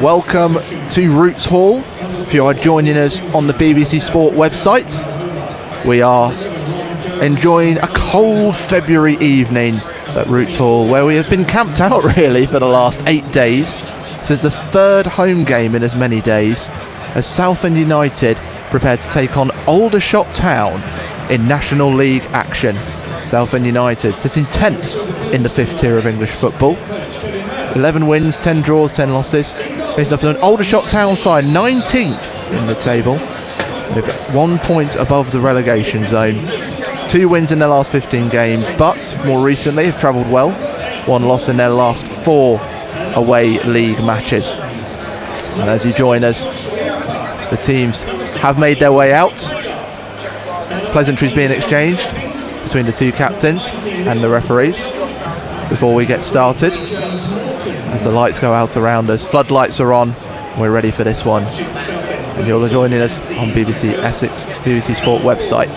welcome to Roots Hall. If you are joining us on the BBC Sport website, we are enjoying a cold February evening at Roots Hall, where we have been camped out really for the last 8 days. This is the third home game in as many days, as Southend United prepare to take on Aldershot Town in National League action. Southend United sitting 10th in the 5th tier of English football. 11 wins, 10 draws, 10 losses. Facing up an Aldershot Town side, 19th in the table. They've got 1 point above the relegation zone. 2 wins in their last 15 games, but more recently have travelled well. 1 loss in their last 4 away league matches. And as you join us, the teams have made their way out. Pleasantries being exchanged between the two captains and the referees before we get started. As the lights go out around us, floodlights are on, we're ready for this one. And you're joining us on BBC Essex, BBC Sport website.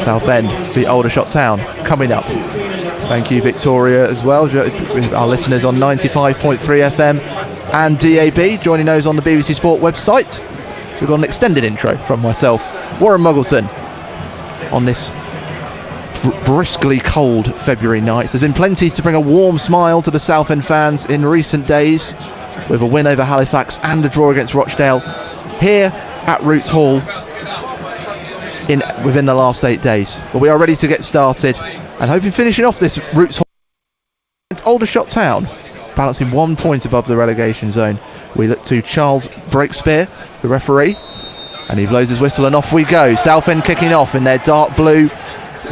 Southend beat Aldershot Town coming up. Thank you Victoria as well, our listeners on 95.3 FM and DAB, joining those on the BBC Sport website. We've got an extended intro from myself, Warren Muggleton, on this briskly cold February night. There's been plenty to bring a warm smile to the Southend fans in recent days, with a win over Halifax and a draw against Rochdale here at Roots Hall within the last 8 days. But we are ready to get started and hoping finishing off this Roots Hall against Aldershot Town, balancing 1 point above the relegation zone. We look to Charles Breakspear, the referee, and he blows his whistle and off we go. Southend kicking off in their dark blue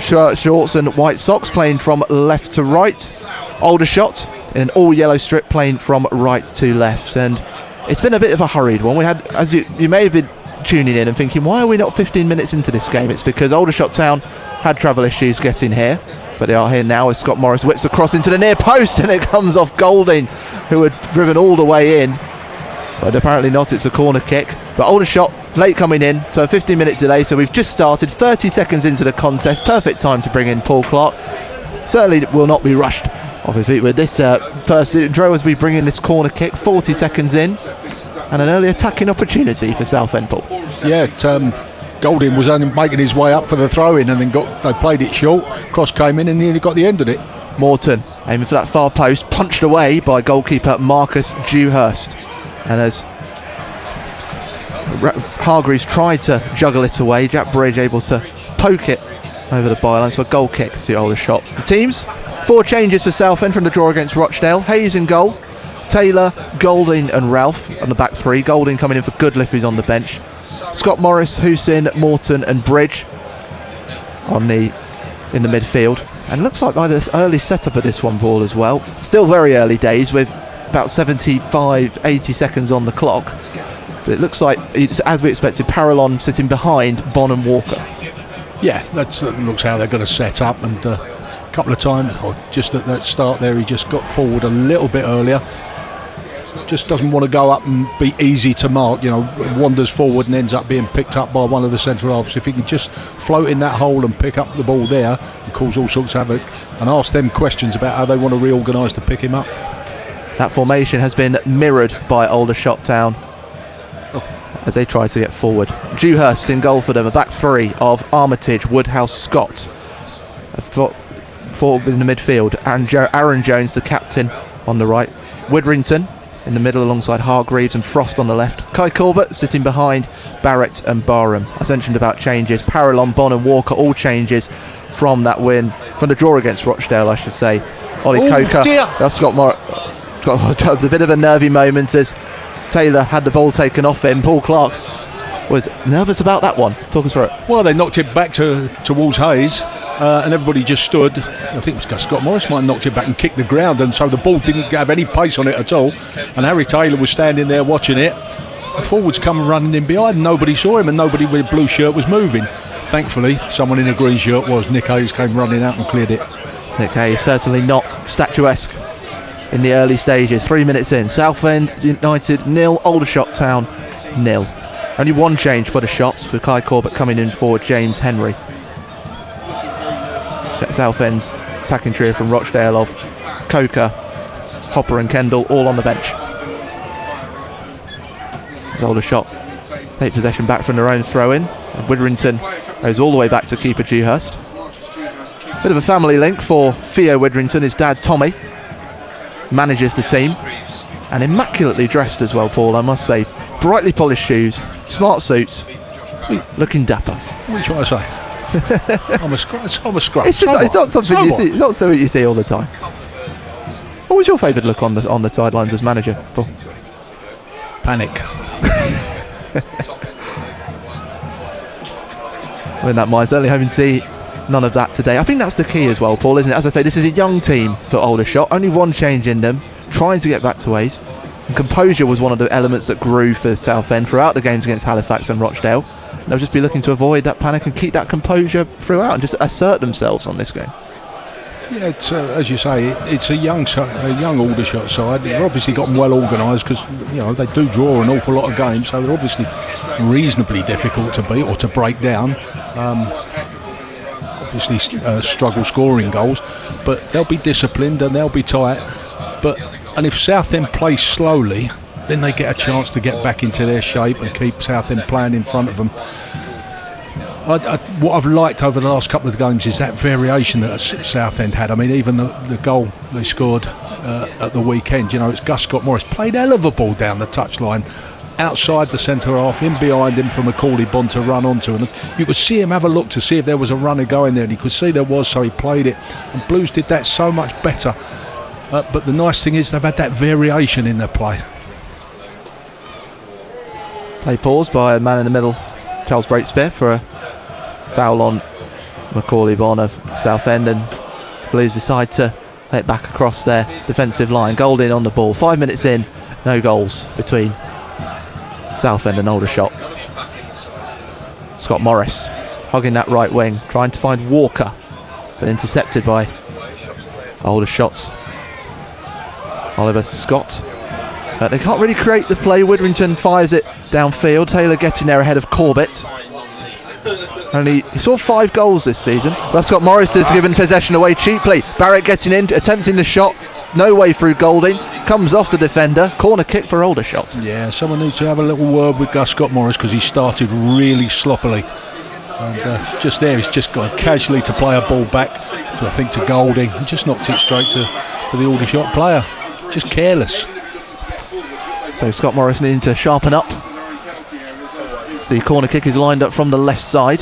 shorts and white socks, playing from left to right. Aldershot in an all yellow strip, playing from right to left. And it's been a bit of a hurried one. We had, as you may have been tuning in and thinking, why are we not 15 minutes into this game? It's because Aldershot Town had travel issues getting here, but they are here now as Scott Morris whips the cross into the near post, and it comes off Golding, who had driven all the way in. But apparently not, it's a corner kick. But Aldershot late coming in, so a 15-minute delay, so we've just started 30 seconds into the contest. Perfect time to bring in Paul Clark. Certainly will not be rushed off his feet with this first intro as we bring in this corner kick 40 seconds in, and an early attacking opportunity for Southend. Paul. Yeah, Golding was only making his way up for the throw-in, and then they played it short. Cross came in and nearly got the end of it. Morton aiming for that far post, punched away by goalkeeper Marcus Dewhurst. And as Hargreaves tried to juggle it away, Jack Bridge able to poke it over the byline, so a goal kick to Aldershot. The teams, 4 changes for Southend from the draw against Rochdale. Hayes in goal, Taylor, Golding and Ralph on the back 3. Golding coming in for Goodliff, who's on the bench. Scott Morris, Hussein, Morton and Bridge in the midfield. And looks like by this early setup of this one, Paul, as well. Still very early days with about 75-80 seconds on the clock, but it looks like it's as we expected. Parallon sitting behind Bon and Walker. Yeah, that looks how they're going to set up, and a couple of times, or just at that start there, he just got forward a little bit earlier. Just doesn't want to go up and be easy to mark, wanders forward and ends up being picked up by one of the centre halves. If he can just float in that hole and pick up the ball there and cause all sorts of havoc, and ask them questions about how they want to reorganise to pick him up. That formation has been mirrored by Aldershot Town as they try to get forward. Dewhurst in goal for them, a back 3 of Armitage, Woodhouse, Scott. Forward in the midfield, and Aaron Jones, the captain, on the right. Widrington in the middle alongside Hargreaves, and Frost on the left. Kai Corbett sitting behind Barrett and Barham. As mentioned about changes, Parallon, Bon and Walker, all changes from that win, from the draw against Rochdale, I should say. Ollie Coker, that's Scott Morris. Got a bit of a nervy moment as Taylor had the ball taken off him. Paul Clark was nervous about that one. Talk us through it. Well, they knocked it back towards Hayes, and everybody just stood. I think it was Scott Morris might have knocked it back and kicked the ground, and so the ball didn't have any pace on it at all. And Harry Taylor was standing there watching it. The forwards come running in behind. Nobody saw him, and nobody with a blue shirt was moving. Thankfully, someone in a green shirt was. Nick Hayes came running out and cleared it. Nick Hayes certainly not statuesque in the early stages. 3 minutes in, Southend United 0, Aldershot Town 0. Only 1 change for the shots, for Kai Corbett coming in for James Henry. Southend's attacking trio from Rochdale of Coker, Hopper and Kendall all on the bench. Aldershot take possession back from their own throw-in. Widrington goes all the way back to keeper Dewhurst. Bit of a family link for Theo Widrington. His dad Tommy manages the team, and immaculately dressed as well, Paul, I must say. Brightly polished shoes, smart suits, looking dapper. What are you trying to say? I'm a scrub. It's not something you see. It's not something you see all the time. What was your favourite look on the sidelines as manager, Paul? Panic. Well, in that mind, certainly hoping to see none of that today. I think that's the key as well, Paul, isn't it? As I say, this is a young team for Aldershot, only one change in them, trying to get back to ways. And composure was one of the elements that grew for Southend throughout the games against Halifax and Rochdale. And they'll just be looking to avoid that panic and keep that composure throughout and just assert themselves on this game. Yeah, it's, as you say, it's a young Aldershot side. They've obviously gotten well organised because they do draw an awful lot of games, so they're obviously reasonably difficult to beat or to break down. Obviously struggle scoring goals, but they'll be disciplined and they'll be tight. And if Southend play slowly, then they get a chance to get back into their shape and keep Southend playing in front of them. What I've liked over the last couple of games is that variation that Southend had. I mean, even the goal they scored at the weekend, it's Gus Scott Morris played hell of a ball down the touchline, outside the centre half, in behind him for Macaulay Bond to run onto, and you could see him have a look to see if there was a runner going there, and he could see there was, so he played it. And Blues did that so much better. But the nice thing is they've had that variation in their play. Play paused by a man in the middle, Charles Breakspear, for a foul on Macaulay Bonne of Southend, and Blues decide to lay it back across their defensive line. Golding on the ball. 5 minutes in, no goals between Southend and Aldershot. Scott Morris hugging that right wing, trying to find Walker, but intercepted by Aldershot's Oliver Scott. They can't really create the play. Widrington fires it downfield. Taylor getting there ahead of Corbett. Only he saw 5 goals this season. But Scott Morris has given possession away cheaply. Barrett getting in, attempting the shot. No way through Golding. Comes off the defender. Corner kick for Aldershot. Yeah, someone needs to have a little word with Gus Scott Morris because he started really sloppily. And just there, he's just gone casually to play a ball back to Golding. He just knocked it straight to the Aldershot player. Just careless. So Scott Morris needing to sharpen up. The corner kick is lined up from the left side.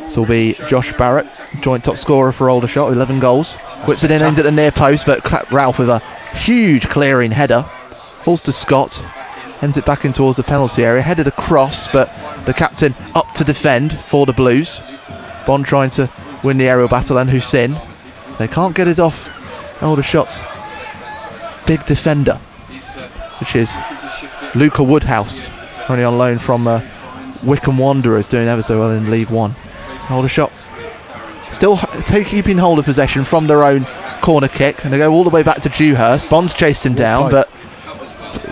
This will be Josh Barrett, joint top scorer for Aldershot, 11 goals. Whips it in, aims at the near post, but Ralph with a huge clearing header. Falls to Scott, hends it back in towards the penalty area, headed across, but the captain up to defend for the Blues. Bond trying to win the aerial battle, and Hussein. They can't get it off Aldershot's big defender, which is Luca Woodhouse, only on loan from Wycombe Wanderers, doing ever so well in League One. Aldershot still keeping hold of possession from their own corner kick, and they go all the way back to Dewhurst. Bond's chased him down, but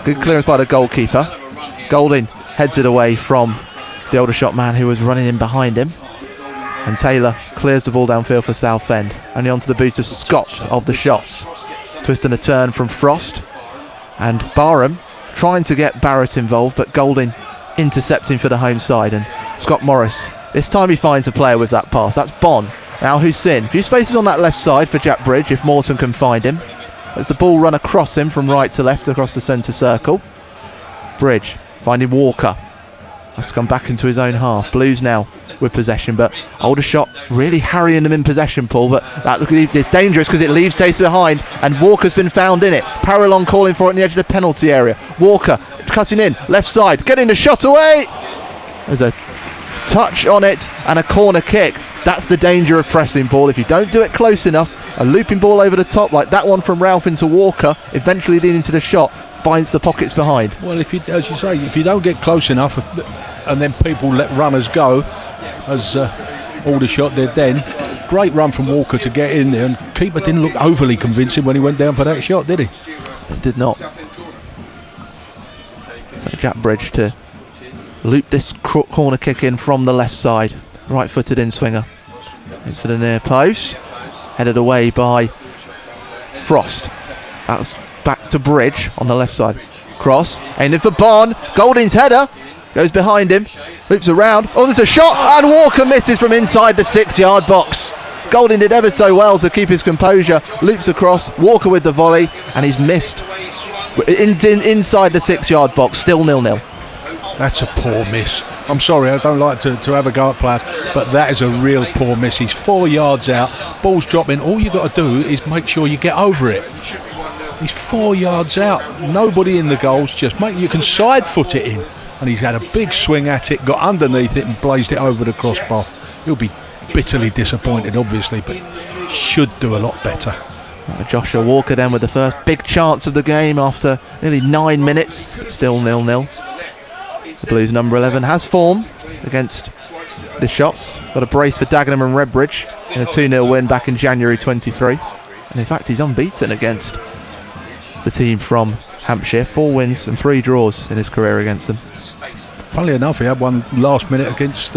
good clearance by the goalkeeper. Golding heads it away from the Aldershot man who was running in behind him, and Taylor clears the ball downfield for Southend. Only onto the boot of Scott of the shots. Twist and a turn from Frost, and Barham trying to get Barrett involved, but Golding intercepting for the home side. And Scott Morris, this time he finds a player with that pass. That's Bonne. Now Hussein, few spaces on that left side for Jack Bridge if Morton can find him. As the ball run across him from right to left across the centre circle. Bridge finding Walker. Has to come back into his own half. Blues now with possession, but Aldershot really harrying them in possession, Paul. But it's dangerous because it leaves Taste behind, and Walker's been found in it. Parallon calling for it on the edge of the penalty area. Walker cutting in, left side, getting the shot away. There's a touch on it and a corner kick. That's the danger of pressing, Paul. If you don't do it close enough, a looping ball over the top like that one from Ralph into Walker, eventually leading to the shot, finds the pockets behind. Well, as you say, if you don't get close enough and then people let runners go, as Aldershot did then, great run from Walker to get in there, and keeper didn't look overly convincing when he went down for that shot, did he? It did not. So Jack Bridge to loop this corner kick in from the left side. Right-footed in swinger. It's for the near post. Headed away by Frost. That was back to Bridge on the left side. Cross, aiming for Bond. Golding's header goes behind him, loops around. Oh, there's a shot, and Walker misses from inside the 6-yard box. Golding did ever so well to keep his composure. Loops across, Walker with the volley, and he's missed. Inside the 6-yard box, still 0-0. That's a poor miss. I'm sorry, I don't like to have a go at players, but that is a real poor miss. He's 4 yards out, ball's dropping. All you got to do is make sure you get over it. He's 4 yards out, nobody in the goals, just you can side foot it in. And he's had a big swing at it, got underneath it and blazed it over the crossbar. He'll be bitterly disappointed, obviously, but should do a lot better. Joshua Walker then with the first big chance of the game after nearly 9 minutes. Still 0-0. The Blues number 11 has form against the Shots. Got a brace for Dagenham and Redbridge in a 2-0 win back in January 23. And in fact he's unbeaten against the team from Hampshire. 4 wins and 3 draws in his career against them. Funnily enough, he had one last minute against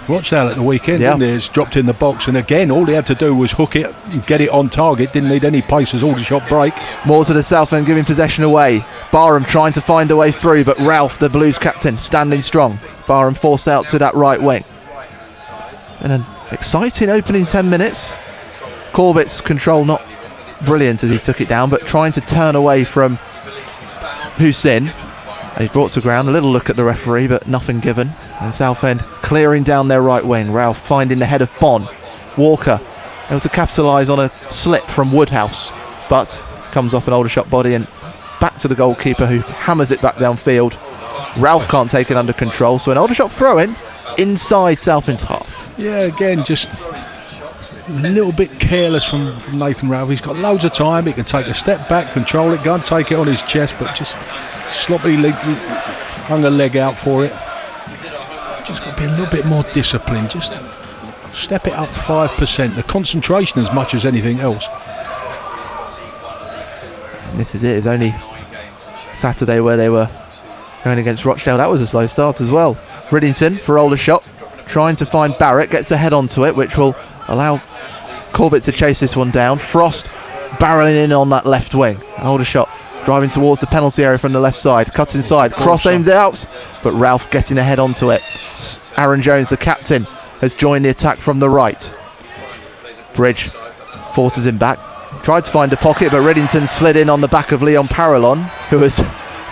Rochdale at the weekend, didn't he? It's dropped in the box, and again all he had to do was hook it and get it on target. Didn't need any pace as Aldershot break. More to the south end, giving possession away. Barham trying to find a way through, but Ralph, the Blues captain, standing strong. Barham forced out to that right wing. And an exciting opening 10 minutes. Corbett's control not brilliant as he took it down, but trying to turn away from Hussein. And he's brought to ground. A little look at the referee, but nothing given. And Southend clearing down their right wing. Ralph finding the head of Bond. Walker able to capitalise on a slip from Woodhouse, but comes off an Aldershot body and back to the goalkeeper, who hammers it back downfield. Ralph can't take it under control, so an Aldershot throw-in inside Southend's half. Yeah, again, just a little bit careless from Nathan Ralph. He's got loads of time. He can take a step back, control it, go and take it on his chest, but just sloppy hung a leg out for it. Just got to be a little bit more disciplined. Just step it up 5%. The concentration as much as anything else. And this is it. It's only Saturday where they were going against Rochdale. That was a slow start as well. Riddington for Aldershot, trying to find Barrett, gets a head onto it, which will allow Corbett to chase this one down. Frost barreling in on that left wing. Aldershot driving towards the penalty area from the left side, cut inside, cross aimed out, but Ralph getting a head onto it. Aaron Jones, the captain, has joined the attack from the right. Bridge forces him back, tried to find a pocket, but Riddington slid in on the back of Leon Parallon, who has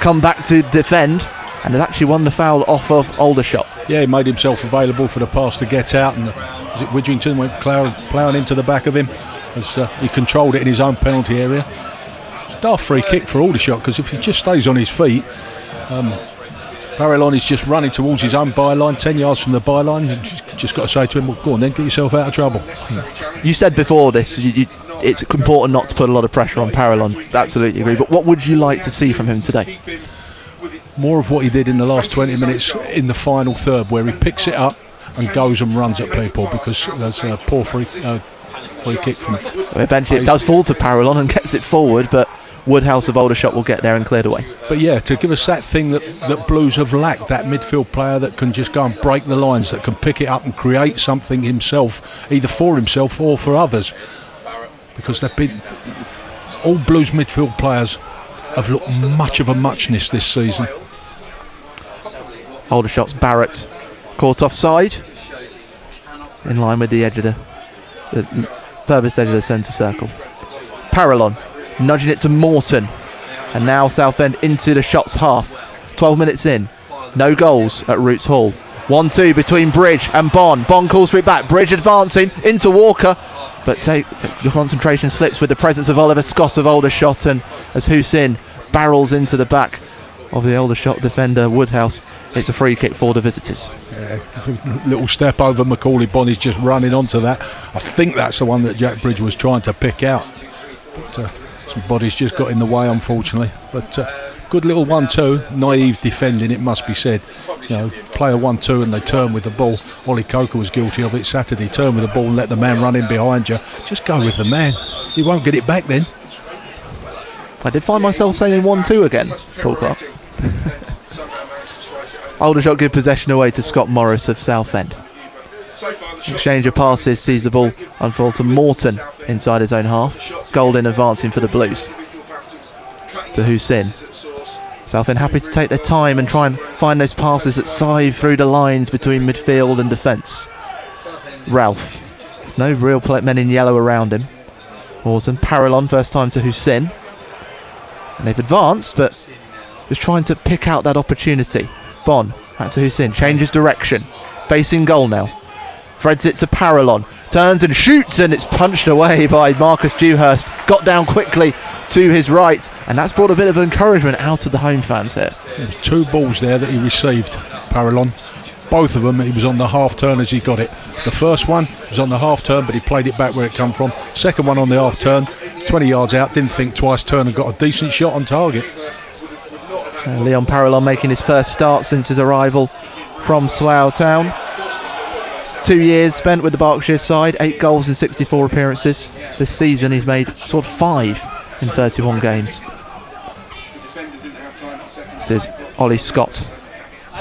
come back to defend and has actually won the foul off of Aldershot. Yeah, he made himself available for the pass to get out, and was it Widgington went ploughing into the back of him as he controlled it in his own penalty area. Daft free kick for Aldershot, because if he just stays on his feet, Parallon is just running towards his own byline, 10 yards from the byline, and just got to say to him, well, go on then, get yourself out of trouble. You said before this, it's important not to put a lot of pressure on Parallon. Absolutely agree, but what would you like to see from him today? More of what he did in the last 20 minutes in the final third, where he picks it up and goes and runs at people, because there's a poor free kick from... Well, eventually it does fall to Parallon and gets it forward, but Woodhouse of Aldershot will get there and cleared away. But yeah, to give us that thing that Blues have lacked, that midfield player that can just go and break the lines, that can pick it up and create something himself, either for himself or for others. Because they've been... all Blues midfield players have looked much of a muchness this season. Aldershot's Barrett caught offside, in line with the edge of the furthest edge of the centre circle. Parallon nudging it to Morton, and now Southend into the Shots half. 12 minutes in, no goals at Roots Hall. 1-2 between Bridge and Bond. Bond calls for it back. Bridge advancing into Walker, but the concentration slips with the presence of Oliver Scott of Aldershot, and as Hussein barrels into the back of the Aldershot defender Woodhouse, it's a free kick for the visitors. Yeah, little step over Macaulay Bonnie's just running onto that. I think that's the one that Jack Bridge was trying to pick out, but some bodies just got in the way, unfortunately. But good little 1-2, naive defending, it must be said. You know, play a 1-2 and they turn with the ball. Ollie Coker was guilty of it Saturday. Turn with the ball and let the man run in behind you. Just go with the man. You won't get it back then. I did find myself saying 1-2 again, Paul Clark. Aldershot give possession away to Scott Morris of Southend. Exchange of passes sees the ball unfold to Morton inside his own half. Golding advancing for the Blues. to Hussein. Southend happy to take their time and try and find those passes that sieve through the lines between midfield and defence. Ralph, no real men in yellow around him. Awesome. Parallon, first time to Hussein. And they've advanced, but just trying to pick out that opportunity. Bon, back to Hussein, changes direction, facing goal now. Threads it to Parallon, turns and shoots, and it's punched away by Marcus Dewhurst. Got down quickly to his right, and that's brought a bit of encouragement out of the home fans here. There was 2 balls there that he received, Parallon. Both of them, he was on the half turn as he got it. The first one was on the half turn, but he played it back where it come from. Second one on the half turn, 20 yards out, didn't think twice, turned and got a decent shot on target. Leon Parallon making his first start since his arrival from Slough Town. 2 years spent with the Berkshire side, 8 goals in 64 appearances. This season he's made sort of 5 in 31 games. This is Ollie Scott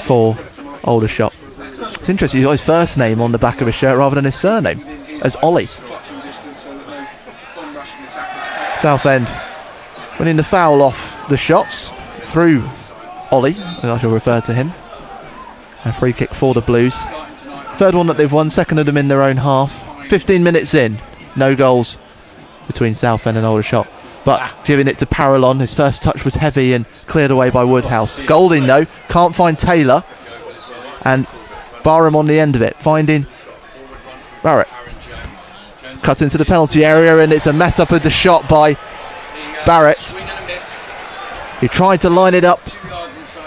for Aldershot. It's interesting, he's got his first name on the back of his shirt rather than his surname, as Ollie. Southend winning the foul off the shots through Ollie, as I shall refer to him. A free kick for the Blues. Third one that they've won, second of them in their own half. 15 minutes in, no goals between Southend and Aldershot. But giving it to Parallon, his first touch was heavy and cleared away by Woodhouse. Golding though, can't find Taylor. And Barham on the end of it, finding Barrett. Cuts into the penalty area, and it's a mess up of the shot by Barrett. He tried to line it up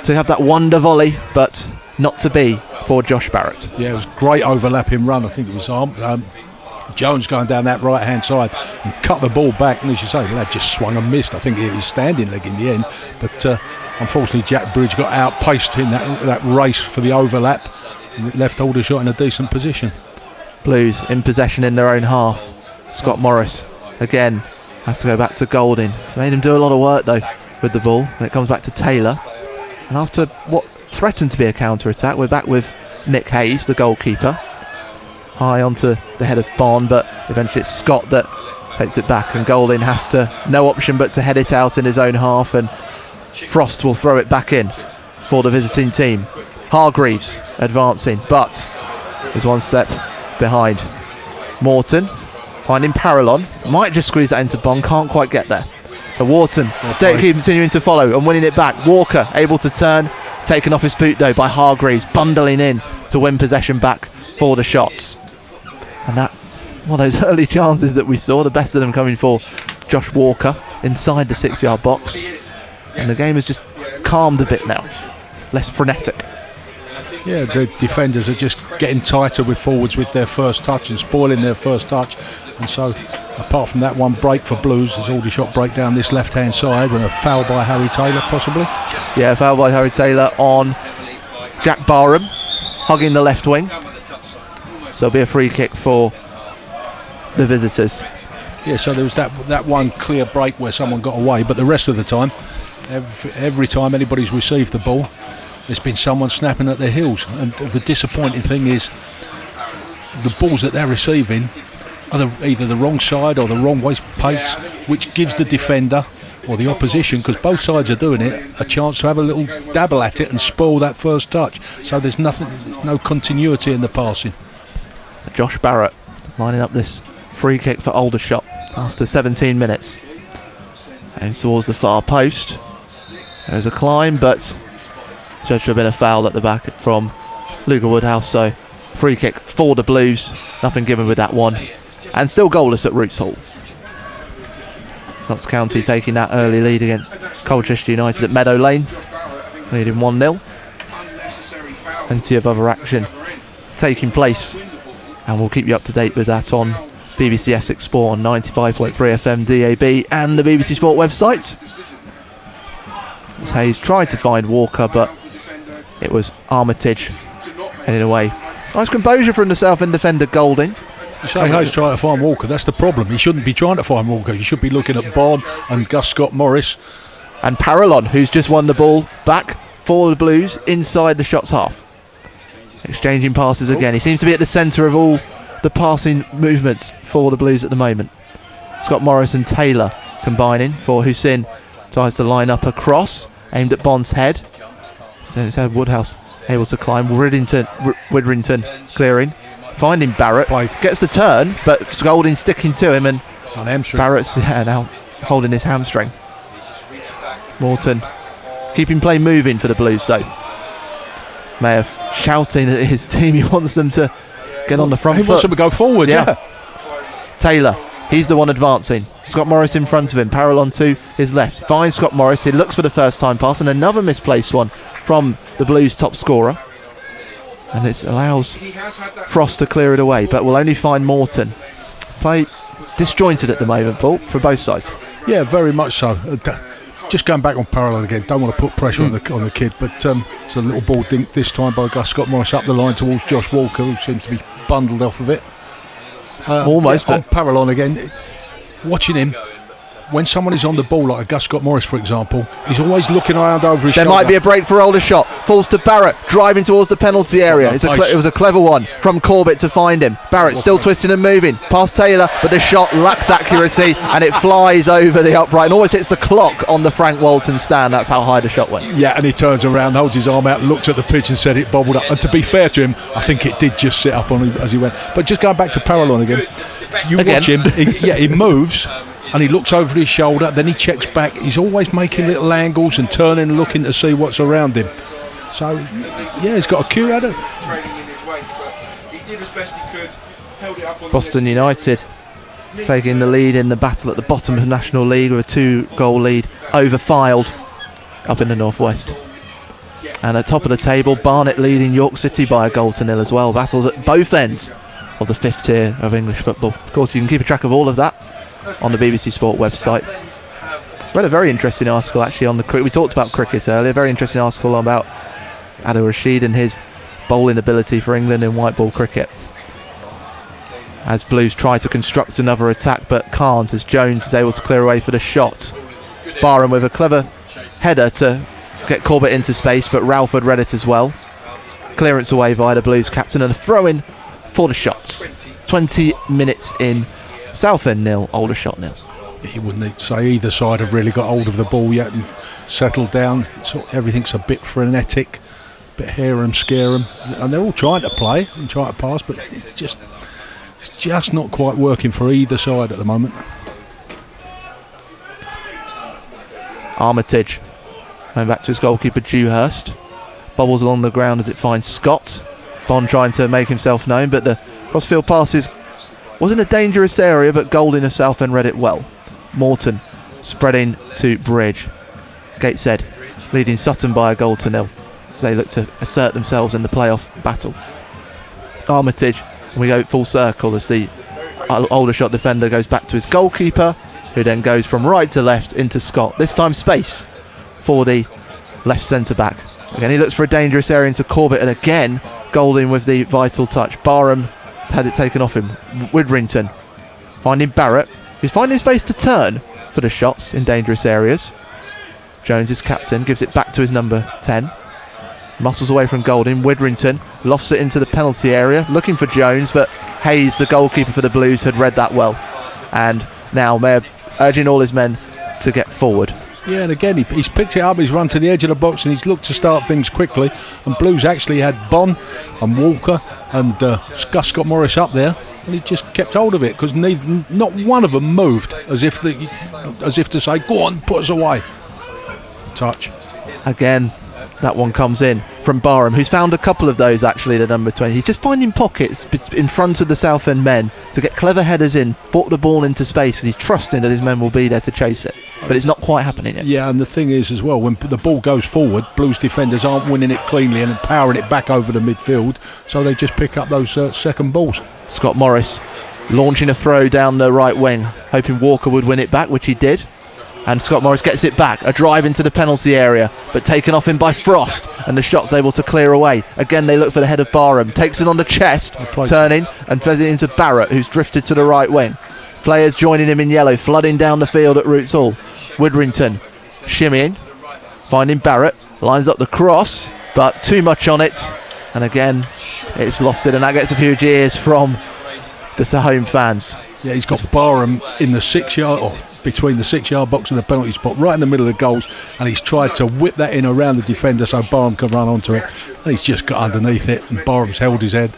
to have that wonder volley, but not to be for Josh Barrett. Yeah, it was great overlapping run. I think it was Jones going down that right hand side and cut the ball back, and as you say, the lad just swung and missed. I think he hit his standing leg in the end, but unfortunately Jack Bridge got outpaced in that race for the overlap, and it left Aldershot in a decent position. Blues in possession in their own half. Scott Morris again has to go back to Golding. Made him do a lot of work though with the ball, and it comes back to Taylor. And after what threatened to be a counter-attack, we're back with Nick Hayes, the goalkeeper. High onto the head of Bond, but eventually it's Scott that takes it back, and Golding has no option but to head it out in his own half, and Frost will throw it back in for the visiting team. Hargreaves advancing, but is one step behind. Morton finding Parallon, might just squeeze that into Bond, can't quite get there. So Wharton continuing to follow and winning it back. Walker able to turn, taken off his boot though by Hargreaves, bundling in to win possession back for the Shots. And that, well, those early chances that we saw, the best of them coming for Josh Walker inside the 6-yard box. And the game has just calmed a bit now, less frenetic. Yeah, the defenders are just getting tighter with forwards with their first touch and spoiling their first touch. And so, apart from that one break for Blues, there's Aldershot break down this left-hand side and a foul by Harry Taylor, possibly. Yeah, foul by Harry Taylor on Jack Barham, hugging the left wing. So it'll be a free kick for the visitors. Yeah, so there was that one clear break where someone got away, but the rest of the time, every time anybody's received the ball, there's been someone snapping at their heels. And the disappointing thing is the balls that they're receiving are either the wrong side or the wrong way pace, which gives the defender or the opposition, because both sides are doing it, a chance to have a little dabble at it and spoil that first touch. So there's no continuity in the passing. So Josh Barrett lining up this free kick for Aldershot after 17 minutes. Aims towards the far post. There's a climb, but judged to have been a foul at the back from Luca Woodhouse. So free kick for the Blues. Nothing given with that one. And still goalless at Roots Hall. Notts County taking that early lead against Colchester United at Meadow Lane, leading 1-0. Plenty of other action taking place, and we'll keep you up to date with that on BBC Essex Sport on 95.3 FM DAB and the BBC Sport website. As Hayes tried to find Walker, but it was Armitage heading away. Nice composure from the Southend defender Golding. You say Hayes trying to find Walker, that's the problem. He shouldn't be trying to find Walker. He should be looking at Bond and Gus Scott Morris. And Parallon, who's just won the ball back for the Blues inside the Shots half. Exchanging passes again. He seems to be at the centre of all the passing movements for the Blues at the moment. Scott Morris and Taylor combining for Hussein Tries to line up a cross aimed at Bond's head. So it's Woodhouse able to climb. Widrington clearing, finding Barrett. Gets the turn, but Golding sticking to him, and Barrett's now holding his hamstring. Morton keeping play moving for the Blues though. Mayer shouting at his team. He wants them to get on the front foot. He wants them to go forward, yeah. Taylor, he's the one advancing. Scott Morris in front of him, parallel to his left. Finds Scott Morris, he looks for the first time pass, and another misplaced one from the Blues top scorer. And it allows Frost to clear it away, but will only find Morton. Play disjointed at the moment, Paul, for both sides. Yeah, very much so. Just going back on parallel again, don't want to put pressure on the kid, but it's a little ball dink this time by Scott Morris up the line towards Josh Walker, who seems to be bundled off of it. Almost, on parallel again. Watching him, when someone is on the ball like a Gus Scott Morris, for example, he's always looking around over his shoulder. There might be a break for Aldershot. Falls to Barrett, driving towards the penalty area. It was a clever one from Corbett to find him. Barrett still twisting and moving past Taylor, but the shot lacks accuracy and it flies over the upright and always hits the clock on the Frank Walton stand. That's how high the shot went. Yeah, and he turns around, holds his arm out, looked at the pitch and said it bobbled up. And to be fair to him, I think it did just sit up on him as he went. But just going back to parallel again, you watch him, he moves and he looks over his shoulder, then he checks back. He's always making little angles and turning, looking to see what's around him. So, yeah, he's got a cue at it. Boston United taking the lead in the battle at the bottom of the National League with a 2-goal lead over Fylde up in the northwest. And at top of the table, Barnet leading York City by a 1-0 as well. Battles at both ends of the 5th tier of English football. Of course, you can keep a track of all of that on the BBC Sport website. Read a very interesting article actually on the cricket. We talked about cricket earlier. Very interesting article about Adil Rashid and his bowling ability for England in white ball cricket. As Blues try to construct another attack, but can't, as Jones is able to clear away for the shot. Barham with a clever header to get Corbett into space, but Ralford read it as well. Clearance away by the Blues captain and a throw-in for the shots. 20 minutes in. Southend 0, Aldershot 0. He wouldn't say either side have really got hold of the ball yet and settled down. Everything's a bit frenetic, a bit harem scarum, and they're all trying to play and try to pass, but it's just not quite working for either side at the moment. Armitage going back to his goalkeeper Dewhurst. Bobbles along the ground as it finds Scott. Bond trying to make himself known, but the crossfield passes was in a dangerous area, but Golding of Southend read it well. Morton spreading to Bridge. Gateshead leading Sutton by a 1-0 as they look to assert themselves in the playoff battle. Armitage, and we go full circle as the Aldershot defender goes back to his goalkeeper, who then goes from right to left into Scott. This time space for the left centre back. Again, he looks for a dangerous area into Corbett, and again Golding with the vital touch. Barham had it taken off him. Widrington finding Barrett, who's finding space to turn for the shots in dangerous areas. Jones is captain, gives it back to his number 10. Muscles away from Golding. Widrington lofts it into the penalty area, looking for Jones, but Hayes, the goalkeeper for the Blues, had read that well. And now Mayer urging all his men to get forward. Yeah, and again he's picked it up, he's run to the edge of the box and he's looked to start things quickly, and Blues actually had Bond and Walker and Gus Scott Morris up there, and he just kept hold of it because not one of them moved as if to say, go on, put us away. Touch. Again, that one comes in from Barham, who's found a couple of those actually, the number 20. He's just finding pockets in front of the Southend men to get clever headers in, put the ball into space, and he's trusting that his men will be there to chase it. But it's not quite happening yet. Yeah, and the thing is as well, when the ball goes forward, Blues defenders aren't winning it cleanly and powering it back over the midfield, so they just pick up those second balls. Scott Morris launching a throw down the right wing, hoping Walker would win it back, which he did. And Scott Morris gets it back, a drive into the penalty area, but taken off him by Frost, and the shot's able to clear away. Again, they look for the head of Barham, takes it on the chest, turning, and plays it into Barrett, who's drifted to the right wing. Players joining him in yellow, flooding down the field at Roots Hall. Widrington shimmying, finding Barrett, lines up the cross, but too much on it, and again, it's lofted, and that gets a few jeers from the home fans. Yeah, he's got Barham in the 6 yard, or between the 6 yard box and the penalty spot, right in the middle of the goals, and he's tried to whip that in around the defender so Barham can run onto it, and he's just got underneath it, and Barham's held his head,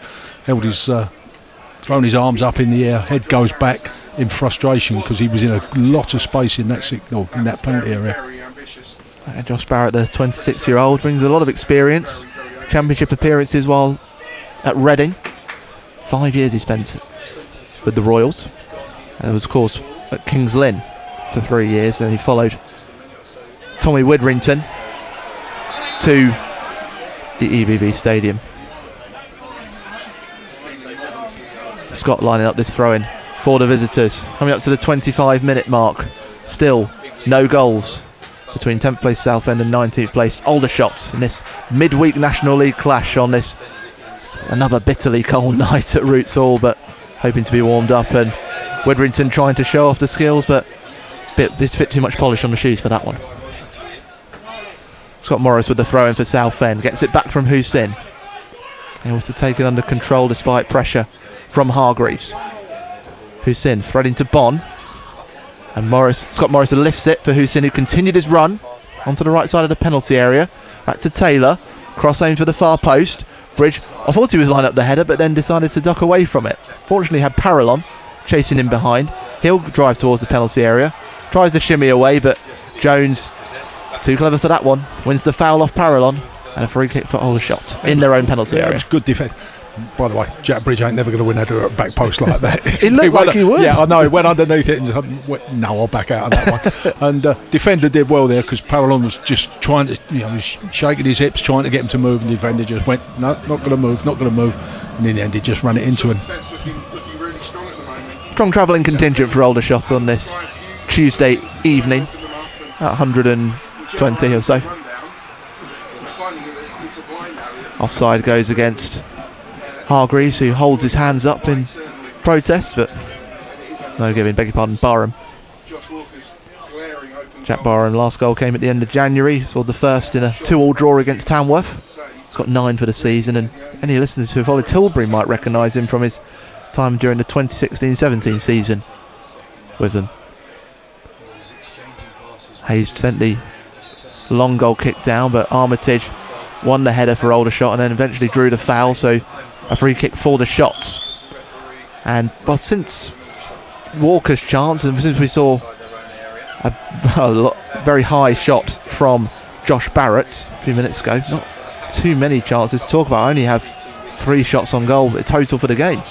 thrown his arms up in the air, head goes back in frustration because he was in a lot of space in that penalty area. Josh Barrett, the 26-year-old, brings a lot of experience, championship appearances while at Reading. 5 years he spent with the Royals, and was of course at Kings Lynn for 3 years, and he followed Tommy Widrington to the EBB Stadium. Scott lining up this throw-in for the visitors, coming up to the 25-minute mark. Still no goals between 10th place Southend and 19th place Aldershot in this midweek National League clash on this another bitterly cold night at Roots Hall, but hoping to be warmed up, and Widrington trying to show off the skills, but it's a bit too much polish on the shoes for that one. Scott Morris with the throw-in for Southend, gets it back from Hussein. He wants to take it under control despite pressure from Hargreaves. Hussein threading to Bon, and Scott Morris lifts it for Hussein, who continued his run onto the right side of the penalty area. Back to Taylor, cross aimed for the far post. Bridge, I thought he was lining up the header, but then decided to duck away from it. Fortunately had Parallon chasing him behind. He'll drive towards the penalty area, tries to shimmy away, but Jones, too clever for that one, wins the foul off Parallon, and a free kick for Aldershot in their own penalty area. It's good defence. By the way, Jack Bridge ain't never going to win at a back post like that. It looked like he would. Yeah, I know. He went underneath it and went, no, I'll back out on that one. And defender did well there because Parallon was just trying to, was shaking his hips, trying to get him to move, and the defender just went, no, not going to move, not going to move. And in the end, he just ran it into him. Strong travelling contingent for Aldershot on this Tuesday evening, at 120 or so. Offside goes against Hargreaves, who holds his hands up in protest, but no giving, beg your pardon, Barham. Jack Barham, last goal came at the end of January, scored the first in a 2-2 draw against Tamworth. He's got 9 for the season, and any listeners who have followed Tilbury might recognise him from his time during the 2016-17 season with them. Hayes sent the long goal kick down, but Armitage won the header for Aldershot and then eventually drew the foul, so a free kick for the Shots. And since Walker's chance, and since we saw a very high shot from Josh Barrett a few minutes ago, not too many chances to talk about. I only have 3 shots on goal total for the game.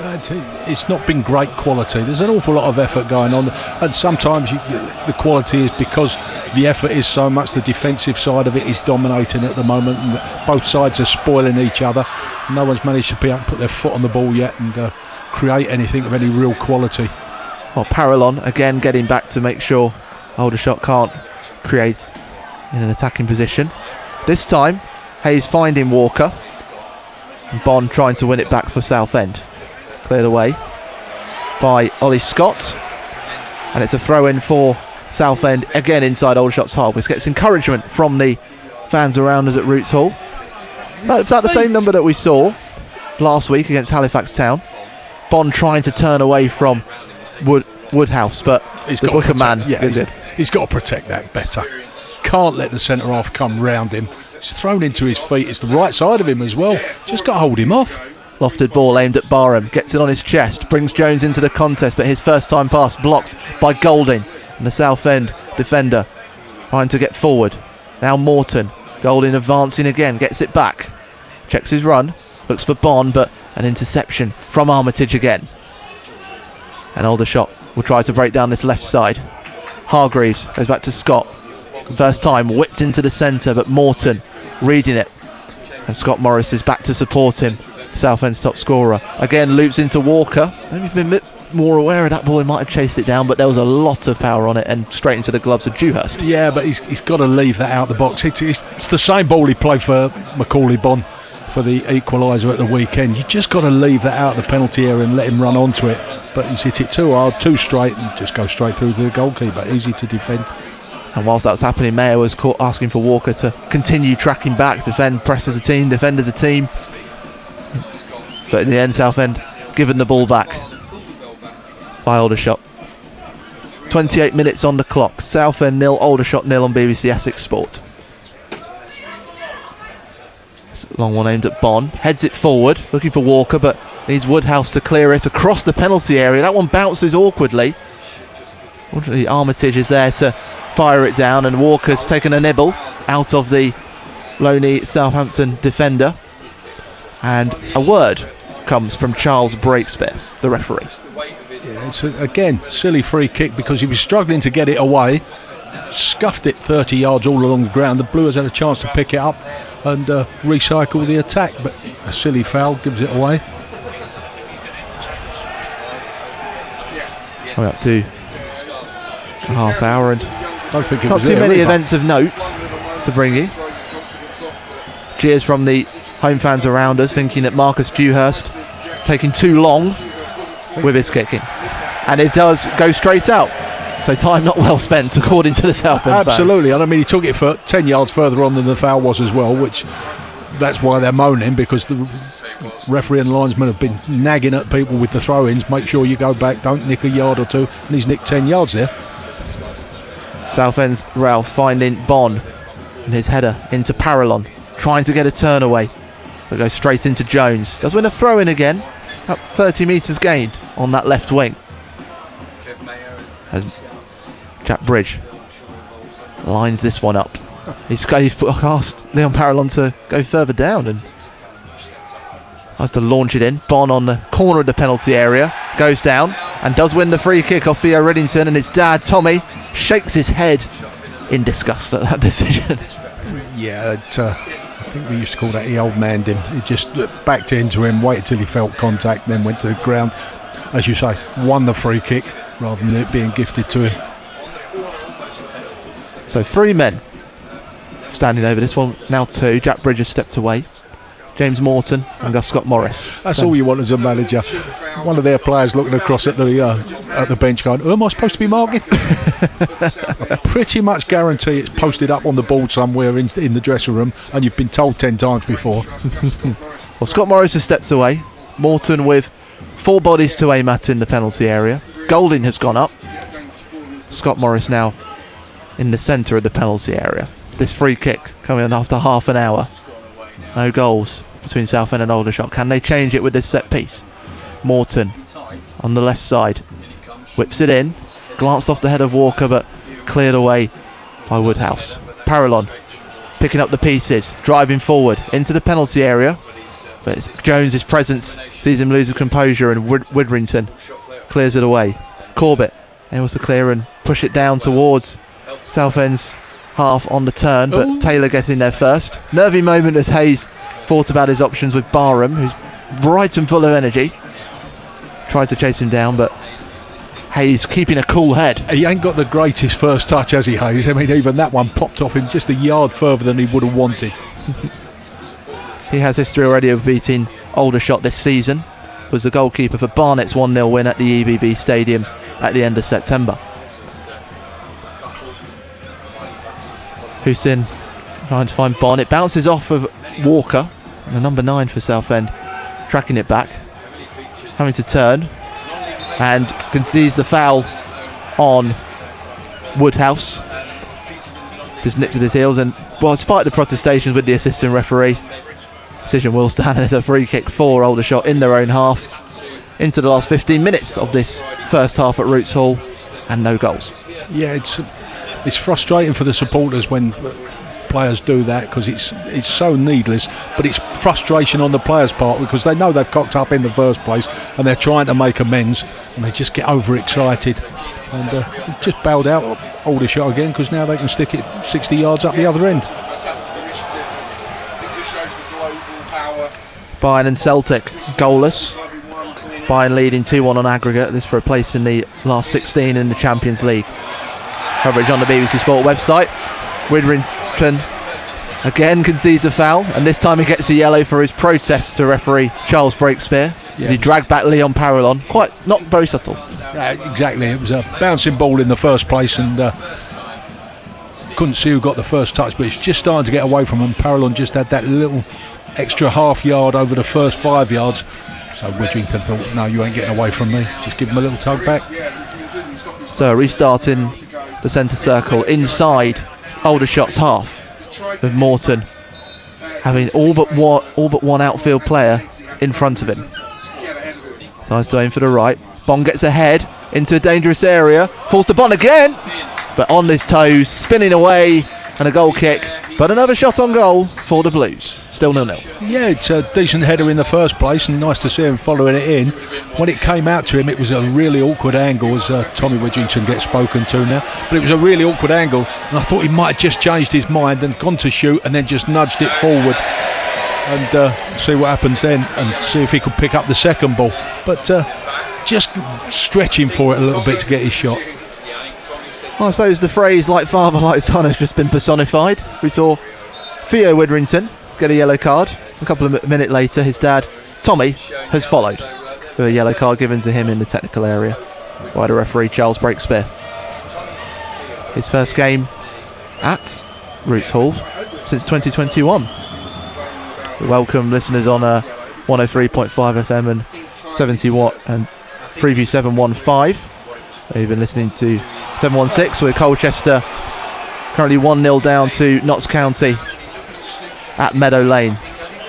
It's not been great quality. There's an awful lot of effort going on, and sometimes the quality is because the effort is so much. The defensive side of it is dominating at the moment, and both sides are spoiling each other. No one's managed to put their foot on the ball yet and create anything of any real quality. Well, Parallon again getting back to make sure Aldershot can't create in an attacking position. This time Hayes finding Walker, and Bond trying to win it back for Southend. Cleared away by Ollie Scott, and it's a throw-in for Southend again inside Aldershot's half, which gets encouragement from the fans around us at Roots Hall. Is that the same number that we saw last week against Halifax Town? Bond trying to turn away from Woodhouse, but the Wicker man, he's got to protect that better. Can't let the centre half come round him. It's thrown into his feet. It's the right side of him as well. Just got to hold him off. Lofted ball aimed at Barham, gets it on his chest, brings Jones into the contest, but his first time pass blocked by Golding, and the Southend defender trying to get forward. Now Morton, Golding advancing again, gets it back, checks his run, looks for Bond, but an interception from Armitage again. And Aldershot will try to break down this left side. Hargreaves goes back to Scott, first time whipped into the centre, but Morton reading it, and Scott Morris is back to support him. Southend's top scorer again loops into Walker. Maybe he's been a bit more aware of that ball, he might have chased it down, but there was a lot of power on it and straight into the gloves of Dewhurst. Yeah, but he's got to leave that out the box. It's the same ball he played for Macaulay Bonn for the equaliser at the weekend. You just got to leave that out of the penalty area and let him run onto it, but he's hit it too hard, too straight, and just go straight through the goalkeeper. Easy to defend. And whilst that was happening, Mayer was caught asking for Walker to continue tracking back, press as a team, defend as a team. But in the end, Southend given the ball back by Aldershot. 28 minutes on the clock. Southend 0, Aldershot 0 on BBC Essex Sport. Long one aimed at Bonn. Heads it forward, looking for Walker, but needs Woodhouse to clear it across the penalty area. That one bounces awkwardly. Unfortunately, Armitage is there to fire it down, and Walker's taken a nibble out of the lonely Southampton defender. And a word comes from Charles Breakspear, the referee. Yeah, it's again silly free kick because he was struggling to get it away, scuffed it 30 yards all along the ground. The Blues had a chance to pick it up and recycle the attack, but a silly foul gives it away. We're up to a half hour and Don't think it not was too many either. events of note to bring you. Cheers from the home fans around us, thinking that Marcus Dewhurst taking too long with his kicking, and it does go straight out, so time not well spent according to the Southend fans. Absolutely, and I mean he took it for 10 yards further on than the foul was as well, which that's why they're moaning, because the referee and linesman have been nagging at people with the throw-ins. Make sure you go back, don't nick a yard or two, and he's nicked 10 yards there. Southend's Ralph finding Bonn and his header into Parallon, trying to get a turn away, but goes straight into Jones. Does win a throw-in again, up 30 metres gained on that left wing, as Jack Bridge lines this one up. He's asked Leon Parallon to go further down and has to launch it in. Bonn on the corner of the penalty area goes down and does win the free kick off Theo Reddington, and his dad Tommy shakes his head in disgust at that decision. Yeah, I think we used to call that he old manned him. He just backed into him, waited till he felt contact, then went to the ground. As you say, won the free kick rather than it being gifted to him. So 3 men standing over this one, now 2. Jack Bridge has stepped away. James Morton and Gus Scott Morris. That's all you want as a manager. One of their players looking across at the bench going, who am I supposed to be marking? I pretty much guarantee it's posted up on the board somewhere in the dressing room, and you've been told 10 times before. Well, Scott Morris has stepped away. Morton with 4 bodies to aim at in the penalty area. Golding has gone up. Scott Morris now in the centre of the penalty area. This free kick coming in after half an hour. No goals between Southend and Aldershot. Can they change it with this set piece? Morton on the left side whips it in, glanced off the head of Walker but cleared away by Woodhouse. Parallon picking up the pieces, driving forward into the penalty area, but it's Jones's presence sees him lose his composure, and Widrington clears it away. Corbett able to clear and push it down towards Southend's half on the turn, but Ooh. Taylor getting there first. Nervy moment as Hayes thought about his options with Barham, who's bright and full of energy. Tried to chase him down, but Hayes keeping a cool head. He ain't got the greatest first touch, has he, Hayes? I mean, even that one popped off him just a yard further than he would have wanted. He has history already of beating Aldershot this season. Was the goalkeeper for Barnet's 1-0 win at the EBB Stadium at the end of September. Hussein trying to find Bonn. It bounces off of Walker, the number 9 for Southend, tracking it back, having to turn, and concedes the foul on Woodhouse. Just nipped at his heels, and well, despite the protestations with the assistant referee, decision will stand as a free kick for Aldershot in their own half into the last 15 minutes of this first half at Roots Hall, and no goals. Yeah, it's frustrating for the supporters when players do that, because it's so needless, but it's frustration on the players' part because they know they've cocked up in the first place and they're trying to make amends, and they just get overexcited and just bailed out Aldershot again, because now they can stick it 60 yards up the other end. Bayern and Celtic goalless. Bayern leading 2-1 on aggregate. This for a place in the last 16 in the Champions League. Coverage on the BBC Sport website. Widrington again concedes a foul, and this time he gets a yellow for his protest to referee Charles Breakspear. Yeah. He dragged back Leon Parallon. Quite not very subtle. Exactly, it was a bouncing ball in the first place, and couldn't see who got the first touch, but it's just starting to get away from him. Parallon just had that little extra half yard over the first 5 yards. So Widrington thought, no, you ain't getting away from me. Just give him a little tug back. So restarting the centre circle inside Aldershot's half, with Morton having all but one outfield player in front of him. Nice to aim for the right. Bond gets ahead into a dangerous area, falls to Bond again, but on his toes, spinning away, and a goal kick. But another shot on goal for the Blues. Still 0-0. Yeah, it's a decent header in the first place, and nice to see him following it in. When it came out to him, it was a really awkward angle, as Tommy Widrington gets spoken to now. But it was a really awkward angle, and I thought he might have just changed his mind and gone to shoot, and then just nudged it forward. And see what happens then, and see if he could pick up the second ball. But just stretching for it a little bit to get his shot. I suppose the phrase "like father, like son" has just been personified. We saw Theo Widrington get a yellow card. A couple of minutes later, his dad, Tommy, has followed with a yellow card given to him in the technical area by the referee, Charles Breakspear. His first game at Roots Hall since 2021. We welcome listeners on 103.5 FM and 70 watt and Freeview 715. We've been listening to 716 with Colchester currently 1-0 down to Notts County at Meadow Lane.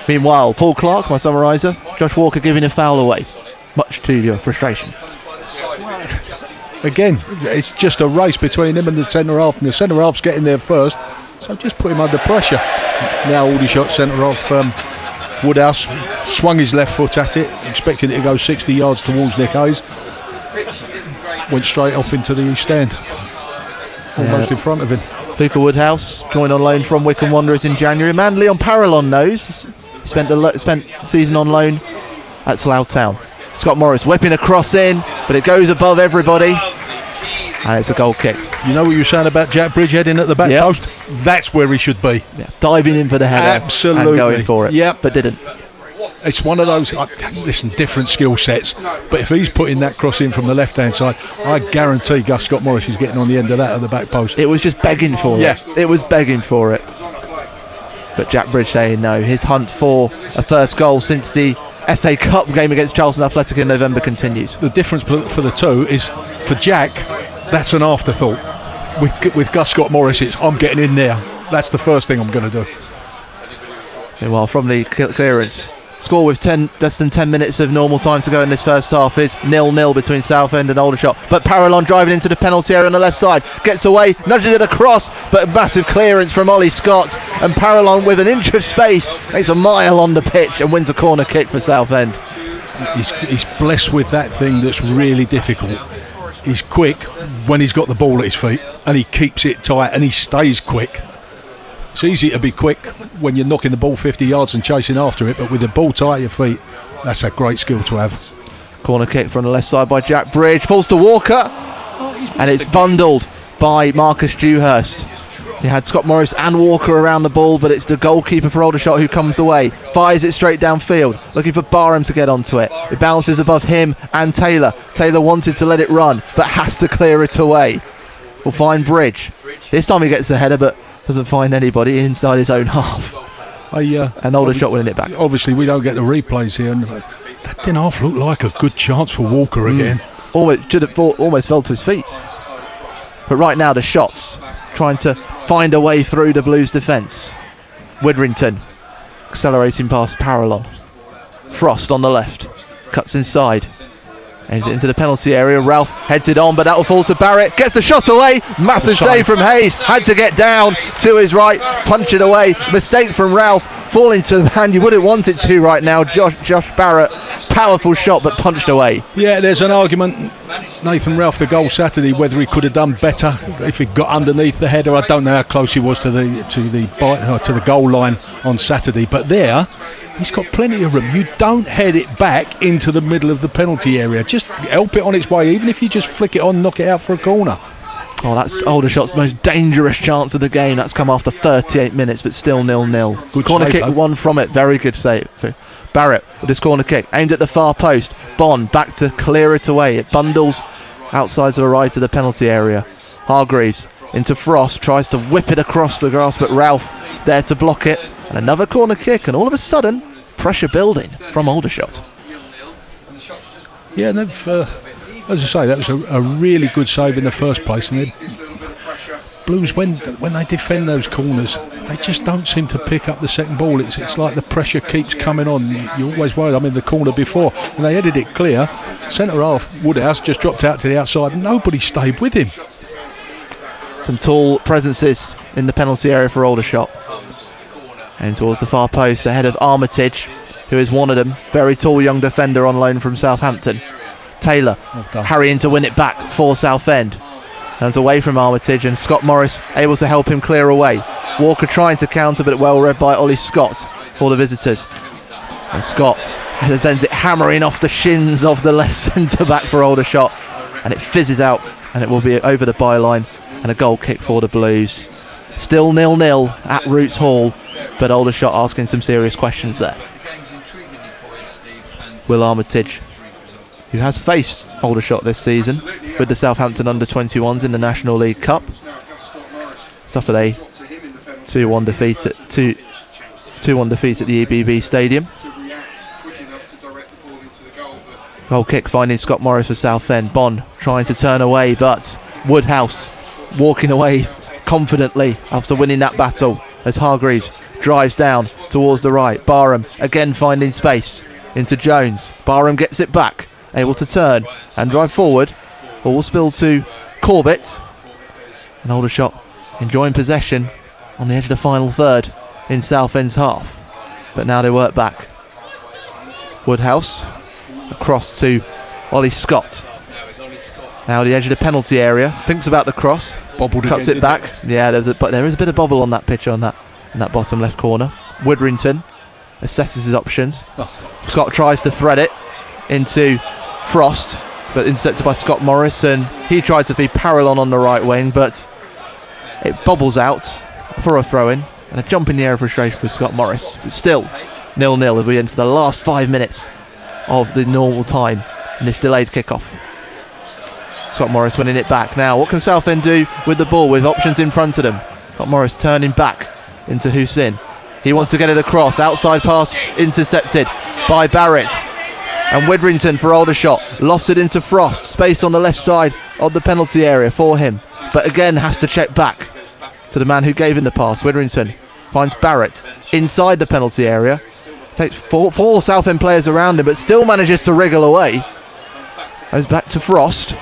Meanwhile, Paul Clark, my summariser, Josh Walker giving a foul away, much to your frustration. Again, it's just a race between him and the centre half, and the centre half's getting there first, so just put him under pressure. Now Aldershot centre half Woodhouse swung his left foot at it, expecting it to go 60 yards towards Nick Hayes. Went straight off into the east end, almost in front of him. Luca Woodhouse joined on loan from Wycombe Wanderers in January. Man Leon Parallon knows. He spent season on loan at Slough Town. Scott Morris whipping a cross in, but it goes above everybody, and it's a goal kick. You know what you were saying about Jack Bridgehead in at the back post? That's where he should be. Yeah, diving in for the header. Absolutely. And going for it, but didn't. It's one of those, listen, different skill sets, but if he's putting that cross in from the left hand side, I guarantee Gus Scott Morris is getting on the end of that at the back post. It was just begging for it. It was begging for it. But Jack Bridge saying no. His hunt for a first goal since the FA Cup game against Charlton Athletic in November continues. The difference for the two is, for Jack, that's an afterthought. With Gus Scott Morris, it's I'm getting in there. That's the first thing I'm going to do. Meanwhile, from the clearance, score with less than 10 minutes of normal time to go in this first half is 0-0 between Southend and Aldershot. But Parallon driving into the penalty area on the left side, gets away, nudges it across, but a massive clearance from Ollie Scott, and Parallon with an inch of space makes a mile on the pitch and wins a corner kick for Southend. He's blessed with that thing that's really difficult. He's quick when he's got the ball at his feet, and he keeps it tight, and he stays quick. It's easy to be quick when you're knocking the ball 50 yards and chasing after it, but with the ball tight at your feet, that's a great skill to have. Corner kick from the left side by Jack Bridge, falls to Walker, and it's bundled by Marcus Dewhurst. He had Scott Morris and Walker around the ball, but it's the goalkeeper for Aldershot who comes away, fires it straight downfield, looking for Barham to get onto it. It bounces above him and Taylor. Taylor wanted to let it run, but has to clear it away. We'll find Bridge. This time he gets the header, but doesn't find anybody inside his own half. And Aldershot winning it back. Obviously, we don't get the replays here, and that didn't half look like a good chance for Walker again. Almost fell to his feet. But right now, the shots trying to find a way through the Blues' defence. Widrington accelerating past Parallon. Frost on the left, cuts inside. Aims it into the penalty area. Ralph heads it on, but that will fall to Barrett. Gets the shot away. Massive save from Hayes. Had to get down to his right. Punch it away. Mistake from Ralph. Falling to the hand you wouldn't want it to right now. Josh Barrett. Powerful shot, but punched away. Yeah, there's an argument. Nathan Ralph, the goal Saturday, whether he could have done better if he got underneath the header. I don't know how close he was to the goal line on Saturday, but there, he's got plenty of room. You don't head it back into the middle of the penalty area. Just help it on its way, even if you just flick it on, knock it out for a corner. Oh, that's Aldershot's most dangerous chance of the game. That's come after 38 minutes, but still 0-0. Good corner kick, one from it. Very good save. Barrett with his corner kick, aimed at the far post. Bond back to clear it away. It bundles outside to the right of the penalty area. Hargreaves into Frost, tries to whip it across the grass, but Ralph there to block it. And another corner kick, and all of a sudden, pressure building from Aldershot. Yeah, and they've, as I say, that was a really good save in the first place. And Blues, when they defend those corners, they just don't seem to pick up the second ball. It's like the pressure keeps coming on. You're always worried. I'm in the corner before, and they headed it clear. Centre half Woodhouse just dropped out to the outside, and nobody stayed with him. Some tall presences in the penalty area for Aldershot. And towards the far post ahead of Armitage, who is one of them. Very tall young defender on loan from Southampton. Taylor harrying to win it back for Southend. Hands away from Armitage, and Scott Morris able to help him clear away. Walker trying to counter, but well read by Ollie Scott for the visitors. And Scott sends it hammering off the shins of the left centre back for Aldershot, and it fizzes out, and it will be over the byline and a goal kick for the Blues. Still 0-0 at Roots Hall, but Aldershot asking some serious questions there. Will Armitage, who has faced Aldershot this season with the Southampton under-21s in the National League Cup, suffered a 2-1 defeat at 2-1 defeat at the EBB Stadium. Goal kick finding Scott Morris for Southend. Bond trying to turn away, but Woodhouse walking away confidently after winning that battle as Hargreaves drives down towards the right. Barham again finding space into Jones. Barham gets it back, able to turn and drive forward. Ball spill to Corbett, and Aldershot enjoying possession on the edge of the final third in Southend's half, but now they work back. Woodhouse across to Ollie Scott. Now the edge of the penalty area, thinks about the cross, cuts it back. Yeah, there is a bit of bobble on that pitch in that bottom left corner. Woodrington assesses his options. Scott tries to thread it into Frost, but intercepted by Scott Morris, and he tried to feed Parallon on the right wing, but it bobbles out for a throw-in and a jump in the air of frustration for Scott Morris. But still 0-0 as we enter the last 5 minutes of the normal time in this delayed kickoff. Scott Morris winning it back. Now what can Southend do with the ball with options in front of them? Scott Morris turning back into Hussein. He wants to get it across. Outside pass intercepted by Barrett. And Widrington for Aldershot lofts it into Frost. Space on the left side of the penalty area for him, but again has to check back to the man who gave him the pass. Widrington finds Barrett inside the penalty area. Takes four Southend players around him, but still manages to wriggle away. Goes back to Frost.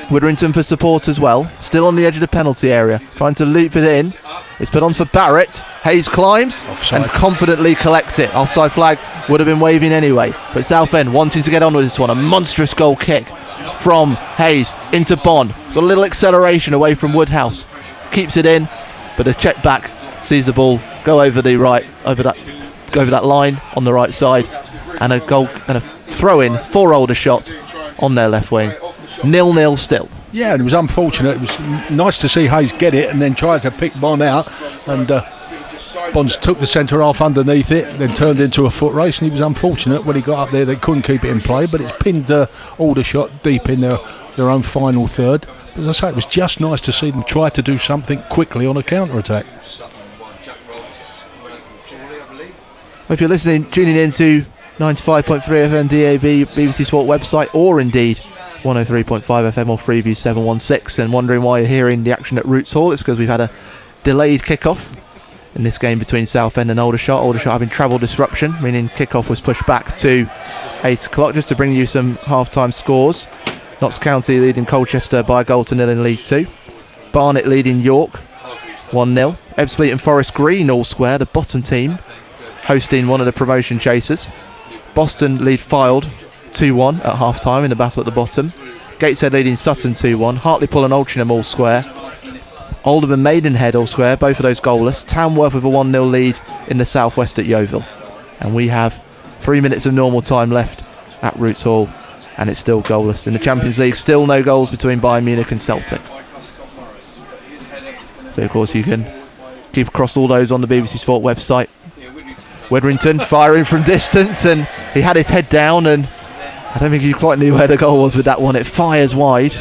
Widrington for support as well. Still on the edge of the penalty area, trying to loop it in. It's put on for Barrett. Hayes climbs and confidently collects it. Offside flag would have been waving anyway, but Southend wanting to get on with this one. A monstrous goal kick from Hayes into Bond. Got a little acceleration away from Woodhouse. Keeps it in, but a check back sees the ball go over the right, over that line on the right side, and a goal and a throw in for Aldershot on their left wing. 0-0 still. Yeah, and it was unfortunate. It was nice to see Hayes get it and then try to pick Bond out, and Bonds took the centre half underneath it, then turned into a foot race, and he was unfortunate when he got up there. They couldn't keep it in play, but it's pinned Aldershot deep in their own final third. As I say, it was just nice to see them try to do something quickly on a counter-attack. If you're listening, tuning in to 95.3 FM DAB, BBC Sport website, or indeed 103.5 FM or Freeview 716, and wondering why you're hearing the action at Roots Hall, it's because we've had a delayed kickoff in this game between Southend and Aldershot. Aldershot having travel disruption, meaning kickoff was pushed back to 8 o'clock. Just to bring you some half-time scores: Notts County leading Colchester by a goal to nil in League 2. Barnet leading York 1-0. Ebbsfleet and Forest Green all square, the bottom team, hosting one of the promotion chasers. Boston lead Fylde 2-1 at half-time in the battle at the bottom. Gateshead leading Sutton 2-1. Hartlepool and Altrincham all square. Oldham and Maidenhead all square, both of those goalless. Tamworth with a 1-0 lead in the southwest at Yeovil. And we have 3 minutes of normal time left at Roots Hall, and it's still goalless. In the Champions League, still no goals between Bayern Munich and Celtic. So of course you can keep across all those on the BBC Sport website. Widrington firing from distance, and he had his head down, and I don't think he quite knew where the goal was with that one. It fires wide,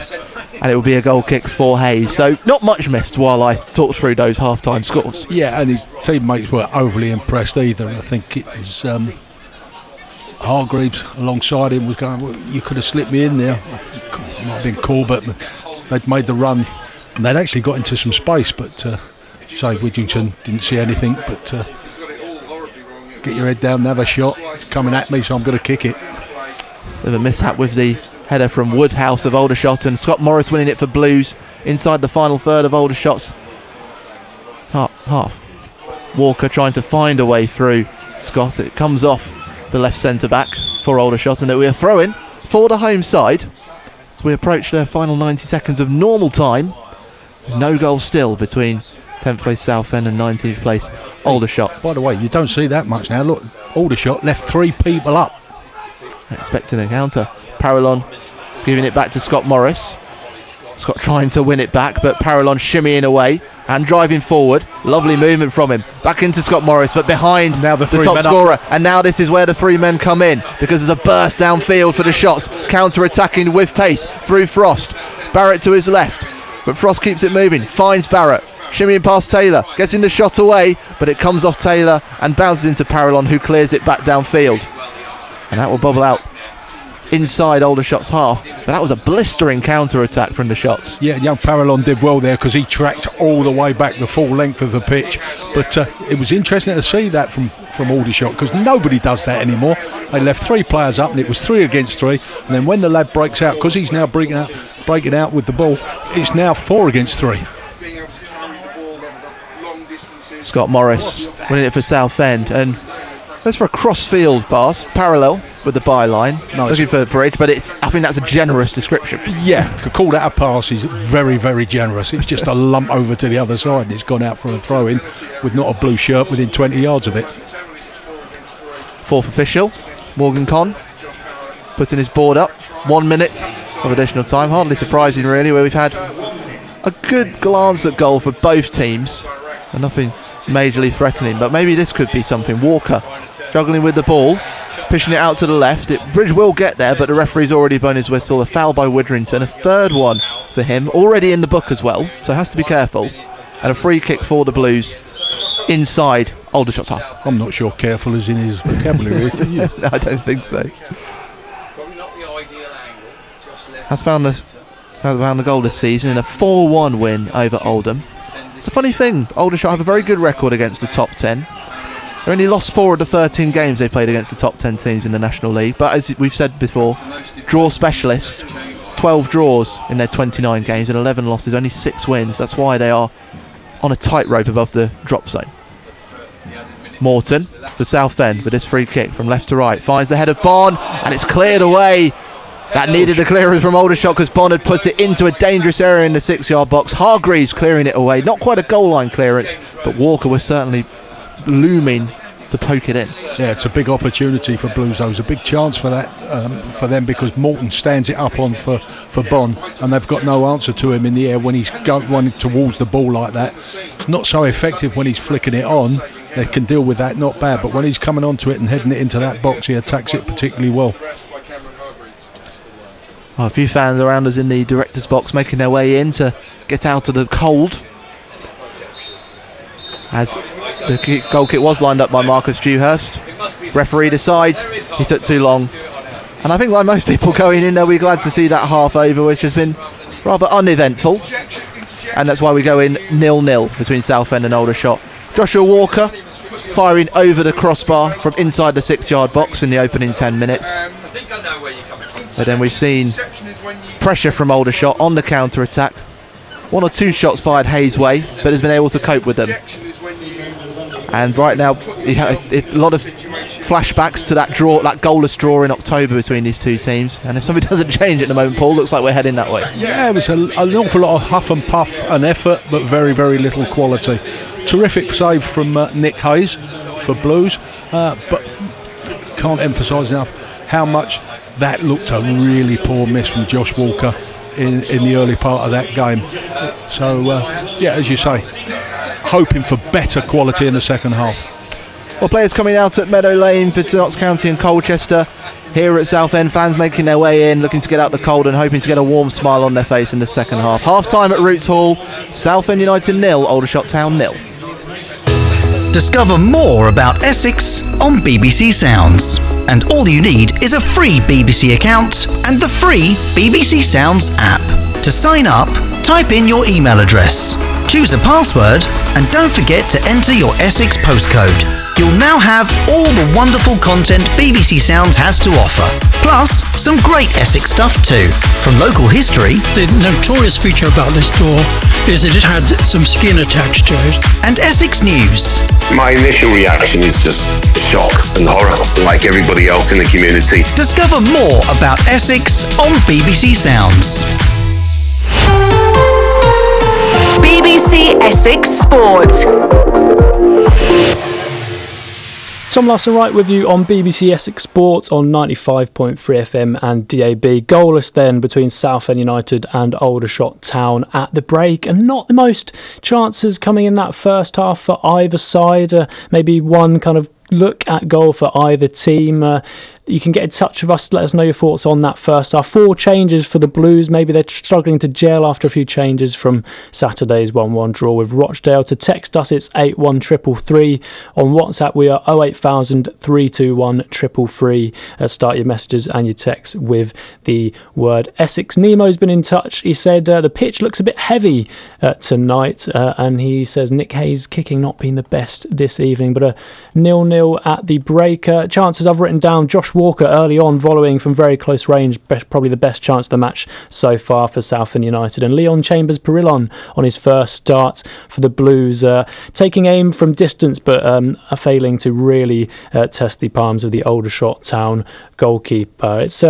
and it will be a goal kick for Hayes. So not much missed while I talked through those half-time scores. Yeah, and his teammates were overly impressed either. I think it was Hargreaves alongside him was going, well, you could have slipped me in there. It might have been Corbett. They'd made the run and they'd actually got into some space, but say Widgington didn't see anything, but get your head down and have a shot. It's coming at me, so I'm going to kick it. With a mishap with the header from Woodhouse of Aldershot, and Scott Morris winning it for Blues inside the final third of Aldershot's half. Walker trying to find a way through Scott. It comes off the left centre back for Aldershot, and we are throwing for the home side as we approach the final 90 seconds of normal time. No goal still between 10th place Southend and 19th place Aldershot. By the way, you don't see that much now. Look, Aldershot left 3 people up. Expecting a counter. Parallon giving it back to Scott Morris. Scott trying to win it back, but Parallon shimmying away and driving forward. Lovely movement from him. Back into Scott Morris, but behind now the top scorer. And now this is where the 3 men come in, because there's a burst downfield for the shots. Counter-attacking with pace through Frost. Barrett to his left, but Frost keeps it moving. Finds Barrett. Shimmying past Taylor. Getting the shot away, but it comes off Taylor and bounces into Parallon, who clears it back downfield. And that will bubble out inside Aldershot's half. But that was a blistering counter-attack from the shots. Yeah, young Parallon did well there because he tracked all the way back the full length of the pitch. But it was interesting to see that from Aldershot, because nobody does that anymore. They left 3 players up and it was 3 against 3. And then when the lad breaks out, because he's now breaking out with the ball, it's now 4 against 3. Scott Morris winning it for Southend, and that's for a cross-field pass, parallel with the byline. Nice. Looking for the bridge, but I think that's a generous description. Yeah, to call that a pass is very, very generous. It's just a lump over to the other side, and it's gone out for a throw-in with not a blue shirt within 20 yards of it. 4th official, Morgan Conn, putting his board up. 1 minute of additional time. Hardly surprising, really, where we've had a good glance at goal for both teams, and nothing majorly threatening, but maybe this could be something. Walker juggling with the ball, pushing it out to the left. Bridge will get there, but the referee's already blown his whistle. A foul by Widrington, a 3rd one for him, already in the book as well, so has to be careful. And a free kick for the Blues inside Aldershot's half. I'm not sure careful is in his vocabulary, do you? No, I don't think so. Has found the goal this season in a 4-1 win over Oldham. It's a funny thing, Aldershot have a very good record against the top 10. They only lost 4 of the 13 games they played against the top 10 teams in the National League, but as we've said before, draw specialists, 12 draws in their 29 games and 11 losses, only 6 wins. That's why they are on a tightrope above the drop zone. Morton for Southend with this free kick from left to right, finds the head of Bond, and it's cleared away. That needed the clearance from Aldershot because Bond had put it into a dangerous area in the 6-yard box. Hargreaves clearing it away. Not quite a goal line clearance, but Walker was certainly looming to poke it in. Yeah, it's a big opportunity for Blues, though. It's a big chance for that for them, because Morton stands it up on for Bond, and they've got no answer to him in the air when he's running towards the ball like that. It's not so effective when he's flicking it on. They can deal with that, not bad, but when he's coming onto it and heading it into that box, he attacks it particularly well. A few fans around us in the director's box making their way in to get out of the cold, as the goal kick was lined up by Marcus Dewhurst. Referee decides he took too long, and I think, like most people going in, they'll be glad to see that half over, which has been rather uneventful, and that's why we go in 0-0 between Southend and Aldershot. Joshua Walker firing over the crossbar from inside the 6-yard box in the opening 10 minutes. But then we've seen pressure from Aldershot on the counter-attack. 1 or 2 shots fired Hayes' way, but has been able to cope with them. And right now, a lot of flashbacks to that goalless draw in October between these two teams. And if something doesn't change at the moment, Paul, looks like we're heading that way. Yeah, it was an awful lot of huff and puff and effort, but very, very little quality. Terrific save from Nick Hayes for Blues, but can't emphasise enough how much that looked a really poor miss from Josh Walker in the early part of that game. So yeah, as you say, hoping for better quality in the second half. Well, players coming out at Meadow Lane for Notts County and Colchester. Here at Southend, fans making their way in, looking to get out the cold and hoping to get a warm smile on their face in the second half. Half time at Roots Hall, Southend United 0, Aldershot Town 0. Discover more about Essex on BBC Sounds. And all you need is a free BBC account and the free BBC Sounds app. To sign up, type in your email address, choose a password, and don't forget to enter your Essex postcode. You'll now have all the wonderful content BBC Sounds has to offer, plus some great Essex stuff too, from local history. The notorious feature about this door is that it had some skin attached to it. And Essex news. My initial reaction is just shock and horror, like everybody else in the community. Discover more about Essex on BBC Sounds. BBC Essex Sport. Tom Larson right with you on BBC Essex Sport on 95.3 FM and DAB. Goalless then between Southend United and Aldershot Town at the break, and not the most chances coming in that first half for either side. Maybe one kind of look at goal for either team. You can get in touch with us, let us know your thoughts on that first half. 4 changes for the Blues. Maybe they're struggling to gel after a few changes from Saturday's 1-1 draw with Rochdale. To text us, it's 81333. On WhatsApp, we are 08000 321 333. Start your messages and your texts with the word Essex. Nemo's been in touch. He said the pitch looks a bit heavy tonight, and he says Nick Hayes' kicking not been the best this evening, but a 0-0 at the break. Chances I've written down: Josh Walker early on volleying from very close range, probably the best chance of the match so far for Southend United, and Leon Chambers-Perillon on his first start for the Blues, taking aim from distance but failing to really test the palms of the Aldershot Town goalkeeper. It's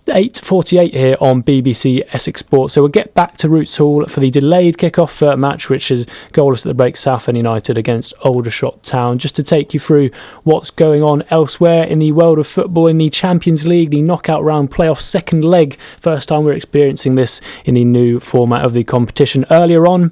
8:48 here on BBC Essex Sport, so we'll get back to Roots Hall for the delayed kick-off match, which is goalless at the break, Southend United against Aldershot Town. Just to take you through what's going on elsewhere in the world of football, in the Champions League, the knockout round playoff second leg. First time we're experiencing this in the new format of the competition. Earlier on,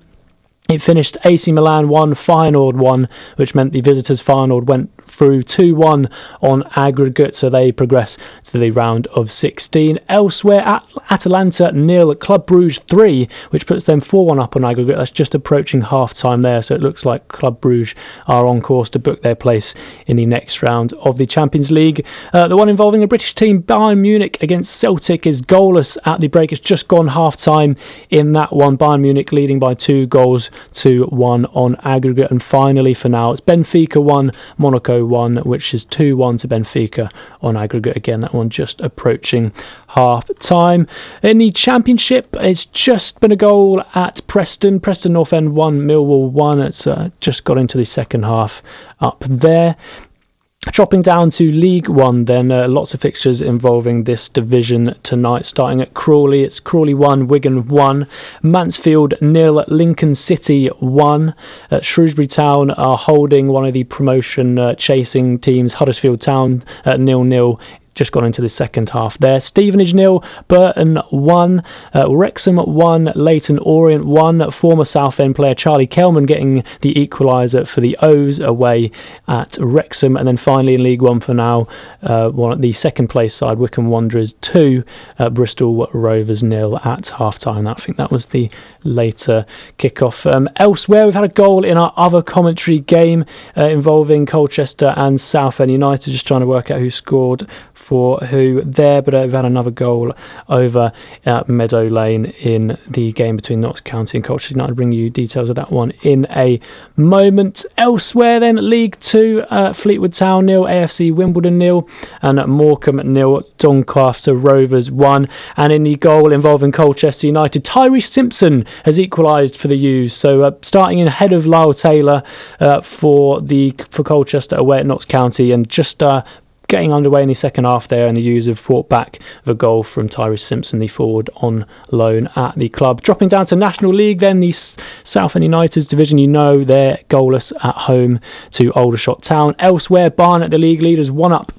it finished AC Milan 1, Feyenoord 1, which meant the visitors Feyenoord went through 2-1 on aggregate, so they progress to the round of 16. Elsewhere, Atalanta 0, Club Brugge 3, which puts them 4-1 up on aggregate. That's just approaching half-time there, so it looks like Club Brugge are on course to book their place in the next round of the Champions League. The one involving a British team, Bayern Munich against Celtic, is goalless at the break. It's just gone half-time in that one. Bayern Munich leading by 2-1 on aggregate. And finally, for now, it's Benfica 1, Monaco 1, which is 2-1 to Benfica on aggregate. Again, that one just approaching half time. In the Championship, it's just been a goal at Preston North End 1, Millwall 1. It's just got into the second half up there. Dropping down to League One then, lots of fixtures involving this division tonight. Starting at Crawley, it's Crawley 1, Wigan 1, Mansfield 0, Lincoln City 1. Shrewsbury Town are holding one of the promotion chasing teams, Huddersfield Town 0-0. Just gone into the second half there. Stevenage 0, Burton 1, Wrexham 1, Leyton Orient 1. Former Southend player Charlie Kelman getting the equaliser for the O's away at Wrexham. And then finally in League One for now, the second place side, Wycombe Wanderers 2, Bristol Rovers 0 at half time. I think that was the later kickoff. Elsewhere, we've had a goal in our other commentary game involving Colchester and Southend United. Just trying to work out who scored for who there, but we've had another goal over at Meadow Lane in the game between Notts County and Colchester United. I'll bring you details of that one in a moment. Elsewhere then, League 2, Fleetwood Town 0, AFC Wimbledon 0, and Morecambe 0, Doncaster Rovers 1. And in the goal involving Colchester United, Tyrese Simpson has equalised for the U's. So starting in ahead of Lyle Taylor for Colchester away at Notts County, and just getting underway in the second half there, and the U's have fought back the goal from Tyrese Simpson, the forward on loan at the club. Dropping down to National League then, the Southend United's division, they're goalless at home to Aldershot Town. Elsewhere, Barnet, the league leaders, 1 up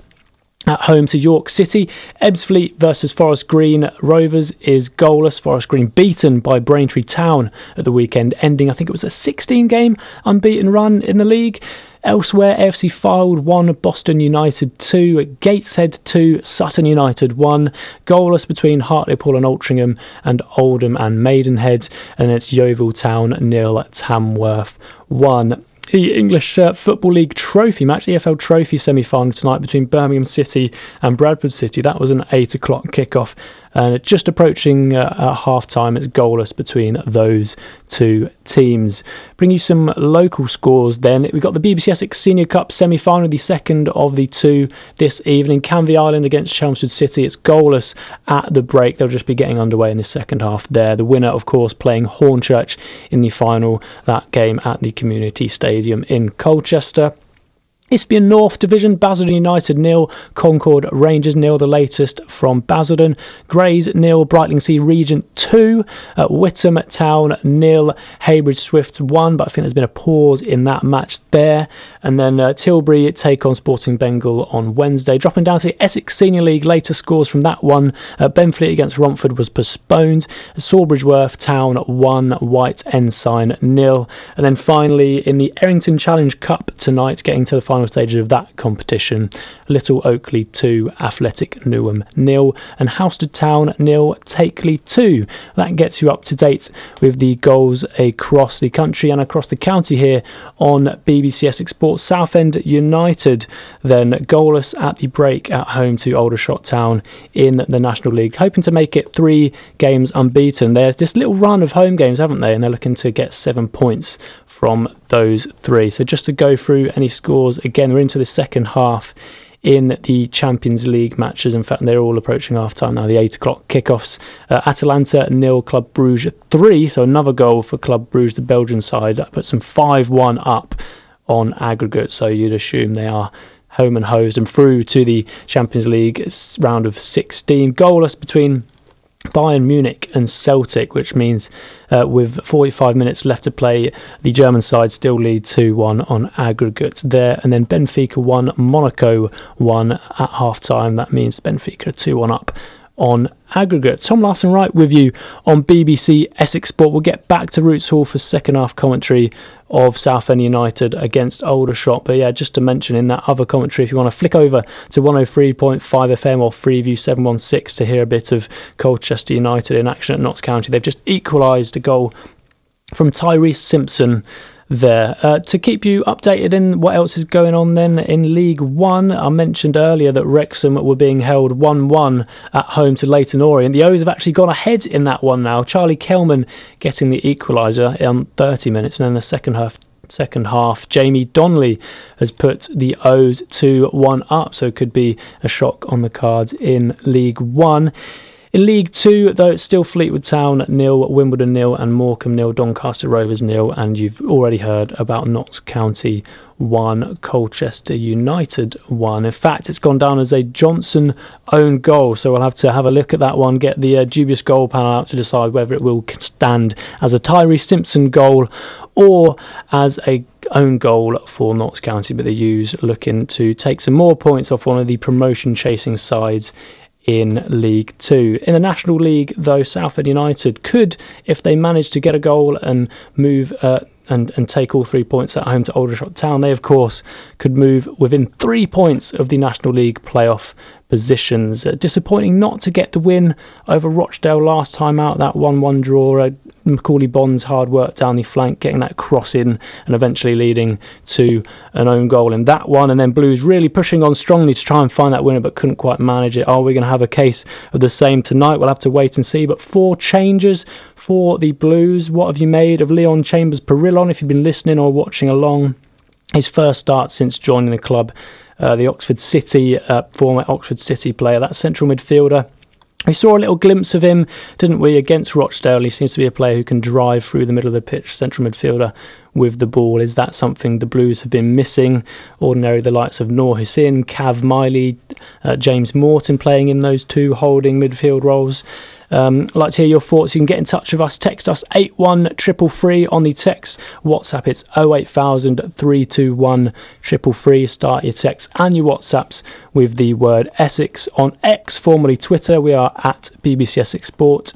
at home to York City. Ebbsfleet versus Forest Green Rovers is goalless. Forest Green beaten by Braintree Town at the weekend, ending, I think it was a 16-game unbeaten run in the league. Elsewhere, AFC Fylde 1, Boston United 2, Gateshead 2, Sutton United 1. Goalless between Hartlepool and Altrincham, and Oldham and Maidenhead. And it's Yeovil Town 0, Tamworth 1. the English Football League trophy match, EFL Trophy semi-final tonight between Birmingham City and Bradford City. That was an 8 o'clock kickoff, and just approaching half-time. It's goalless between those two teams. Bring you some local scores then. We've got the BBC Essex Senior Cup semi-final, the second of the two this evening. Canvey Island against Chelmsford City. It's goalless at the break. They'll just be getting underway in the second half there. The winner, of course, playing Hornchurch in the final, that game at the Community Stadium in Colchester. Isbian North Division, Basildon United 0, Concord Rangers 0, the latest from Basildon. Grays 0, Brightlingsea Regent 2, Whittam Town 0, Heybridge Swifts 1, but I think there's been a pause in that match there. And then Tilbury take on Sporting Bengal on Wednesday. Dropping down to the Essex Senior League, later scores from that one. Benfleet against Romford was postponed. Sawbridgeworth Town 1, White Ensign 0. And then finally in the Errington Challenge Cup tonight, getting to the final stages of that competition, Little Oakley 2, Athletic Newham 0, and Housestead Town 0, Takeley 2. That gets you up to date with the goals across the country and across the county here on BBC Essex Sports. Southend United then goalless at the break at home to Aldershot Town in the National League, hoping to make it 3 games unbeaten. There's this little run of home games, haven't they, and they're looking to get 7 points from those 3. So just to go through any scores again, we're into the second half in the Champions League matches. In fact, they're all approaching half time now, the 8 o'clock kickoffs. Atalanta 0, Club Brugge 3, so another goal for Club Brugge, the Belgian side. That puts them 5-1 up on aggregate, so you'd assume they are home and hosed and through to the Champions League round of 16. Goalless between Bayern Munich and Celtic, which means with 45 minutes left to play, the German side still lead 2-1 on aggregate there. And then Benfica 1, Monaco 1 at half time. That means Benfica 2-1 up on aggregate. Tom Larson-Wright with you on BBC Essex Sport. We'll get back to Roots Hall for second half commentary of Southend United against Aldershot. But yeah, just to mention in that other commentary, if you want to flick over to 103.5 FM or Freeview 716 to hear a bit of Colchester United in action at Notts County. They've just equalised a goal from Tyrese Simpson there. To keep you updated in what else is going on then in League One, I mentioned earlier that Wrexham were being held 1-1 at home to Leyton Orient. The O's have actually gone ahead in that one now. Charlie Kelman getting the equaliser on 30 minutes, and then the second half, Jamie Donnelly has put the O's 2-1 up, so it could be a shock on the cards in League One. In League 2, though, it's still Fleetwood Town 0, Wimbledon 0 and Morecambe 0, Doncaster Rovers 0, and you've already heard about Notts County 1, Colchester United 1. In fact, it's gone down as a Johnson own goal, so we'll have to have a look at that one, get the dubious goal panel out to decide whether it will stand as a Tyrese Simpson goal or as a own goal for Notts County, but the U's looking to take some more points off one of the promotion chasing sides in League 2. In the National League, though, Southend United could, if they manage to get a goal and move and take all 3 points at home to Aldershot Town, they of course could move within 3 points of the National League playoff positions. Disappointing not to get the win over Rochdale last time out, that 1-1 draw. Macaulay Bond's hard work down the flank, getting that cross in and eventually leading to an own goal in that one. And then Blues really pushing on strongly to try and find that winner, but couldn't quite manage it. Are we going to have a case of the same tonight? We'll have to wait and see. But 4 changes for the Blues. What have you made of Leon Chambers-Perillon, if you've been listening or watching along? His first start since joining the club. The Oxford City, former Oxford City player, that central midfielder. We saw a little glimpse of him, didn't we, against Rochdale. He seems to be a player who can drive through the middle of the pitch, central midfielder with the ball. Is that something the Blues have been missing? Ordinarily, the likes of Noor Hussain, Cav Miley, James Morton playing in those 2 holding midfield roles. I'd like to hear your thoughts. You can get in touch with us. Text us 81333 on the text. WhatsApp, it's 08000 321 333. Start your texts and your WhatsApps with the word Essex. On X, formerly Twitter, we are at BBC Essex Sport.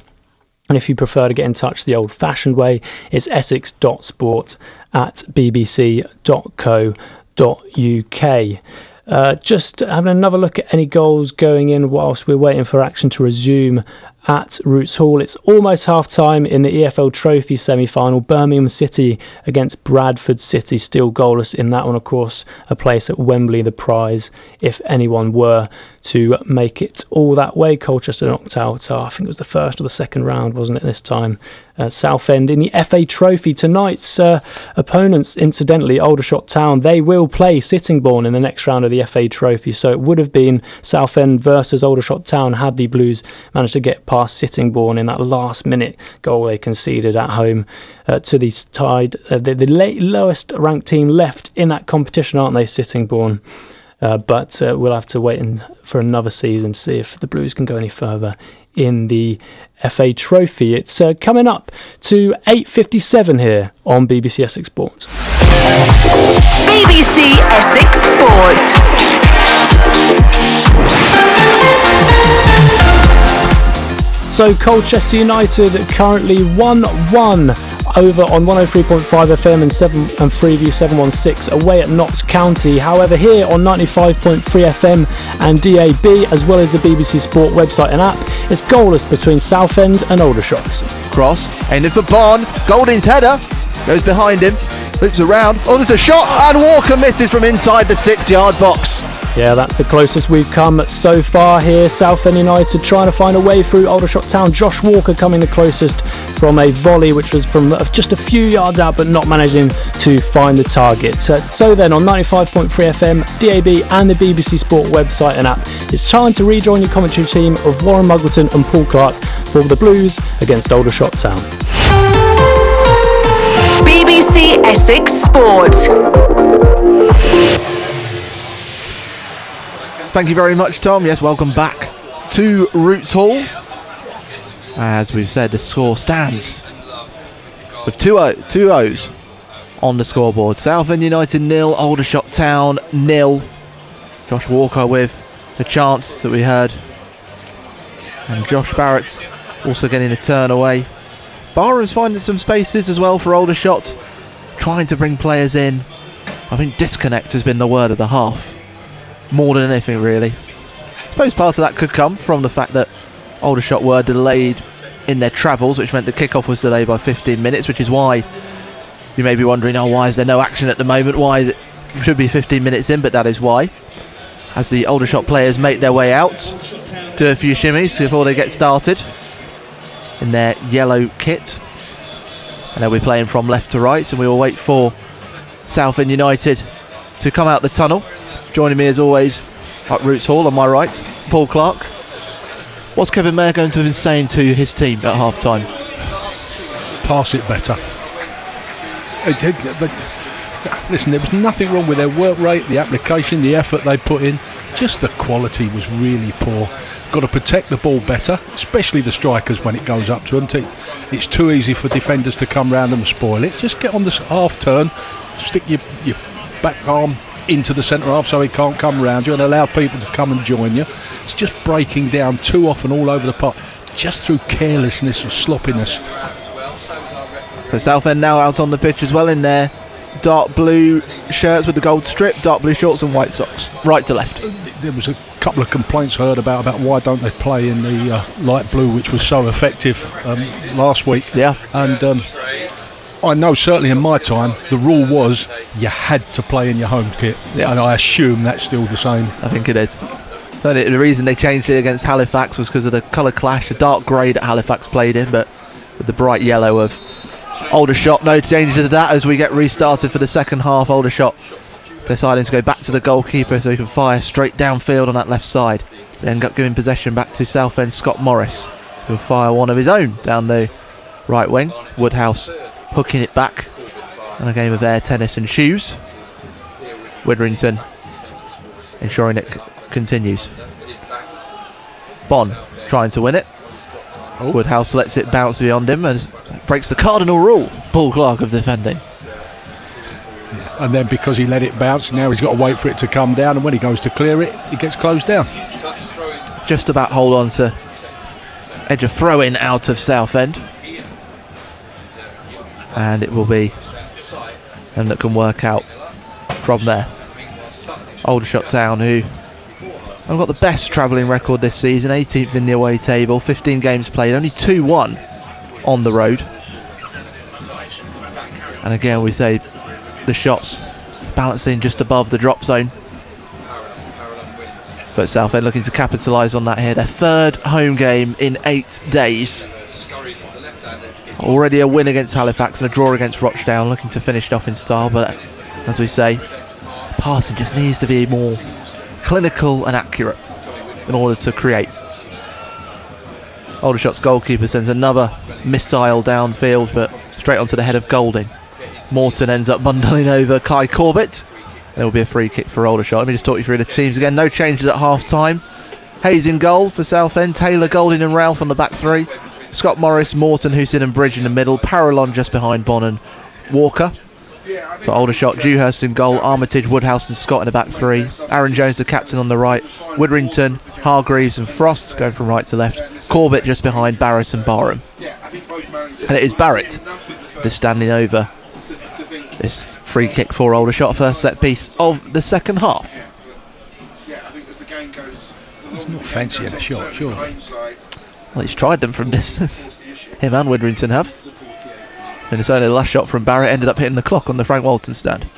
And if you prefer to get in touch the old-fashioned way, it's essex.sport@bbc.co.uk. Just having another look at any goals going in whilst we're waiting for action to resume at Roots Hall. It's almost half-time in the EFL Trophy semi-final. Birmingham City against Bradford City, still goalless in that one, of course. A place at Wembley, the prize, if anyone were to make it all that way. Colchester knocked out, I think it was the first or the second round, wasn't it, this time? Southend in the FA Trophy. Tonight's opponents, incidentally, Aldershot Town, they will play Sittingbourne in the next round of the FA Trophy. So it would have been Southend versus Aldershot Town had the Blues managed to get past Sittingbourne in that last-minute goal they conceded at home to the Tide. The lowest ranked team left in that competition, aren't they, Sittingbourne? But we'll have to wait for another season to see if the Blues can go any further in the FA Trophy. It's coming up to 8:57 here on BBC Essex Sports. BBC Essex Sports. So Colchester United currently 1-1 over on 103.5 FM and Freeview 716 away at Notts County. However, here on 95.3 FM and DAB, as well as the BBC Sport website and app, it's goalless between Southend and Aldershot. Cross, ended for Bond. Golding's header goes behind him, loops around. Oh, there's a shot, and Walker misses from inside the 6-yard box. Yeah, that's the closest we've come so far here. Southend United trying to find a way through Aldershot Town. Josh Walker coming the closest from a volley, which was from just a few yards out, but not managing to find the target. So then, on 95.3 FM, DAB and the BBC Sport website and app, it's time to rejoin your commentary team of Warren Muggleton and Paul Clark for the Blues against Aldershot Town. BBC Essex Sports. Thank you very much, Tom. Yes, welcome back to Roots Hall. As we've said, the score stands with two O's on the scoreboard. Southend United 0, Aldershot Town 0. Josh Walker with the chance that we heard. And Josh Barrett's also getting a turn away. Barham's finding some spaces as well for Aldershot, trying to bring players in. I think disconnect has been the word of the half, more than anything really. I suppose part of that could come from the fact that Aldershot were delayed in their travels, which meant the kickoff was delayed by 15 minutes, which is why you may be wondering, why is there no action at the moment? Why it should be 15 minutes in, but that is why. As the Aldershot players make their way out, do a few shimmies before they get started in their yellow kit. And they'll be playing from left to right, and we will wait for Southend United to come out the tunnel. Joining me as always at Roots Hall on my right, Paul Clark. What's Kevin Mayer going to have been saying to his team at half time? Pass it better. Listen, there was nothing wrong with their work rate, the application, the effort they put in. Just the quality was really poor. Got to protect the ball better, especially the strikers when it goes up to them. It's too easy for defenders to come round and spoil it. Just get on this half turn, stick your back arm into the centre half so he can't come round you, and allow people to come and join you. It's just breaking down too often all over the park, just through carelessness or sloppiness. So Southend now out on the pitch as well in their dark blue shirts with the gold strip, dark blue shorts and white socks, right to left. There was a couple of complaints heard about why don't they play in the light blue, which was so effective last week. Yeah. And I know certainly in my time the rule was you had to play in your home kit, and I assume that's still the same. I think it is. So the reason they changed it against Halifax was because of the colour clash, the dark grey that Halifax played in, but with the bright yellow of Aldershot. No changes to that as we get restarted for the second half. Aldershot deciding to go back to the goalkeeper so he can fire straight downfield on that left side. They end up giving possession back to Southend Scott Morris, who'll fire one of his own down the right wing. Woodhouse hooking it back in a game of air tennis and shoes. Witherington ensuring it continues. Bond trying to win it. Woodhouse lets it bounce beyond him and breaks the cardinal rule, Paul Clark, of defending. And then because he let it bounce, now he's got to wait for it to come down, and when he goes to clear it, it gets closed down. Just about hold on to edge of throw-in out of Southend. And it will be them that can work out from there. Aldershot Town, who I've got the best travelling record this season, 18th in the away table, 15 games played, only 2-1 on the road. And again, we say the shots balancing just above the drop zone. But Southend looking to capitalise on that here. Their third home game in 8 days. Already a win against Halifax and a draw against Rochdale, looking to finish it off in style. But as we say, passing just needs to be more clinical and accurate in order to create. Aldershot's goalkeeper sends another missile downfield, but straight onto the head of Golding. Morton ends up bundling over Kai Corbett. There will be a free kick for Aldershot. Let me just talk you through the teams again. No changes at half time. Hayes in goal for Southend. Taylor, Golding and Ralph on the back three. Scott Morris, Morton, Houston and Bridge in the middle. Parallon just behind Bon and Walker. For Aldershot, Dewhurst in goal. Armitage, Woodhouse and Scott in the back three. Aaron Jones, the captain, on the right. Witherington, Hargreaves and Frost going from right to left. Corbett just behind Barris and Barham. And it is Barrett just standing over this free kick for Aldershot, first set piece of the second half. He's not fancying a shot, sure. Well, he's tried them from distance. Him and Witherington have. And it's only the last shot from Barrett ended up hitting the clock on the Frank Walton stand.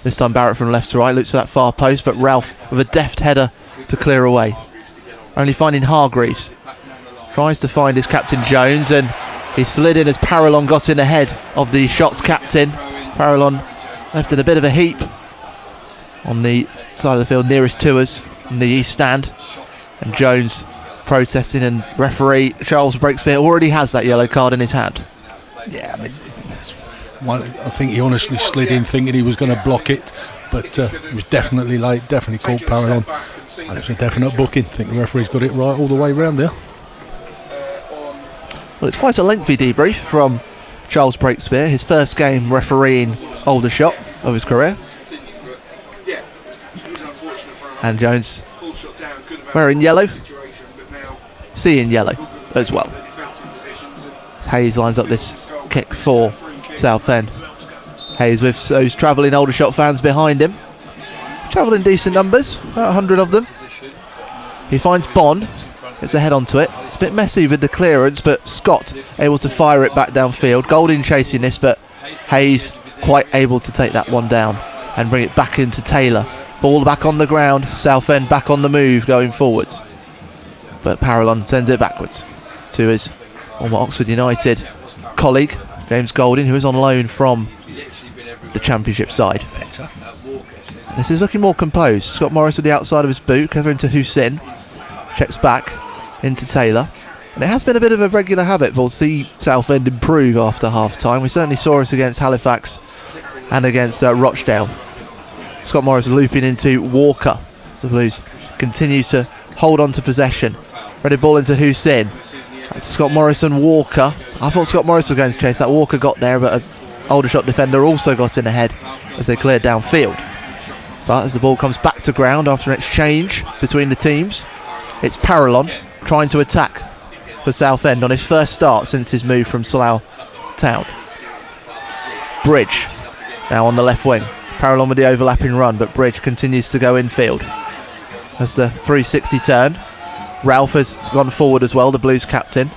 This time Barrett from left to right looks for that far post, but Ralph with a deft header to clear away. Only finding Hargreaves. Tries to find his captain Jones, and he slid in as Parallon got in ahead of the Shots captain. Parallon left in a bit of a heap on the side of the field nearest to us in the east stand, and Jones protesting, and referee Charles Breakspear already has that yellow card in his hand. Yeah, I mean, I think he honestly slid in thinking he was going to block it, but he was definitely late, definitely caught Parallon, and it's a definite booking. I think the referee's got it right all the way around there. Well, it's quite a lengthy debrief from Charles Breakspear, his first game refereeing Aldershot of his career. And Jones wearing yellow, seeing yellow as well. As Hayes lines up this kick for Southend. Hayes with those travelling Aldershot fans behind him. Travelling decent numbers, about 100 of them. He finds Bon, gets a head onto it. It's a bit messy with the clearance, but Scott able to fire it back downfield. Golding chasing this, but Hayes quite able to take that one down and bring it back into Taylor. Ball back on the ground, Southend back on the move going forwards. But Parallon sends it backwards to his former Oxford United colleague, James Golding, who is on loan from the Championship side. This is looking more composed. Scott Morris with the outside of his boot, covering to Hussein. Checks back into Taylor. And it has been a bit of a regular habit. We'll see Southend improve after half time. We certainly saw it against Halifax and against Rochdale. Scott Morris looping into Walker. So the Blues continue to hold on to possession. Ready ball into Hussein. That's Scott Morris and Walker. I thought Scott Morris was going to chase that. Walker got there, but an Aldershot defender also got in ahead as they cleared downfield. But as the ball comes back to ground after an exchange between the teams, it's Parallon trying to attack for Southend on his first start since his move from Slough Town. Bridge now on the left wing. Parallon with the overlapping run, but Bridge continues to go infield. As the 360 turn, Ralph has gone forward as well, the Blues captain.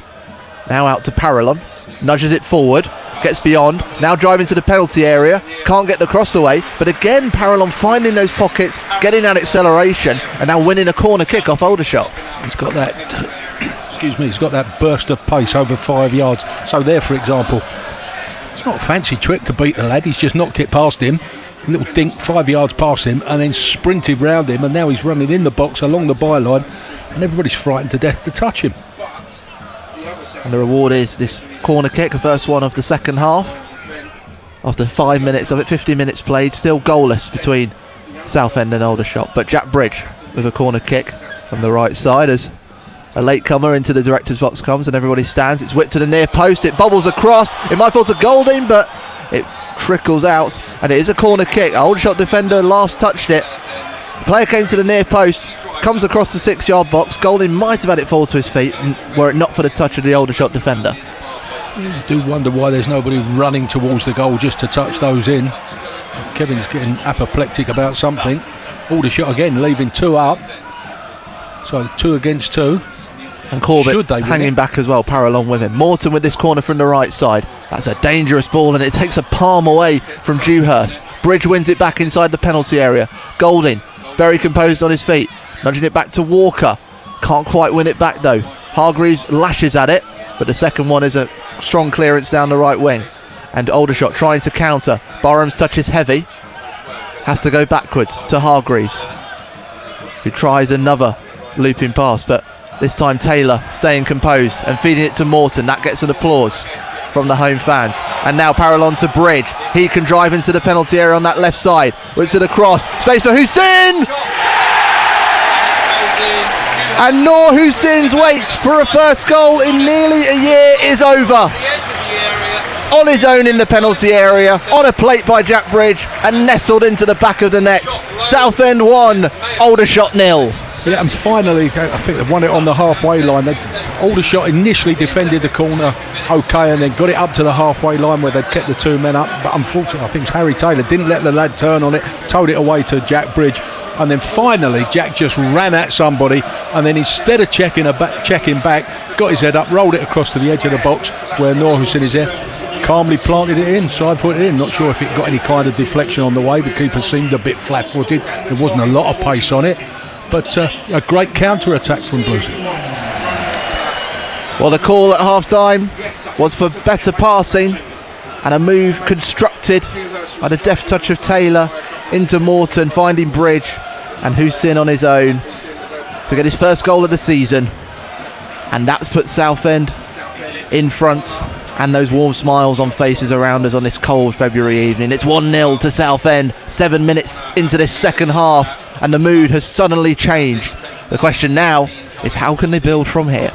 Now out to Parallon, nudges it forward, gets beyond, now driving to the penalty area, can't get the cross away, but again Parallon finding those pockets, getting that acceleration, and now winning a corner kick off Aldershot. He's got that, he's got that burst of pace over 5 yards. So there, for example, it's not a fancy trick to beat the lad, he's just knocked it past him, a little dink 5 yards past him, and then sprinted round him, and now he's running in the box along the byline, and everybody's frightened to death to touch him. And the reward is this corner kick, the first one of the second half. After 5 minutes of it, 50 minutes played, still goalless between Southend and Aldershot. But Jack Bridge with a corner kick from the right side as a latecomer into the director's box comes and everybody stands. It's whipped to the near post, it bobbles across, it might fall to Golding, but it trickles out, and it is a corner kick. Aldershot defender last touched it. The player came to the near post, comes across the 6 yard box. Golding might have had it fall to his feet were it not for the touch of the Aldershot defender. I do wonder why there's nobody running towards the goal just to touch those in. Kevin's getting apoplectic about something. Aldershot again leaving 2 up. So 2 against 2. And Corbett Should they win hanging it? back as well, Parallon with him. Morton with this corner from the right side. That's a dangerous ball, and it takes a palm away from Dewhurst. Bridge wins it back inside the penalty area. Golding, very composed on his feet, nudging it back to Walker. Can't quite win it back though. Hargreaves lashes at it, but the second one is a strong clearance down the right wing. And Aldershot trying to counter. Barham's touch is heavy. Has to go backwards to Hargreaves, who tries another looping pass, but this time Taylor staying composed and feeding it to Morton. That gets an applause from the home fans. And now Parallon to Bridge. He can drive into the penalty area on that left side. Whips it across. Space for Hussein! And Noor Hussein's wait for a first goal in nearly a year is over. On his own in the penalty area, on a plate by Jack Bridge, and nestled into the back of the net. Southend 1, Aldershot 0. Yeah, and finally, I think they've won it on the halfway line. Aldershot initially defended the corner okay, and then got it up to the halfway line where they'd kept the 2 men up. But unfortunately, I think it's Harry Taylor didn't let the lad turn on it, towed it away to Jack Bridge, and then finally Jack just ran at somebody, and then instead of checking back, got his head up, rolled it across to the edge of the box where Noor Hussein is there, calmly planted it in, side footed in. Not sure if it got any kind of deflection on the way. The keeper seemed a bit flat-footed. There wasn't a lot of pace on it. But a great counter-attack from Blues. Well, the call at half-time was for better passing and a move constructed by the deft touch of Taylor into Morton, finding Bridge, and Hussein on his own to get his first goal of the season. And that's put Southend in front, and those warm smiles on faces around us on this cold February evening. It's 1-0 to Southend, 7 minutes into this second half, and the mood has suddenly changed. The question now is, how can they build from here?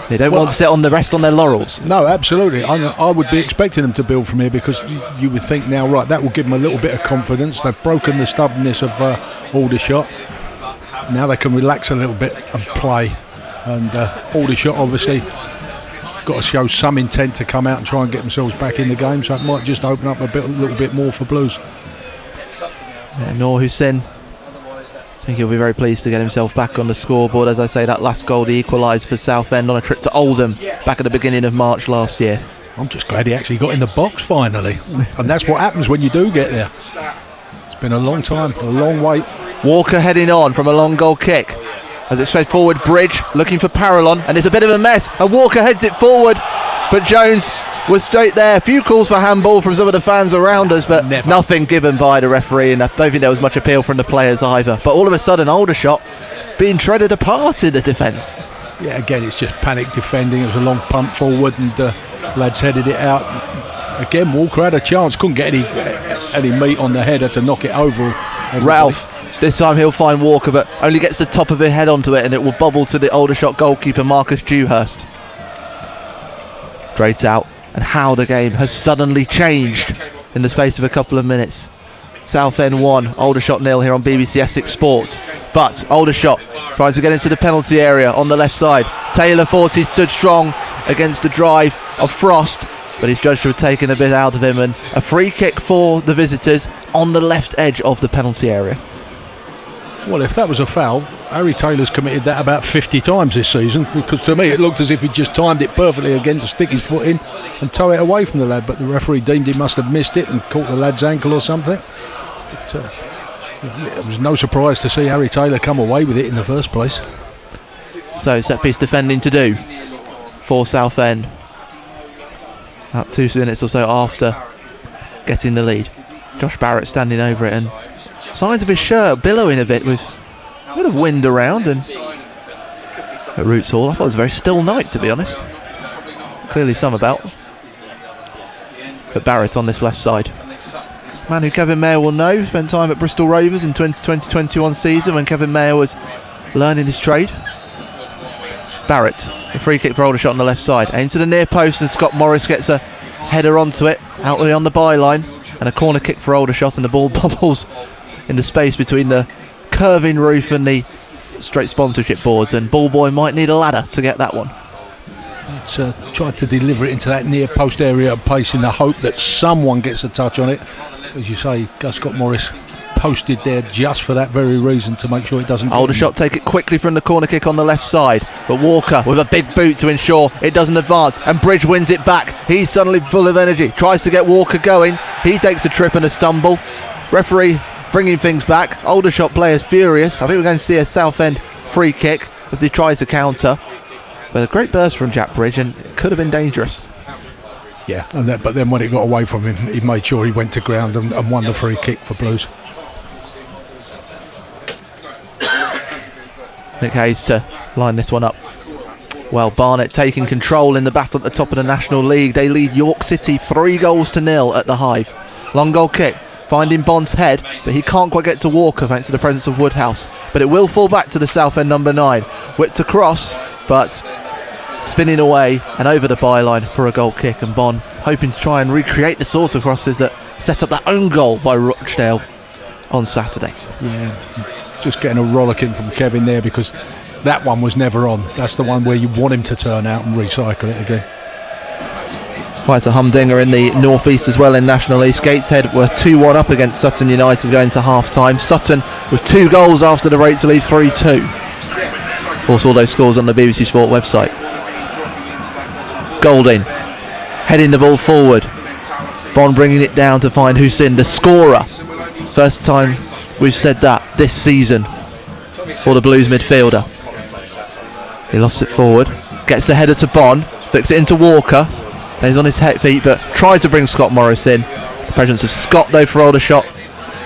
They don't want to sit on the rest on their laurels. No, absolutely. I would be expecting them to build from here, because you would think now, right, that will give them a little bit of confidence. They've broken the stubbornness of Aldershot. Now they can relax a little bit and play. And Aldershot obviously got to show some intent to come out and try and get themselves back in the game, so it might just open up a little bit more for Blues. Noor Hussein, I think he'll be very pleased to get himself back on the scoreboard. As I say, that last goal, he equalised for Southend on a trip to Oldham back at the beginning of March last year. I'm just glad he actually got in the box finally, and that's what happens when you do get there. It's been a long time, a long wait. Walker heading on from a long goal kick. As it's straight forward, Bridge looking for Parallon, and it's a bit of a mess, and Walker heads it forward, but Jones was straight there. A few calls for handball from some of the fans around us, but nothing given by the referee, and I don't think there was much appeal from the players either. But all of a sudden, Aldershot being treaded apart in the defence. Yeah, again, it's just panic defending. It was a long punt forward, and lads headed it out. Again, Walker had a chance, couldn't get any meat on the header to knock it over. Ralph, this time he'll find Walker, but only gets the top of his head onto it, and it will bobble to the Aldershot goalkeeper, Marcus Dewhurst. Straight out. And how the game has suddenly changed in the space of a couple of minutes. Southend 1, Aldershot 0 here on BBC Essex Sport. But Aldershot tries to get into the penalty area on the left side. Taylor 40 stood strong against the drive of Frost, but he's judged to have taken a bit out of him, and a free kick for the visitors on the left edge of the penalty area. Well, if that was a foul, Harry Taylor's committed that about 50 times this season, because to me it looked as if he just timed it perfectly again to stick his foot in and tow it away from the lad, but the referee deemed he must have missed it and caught the lad's ankle or something. But, it was no surprise to see Harry Taylor come away with it in the first place. So set piece defending to do for Southend. About 2 minutes or so after getting the lead. Josh Barrett standing over it, and signs of his shirt billowing a bit with a bit of wind around. And at Roots Hall, I thought it was a very still night, to be honest. Clearly some about. But Barrett on this left side, man who Kevin Mayer will know, spent time at Bristol Rovers in 2020-21 season when Kevin Mayer was learning his trade. Barrett, a free kick for Aldershot on the left side, aims to the near post, and Scott Morris gets a header onto it, out on the byline, and a corner kick for Aldershot, and the ball bobbles in the space between the curving roof and the straight sponsorship boards, and Ball Boy might need a ladder to get that one. It's tried to deliver it into that near post area at pace in the hope that someone gets a touch on it. As you say, Scott Morris posted there just for that very reason, to make sure it doesn't. Aldershot take it quickly from the corner kick on the left side, but Walker with a big boot to ensure it doesn't advance, and Bridge wins it back. He's suddenly full of energy, tries to get Walker going. He takes a trip and a stumble. Referee bringing things back. Aldershot players furious. I think we're going to see a Southend free kick as he tries to counter. But a great burst from Jack Bridge, and it could have been dangerous. Yeah, but then when it got away from him, he made sure he went to ground and won the free kick for Blues. Nick Hayes to line this one up. Well, Barnet taking control in the battle at the top of the National League. They lead York City 3-0 at the Hive. Long goal kick, finding Bond's head, but he can't quite get to Walker thanks to the presence of Woodhouse. But it will fall back to the Southend number 9. Whipped across, but spinning away and over the byline for a goal kick, and Bond hoping to try and recreate the sort of crosses that set up that own goal by Rochdale on Saturday. Yeah, just getting a rollicking from Kevin there, because that one was never on. That's the one where you want him to turn out and recycle it again. Quite a humdinger in the North East as well in National East. Gateshead were 2-1 up against Sutton United going to half time. Sutton with 2 goals after the break to lead 3-2. Of course, all those scores on the BBC Sport website. Golding heading the ball forward. Bond bringing it down to find Hussein, the scorer. First time we've said that this season for the Blues midfielder. He lofts it forward, gets the header to Bond, flicks it into Walker. He's on his feet, but tries to bring Scott Morris in. The presence of Scott though for Aldershot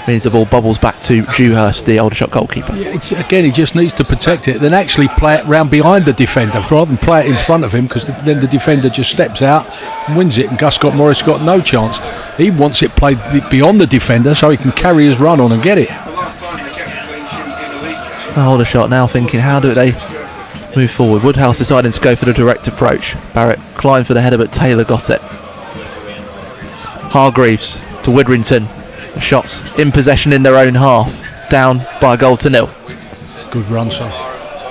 means the ball bubbles back to Dewhurst, the Aldershot goalkeeper. Yeah, again, he just needs to protect it, then actually play it round behind the defender rather than play it in front of him, because then the defender just steps out and wins it, and Scott Morris got no chance. He wants it played beyond the defender so he can carry his run on and get it. Aldershot now thinking, how do they move forward? Woodhouse deciding to go for the direct approach. Barrett climbed for the header, but Taylor got it. Hargreaves to Widrington. The shots in possession in their own half, down by a goal to 0. Good run, son.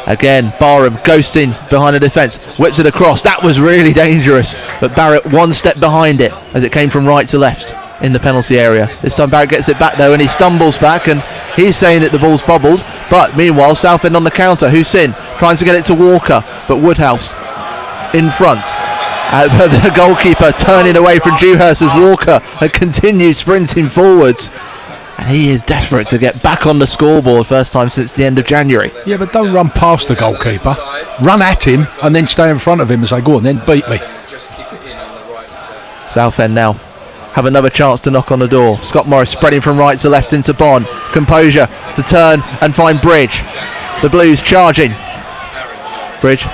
Again, Barham ghosting behind the defence, whips it across. That was really dangerous, but Barrett one step behind it as it came from right to left in the penalty area. This time Barrett gets it back though, and he stumbles back, and he's saying that the ball's bubbled. But meanwhile, Southend on the counter. Hussein trying to get it to Walker, but Woodhouse in front. The goalkeeper turning away from Dewhurst as Walker continues sprinting forwards, and he is desperate to get back on the scoreboard, first time since the end of January. Yeah, but don't run past the goalkeeper, run at him and then stay in front of him and say, go on then, beat me. Southend now have another chance to knock on the door. Scott Morris spreading from right to left into Bond. Composure to turn and find Bridge. The Blues charging. Bridge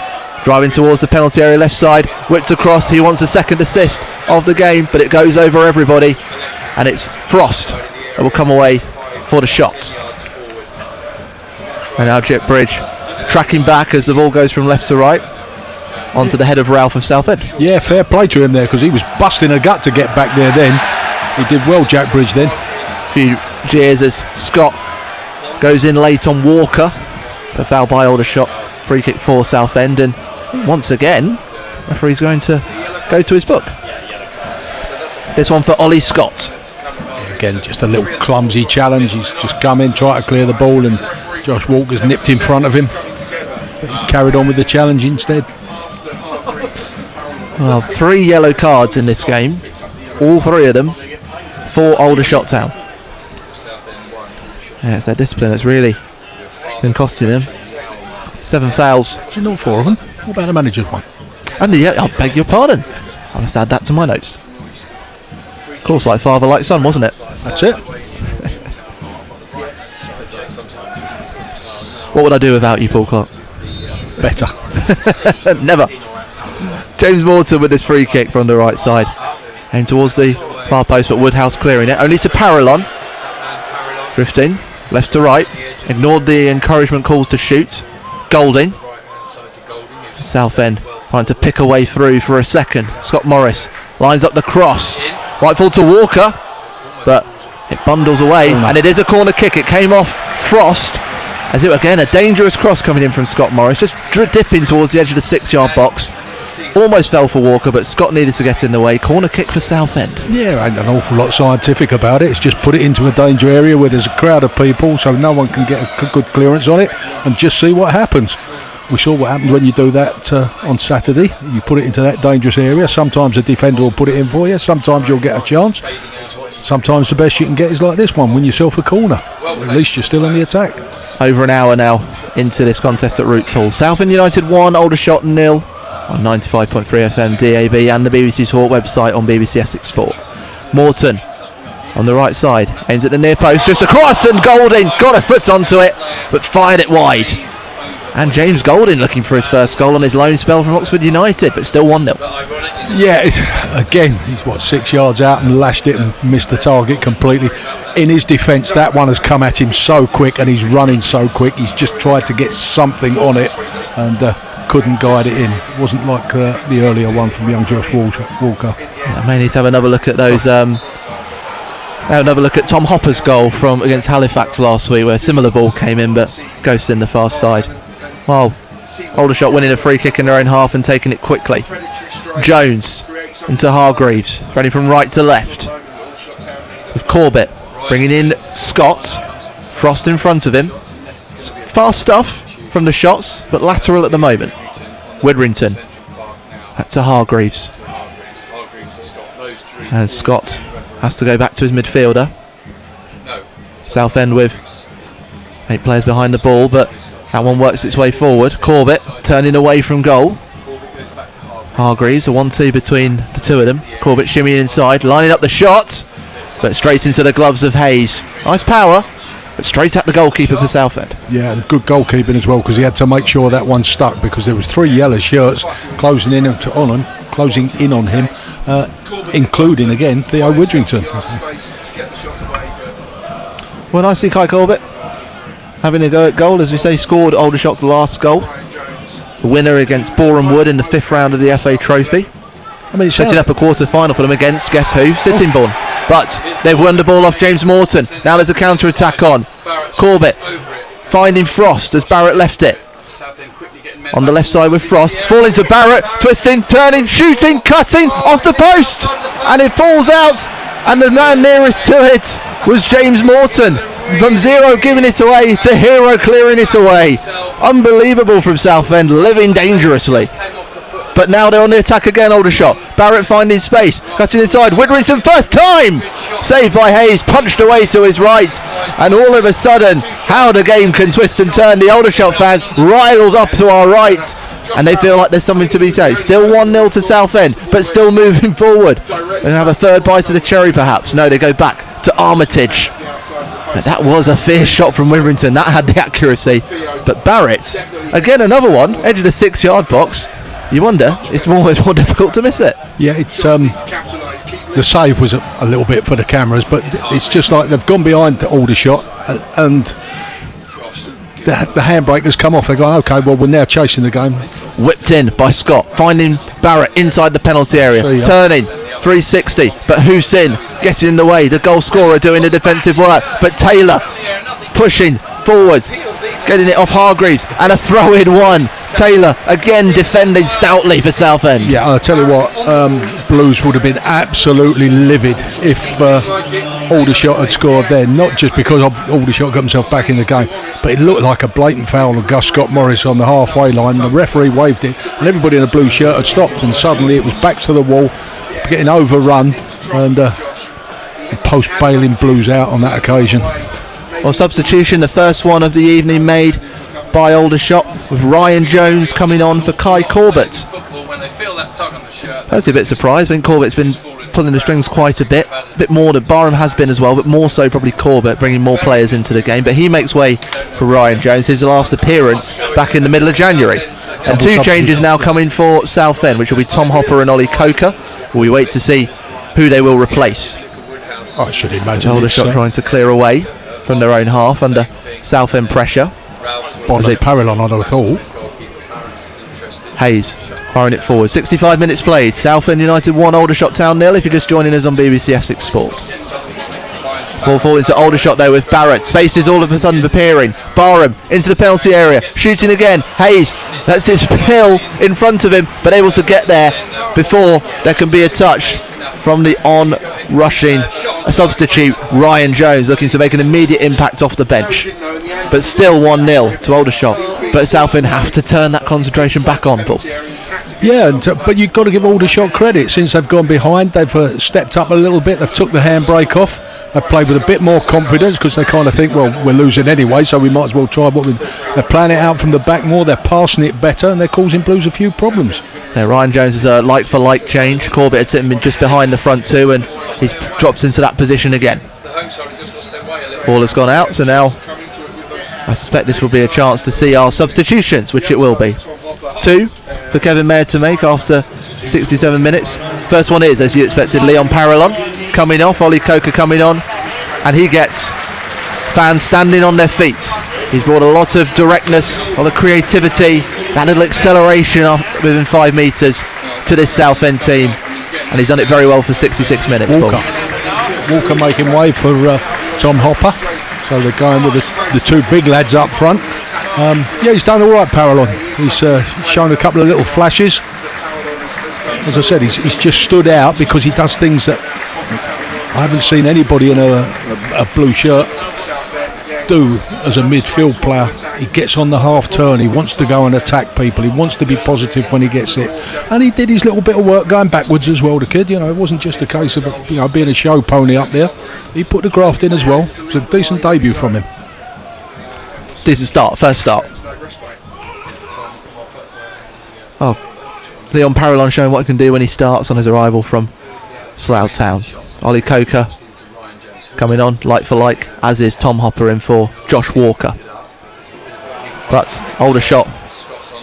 driving towards the penalty area left side, whipped across. He wants a second assist of the game, but it goes over everybody, and it's Frost that will come away for the shots. And now Jet Bridge tracking back as the ball goes from left to right onto the head of Ralph of Southend. Yeah, fair play to him there, because he was busting a gut to get back there then. He did well, Jack Bridge, then. A few jeers as Scott goes in late on Walker, but foul by Aldershot. Free kick for Southend, and once again referee's going to go to his book. This one for Ollie Scott. Again, just a little clumsy challenge. He's just come in, tried to clear the ball, and Josh Walker's nipped in front of him, but he carried on with the challenge instead. Well, 3 yellow cards in this game, all 3 of them for Aldershot Town. Yeah, it's their discipline that's really been costing them. 7 fouls. Is it not 4 of them? What about the manager's one? And yeah, I beg your pardon, I must add that to my notes. Of course, like father, like son, wasn't it? That's it. What would I do without you, Paul Clark? Better. Never. James Morton with this free kick from the right side, aimed towards the far post, but Woodhouse clearing it. Only to Parallon. Drifting left to right. Ignored the encouragement calls to shoot. Golding. Southend trying to pick a way through for a second. Scott Morris lines up the cross. Right full to Walker, but it bundles away, and it is a corner kick. It came off Frost, as it again a dangerous cross coming in from Scott Morris, just dipping towards the edge of the 6-yard box. Almost fell for Walker, but Scott needed to get in the way. Corner kick for Southend. Yeah, ain't an awful lot scientific about it. It's just put it into a danger area where there's a crowd of people, so no one can get a good clearance on it, and just see what happens. We saw what happened when you do that on Saturday. You put it into that dangerous area. Sometimes a defender will put it in for you. Sometimes you'll get a chance. Sometimes the best you can get is like this one, win yourself a corner. At least you're still in the attack. Over an hour now into this contest at Roots Hall. Southend United 1, Aldershot 0 on 95.3 FM DAB and the BBC Sport website on BBC Essex Sport. Morton on the right side, aims at the near post, just across, and Golding got a foot onto it, but fired it wide. And James Golding looking for his first goal on his loan spell from Oxford United, but still 1-0. Yeah, again, he's 6 yards out and lashed it and missed the target completely. In his defence, that one has come at him so quick, and he's running so quick. He's just tried to get something on it and couldn't guide it in. It wasn't like the earlier one from young Josh Walker. Yeah, I may need to have another look at those. Another look at Tom Hopper's goal from against Halifax last week, where a similar ball came in, but ghosted in the far side. Well, Aldershot winning a free kick in their own half and taking it quickly. Jones into Hargreaves, running from right to left. With Corbett bringing in Scott. Frost in front of him. Fast stuff from the shots, but lateral at the moment. Widrington back to Hargreaves. And Scott has to go back to his midfielder. Southend with 8 players behind the ball, but that one works its way forward. Corbett turning away from goal. Hargreaves, a 1-2 between the two of them. Corbett shimmying inside, lining up the shot, but straight into the gloves of Hayes. Nice power, but straight at the goalkeeper for Southend. Yeah, and good goalkeeping as well, because he had to make sure that one stuck, because there was 3 yellow shirts closing in on him, including again Theo Widrington. Well, nicely Kai Corbett having a go at goal. As we say, scored Aldershot's last goal, the winner against Boreham Wood in the 5th round of the FA Trophy. I mean, setting up a quarter final for them against, guess who? Sittingbourne. But they've won the ball off James Morton. Now there's a counter attack on. Corbett finding Frost as Barrett left it. On the left side with Frost, falling to Barrett, twisting, turning, shooting, cutting off the post, and it falls out, and the man nearest to it was James Morton. From zero giving it away to hero clearing it away. Unbelievable from Southend, living dangerously. But now they're on the attack again, Aldershot. Barrett finding space, cutting inside. Widrington first time! Saved by Hayes, punched away to his right. And all of a sudden, how the game can twist and turn. The Aldershot fans riled up to our right. And they feel like there's something to be said. Still 1-0 to Southend, but still moving forward. And have a third bite of the cherry perhaps. No, they go back to Armitage. But that was a fierce shot from Widrington. That had the accuracy. But Barrett, again another one, edge of the 6-yard box. You wonder, it's always more difficult to miss it. Yeah, the save was a little bit for the cameras, but it's just like they've gone behind the Aldershot and the handbrake has come off. They're going, okay, well, we're now chasing the game. Whipped in by Scott, finding Barrett inside the penalty area, turning 360, but Hussein getting in the way, the goal scorer doing the defensive work, but Taylor pushing forwards, getting it off Hargreaves, and a throw-in one. Taylor again defending stoutly for Southend. Yeah, I'll tell you what, Blues would have been absolutely livid if Aldershot had scored there, not just because Aldershot got himself back in the game, but it looked like a blatant foul of Gus Scott Morris on the halfway line. The referee waved it, and everybody in a blue shirt had stopped, and suddenly it was back to the wall, getting overrun, and the post bailing Blues out on that occasion. Well, substitution, the first one of the evening made by Aldershot, with Ryan Jones coming on for Kai Corbett. I was a bit surprised. I think Corbett's been pulling the strings quite a bit more than Barham has been as well, but more so probably Corbett, bringing more players into the game. But he makes way for Ryan Jones, his last appearance back in the middle of January. And 2 changes now coming for Southend, which will be Tom Hopper and Ollie Coker. We wait to see who they will replace. I should imagine Aldershot trying to clear away from their own half under Southend pressure. Parallel on at all. Hayes firing it forward. 65 minutes played. Southend United 1, Aldershot Town 0. If you're just joining us on BBC Essex Sports. Ball falling to Aldershot there with Barrett. Space is all of a sudden appearing. Barham into the penalty area. Shooting again. Hayes. That's his pill in front of him, but able to get there before there can be a touch from the on-rushing substitute Ryan Jones, looking to make an immediate impact off the bench. But still 1-0 to Aldershot. But Southend have to turn that concentration back on, Paul. Yeah, but you've got to give Aldershot credit. Since they've gone behind, they've stepped up a little bit. They've took the handbrake off. They've played with a bit more confidence because they kind of think, well, we're losing anyway, so we might as well try what they're playing it out from the back more. They're passing it better, and they're causing Blues a few problems. Yeah, Ryan Jones is a like-for-like change. Corbett had sitting just behind the front two, and he's dropped into that position again. Ball has gone out, so now I suspect this will be a chance to see our substitutions, which it will be. 2 for Kevin Mayer to make after 67 minutes. First one is, as you expected, Leon Parallon coming off, Ollie Coker coming on, and he gets fans standing on their feet. He's brought a lot of directness, a lot of creativity, that little acceleration within 5 metres to this Southend team, and he's done it very well for 66 minutes. Walker making way for Tom Hopper, so they're going with the two big lads up front. Yeah, he's done all right, Parallon. He's shown a couple of little flashes. As I said, he's just stood out because he does things that I haven't seen anybody in a blue shirt do as a midfield player. He gets on the half turn, he wants to go and attack people, he wants to be positive when he gets it, and he did his little bit of work going backwards as well, the kid. You know, it wasn't just a case of being a show pony up there. He put the graft in as well. It was a decent debut from him. Decent start, first start. Oh, Leon Parallon showing what he can do when he starts on his arrival from Slough Town. Ollie Coker coming on, like for like, as is Tom Hopper in for Josh Walker. But Aldershot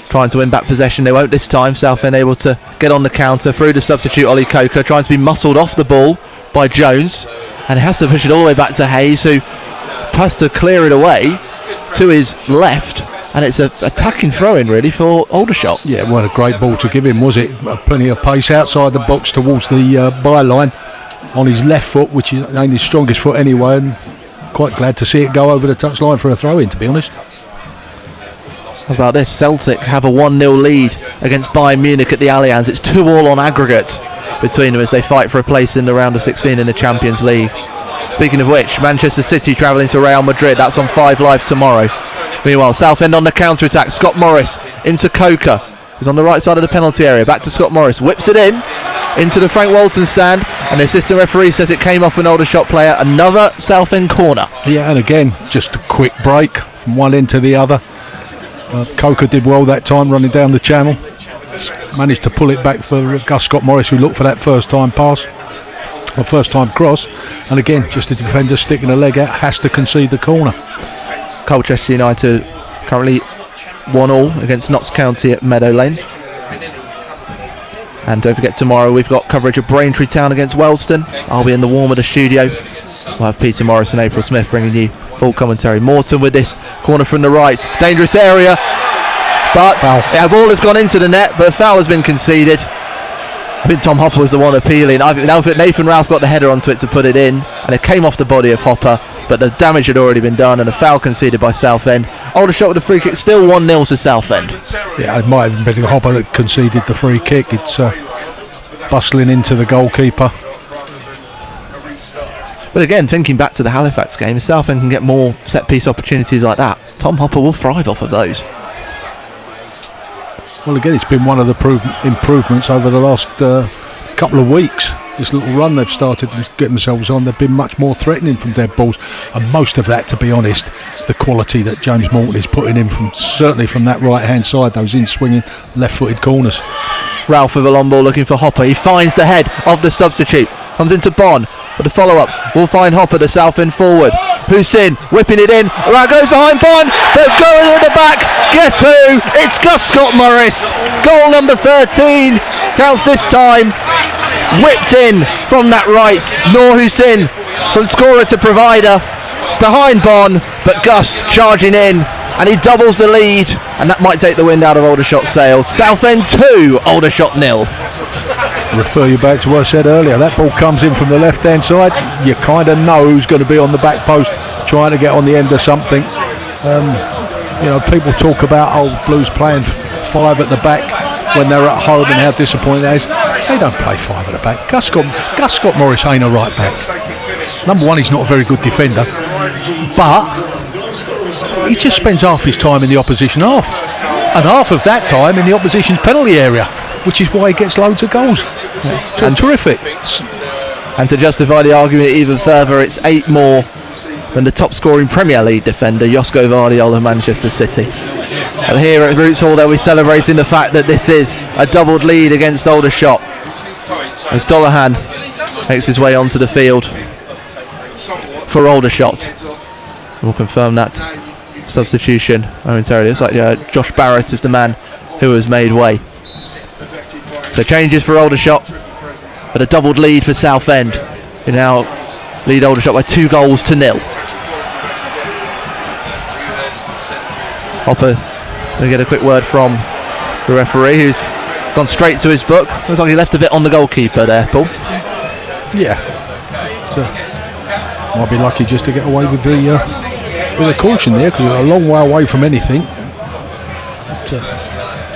trying to win back possession. They won't this time. Southend able to get on the counter through the substitute Ollie Coker, trying to be muscled off the ball by Jones, and he has to push it all the way back to Hayes, who has to clear it away to his left, and it's an attacking throw-in really for Aldershot. Yeah, it wasn't a great ball to give him, was it? Plenty of pace outside the box towards the byline on his left foot, which ain't his strongest foot anyway, and quite glad to see it go over the touchline for a throw-in, to be honest. How about this? Celtic have a 1-0 lead against Bayern Munich at the Allianz. It's 2-2 on aggregate between them as they fight for a place in the round of 16 in the Champions League. Speaking of which, Manchester City travelling to Real Madrid. That's on 5 Live tomorrow. Meanwhile, Southend on the counter-attack. Scott Morris into Coker, who's on the right side of the penalty area. Back to Scott Morris. Whips it into the Frank Walton stand, and the assistant referee says it came off an Aldershot player. Another Southend corner. Yeah, and again, just a quick break from one end to the other. Coker did well that time, running down the channel. Managed to pull it back for Gus Scott Morris, who looked for that first-time pass, or first-time cross. And again, just the defender sticking a leg out, has to concede the corner. Colchester United currently 1-1 against Notts County at Meadow Lane. And don't forget, tomorrow we've got coverage of Braintree Town against Wellston. I'll be in the warm of the studio. We'll have Peter Morris and April Smith bringing you full commentary. Morton with this corner from the right. Dangerous area. But the ball has gone into the net, but a foul has been conceded. I think Tom Hopper was the one appealing. I think Nathan Ralph got the header onto it to put it in, and it came off the body of Hopper, but the damage had already been done, and a foul conceded by Southend. Aldershot with a free kick, still 1-0 to Southend. Yeah, it might have been Hopper that conceded the free kick. It's bustling into the goalkeeper. But again, thinking back to the Halifax game, if Southend can get more set-piece opportunities like that, Tom Hopper will thrive off of those. Well, again, it's been one of the improvements over the last couple of weeks. This little run they've started to get themselves on, they've been much more threatening from dead balls, and most of that, to be honest, is the quality that James Morton is putting in certainly from that right-hand side, those in-swinging left-footed corners. Ralph with a long ball looking for Hopper. He finds the head of the substitute, comes into Bonn. But the follow-up will find Hopper, the Southend forward. Hussein whipping it in. Right, goes behind Bond. But going at the back. Guess who? It's Gus Scott Morris. Goal number 13. Counts this time. Whipped in from that right. Noor Hussein from scorer to provider. Behind Bond. But Gus charging in. And he doubles the lead. And that might take the wind out of Aldershot's sails. Southend 2, Aldershot 0. refer you back to what I said earlier. That ball comes in from the left-hand side. You kind of know who's going to be on the back post trying to get on the end of something. People talk about Blues playing 5 at the back when they're at home and how disappointing that is. They don't play 5 at the back. Gus Scott Morris ain't a right back. Number one, he's not a very good defender, but he just spends half his time in the opposition half, and half of that time in the opposition's penalty area, which is why he gets loads of goals. And terrific. And to justify the argument even further, it's 8 more than the top scoring Premier League defender, Josko Vardiol of Manchester City. And here at Roots Hall, they'll be celebrating the fact that this is a doubled lead against Aldershot, as Dollahan makes his way onto the field for Aldershot. We'll confirm that substitution momentarily. Looks like Josh Barrett is the man who has made way. So changes for Aldershot, but a doubled lead for Southend, who now lead Aldershot by 2-0. Hopper going to get a quick word from the referee, who's gone straight to his book. Looks like he left a bit on the goalkeeper there, Paul. Yeah. Might be lucky just to get away with the caution there, because we're a long way away from anything.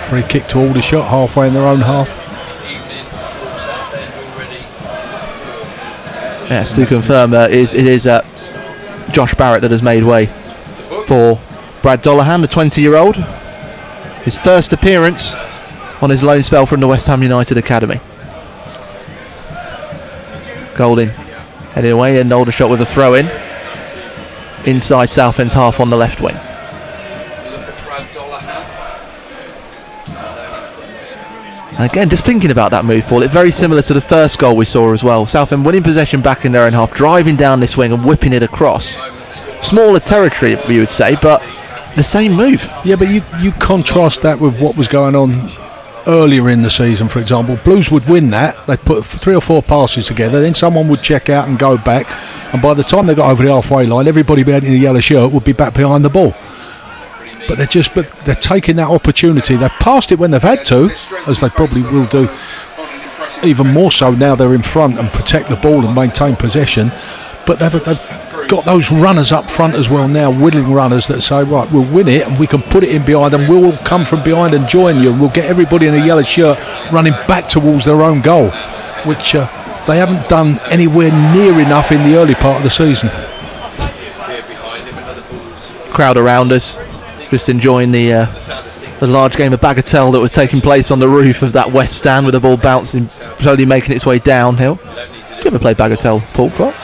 Free kick to Aldershot, halfway in their own half. Yes, to confirm, it is Josh Barrett that has made way for Brad Dollahan, the 20-year-old. His first appearance on his loan spell from the West Ham United Academy. Golding heading away, and Aldershot with a throw-in inside Southend's half on the left wing. And again, just thinking about that move, Paul, it's very similar to the first goal we saw as well. Southend winning possession back in their own half, driving down this wing and whipping it across. Smaller territory, we would say, but the same move. Yeah, but you contrast that with what was going on earlier in the season, for example. Blues would win that, they'd put 3 or 4 passes together, then someone would check out and go back, and by the time they got over the halfway line, everybody in the yellow shirt would be back behind the ball. But they're taking that opportunity. They've passed it when they've had to, as they probably will do even more so now they're in front and protect the ball and maintain possession. But they've got those runners up front as well now, willing runners that say, right, we'll win it and we can put it in behind and we'll come from behind and join you. We'll get everybody in a yellow shirt running back towards their own goal, which they haven't done anywhere near enough in the early part of the season. Crowd around us, just enjoying the large game of bagatelle that was taking place on the roof of that west stand, with the ball bouncing, slowly making its way downhill. Do you ever play bagatelle, Paul Clark?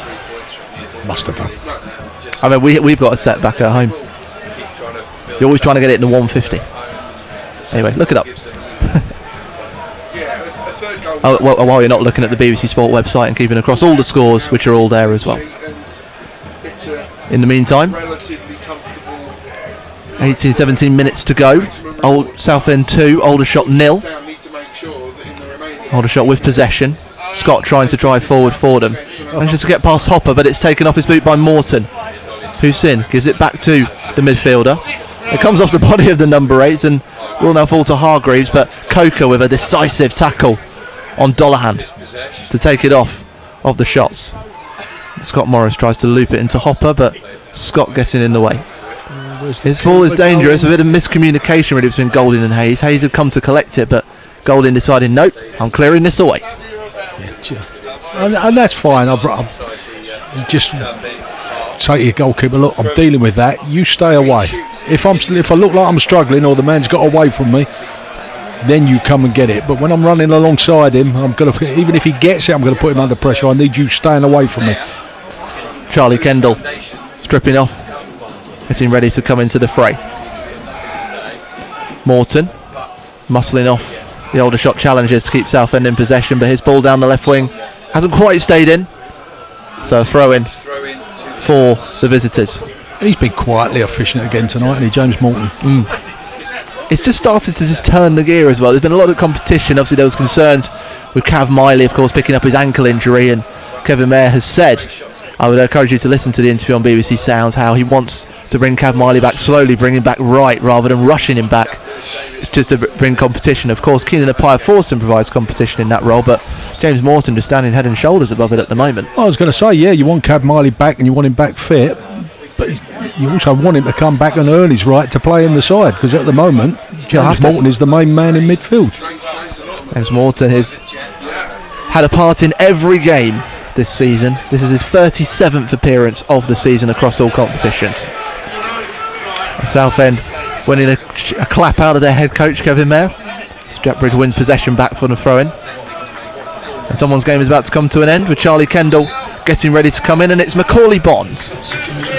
Must have done. I mean, we've got a set back at home. You're always trying to get it in the 150. Anyway, look it up. While you're not looking at the BBC Sport website and keeping across all the scores, which are all there as well. In the meantime, 17 minutes to go. Southend 2, Aldershot 0. Aldershot with possession. Scott trying to drive forward for them. Manages to get past Hopper, but it's taken off his boot by Morton. Hussein gives it back to the midfielder. It comes off the body of the number 8 and will now fall to Hargreaves, but Coker with a decisive tackle on Dollahan to take it off of the shots. Scott Morris tries to loop it into Hopper, but Scott getting in the way. His fall is dangerous, a bit of miscommunication really between Golding and Hayes. Hayes had come to collect it, but Golding decided, nope, I'm clearing this away. And that's fine. I've just say to your goalkeeper, look, I'm dealing with that, you stay away. If I look like I'm struggling or the man's got away from me, then you come and get it. But when I'm running alongside him, even if he gets it, I'm going to put him under pressure. I need you staying away from me. Charlie Kendall stripping off, getting ready to come into the fray. Morton muscling off the Aldershot challengers to keep Southend in possession, but his ball down the left wing hasn't quite stayed in, so a throw in for the visitors. He's been quietly efficient again tonight, hasn't he, James Morton? It's just started to just turn the gear as well. There's been a lot of competition. Obviously there was concerns with Cav Miley, of course, picking up his ankle injury, and Kevin Mayer has said, I would encourage you to listen to the interview on BBC Sounds, how he wants to bring Cav Miley back slowly, bring him back right rather than rushing him back, just to bring competition. Of course, Keenan Appiah-Forson provides competition in that role, but James Morton just standing head and shoulders above it at the moment. I was going to say, yeah, you want Cav Miley back and you want him back fit, but you also want him to come back and earn his right to play in the side, because at the moment, James Morton is the main man in midfield. James Morton has had a part in every game this season. This is his 37th appearance of the season across all competitions. Southend winning a clap out of their head coach, Kevin Mayer. Stratbridge wins possession back from the throw-in. And someone's game is about to come to an end with Charlie Kendall getting ready to come in, and it's Macaulay Bond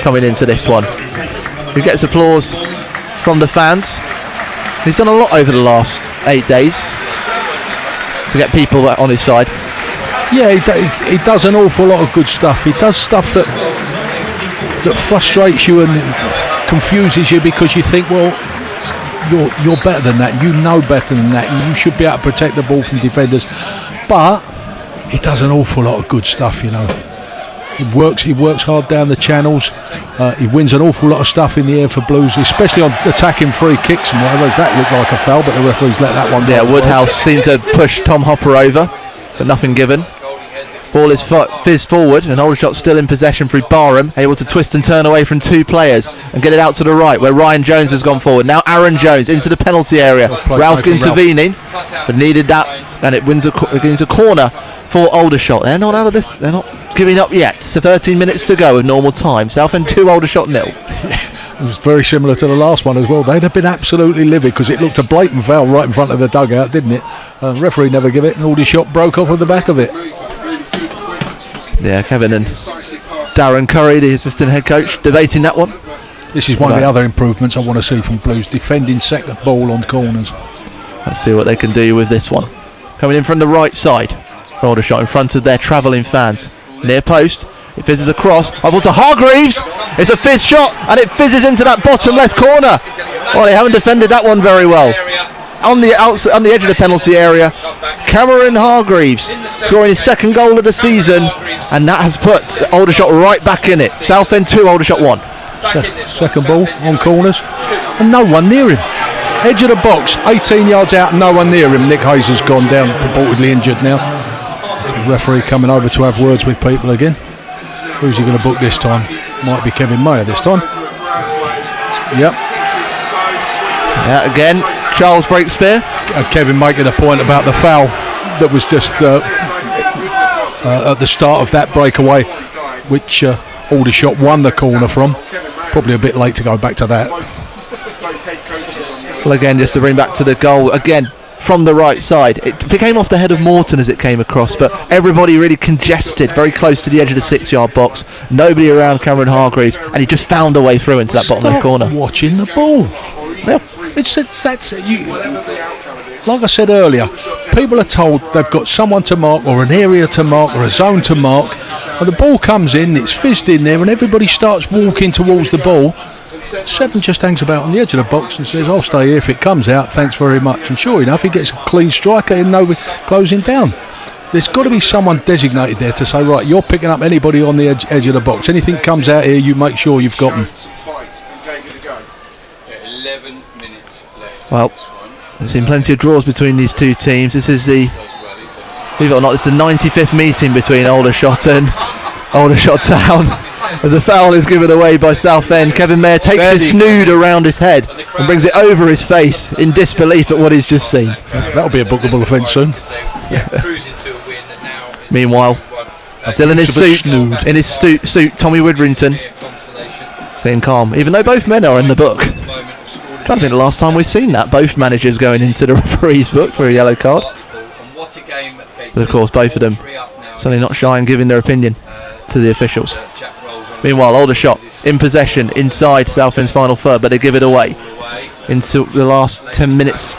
coming into this one, who gets applause from the fans. He's done a lot over the last 8 days to get people on his side. Yeah, he does an awful lot of good stuff. He does stuff that frustrates you and confuses you, because you think, well, you're better than that. You know better than that. You should be able to protect the ball from defenders. But he does an awful lot of good stuff, you know. He works hard down the channels. He wins an awful lot of stuff in the air for Blues, especially on attacking free kicks and whatever. That looked like a foul, but the referees let that one go. Yeah, Woodhouse seemed to push Tom Hopper over, but nothing given. Ball is fizzed forward, and Aldershot still in possession through Barham, able to twist and turn away from two players and get it out to the right, where Ryan Jones has gone forward. Now Aaron Jones into the penalty area. Ralph intervening, but needed that, and it wins a corner for Aldershot. They're not out of this. They're not giving up yet. So 13 minutes to go of normal time. Southend 2, Aldershot 0. It was very similar to the last one as well. They'd have been absolutely livid, because it looked a blatant foul right in front of the dugout, didn't it? Referee never gave it, and Aldershot broke off of the back of it. Yeah, Kevin and Darren Curry, the assistant head coach, debating that one. This is one of the other improvements I want to see from Blues, defending second ball on corners. Let's see what they can do with this one. Coming in from the right side for Aldershot, in front of their travelling fans. Near post, it fizzes across. Over to Hargreaves. It's a fizz shot, and it fizzes into that bottom left corner. Well, they haven't defended that one very well. On the edge of the penalty area, Cameron Hargreaves scoring his second goal of the season, and that has put Aldershot right back in it. Southend 2, Aldershot 1. Second ball on corners, and no one near him. Edge of the box, 18 yards out, no one near him. Nick Hayes has gone down, purportedly injured now. The referee coming over to have words with people again. Who's he going to book this time? Might be Kevin Mayer this time. Yep. Yeah, again, Charles Breakspear. Kevin making a point about the foul that was just at the start of that breakaway, which Aldershot won the corner from. Probably a bit late to go back to that. Well, again, just to bring back to the goal, again, from the right side. It came off the head of Morton as it came across, but everybody really congested, very close to the edge of the 6-yard box. Nobody around Cameron Hargreaves, and he just found a way through into that bottom left corner. Watching the ball. Yep. Like I said earlier, people are told they've got someone to mark, or an area to mark, or a zone to mark, and the ball comes in, it's fizzed in there, and everybody starts walking towards the ball. Seven just hangs about on the edge of the box and says, I'll stay here if it comes out, thanks very much. And sure enough, he gets a clean strike and nobody closing down. There's got to be someone designated there to say, right, you're picking up anybody on the edge of the box. Anything comes out here, you make sure you've got them. 11 minutes left. Well, there's been plenty of draws between these two teams. This is believe it or not, it's the 95th meeting between Aldershot and Aldershot Town. As the foul is given away by Southend, Kevin Mayer takes his snood around his head and brings it over his face in disbelief at what he's just seen. That'll be a bookable offence soon. Meanwhile, still in his suit, Tommy Widrington, staying calm, even though both men are in the book. I'm trying to think the last time we've seen that, both managers going into the referee's book for a yellow card. But of course, both of them certainly not shy in giving their opinion to the officials. Meanwhile, Aldershot in possession inside Southend's final third, but they give it away. Into the last 10 minutes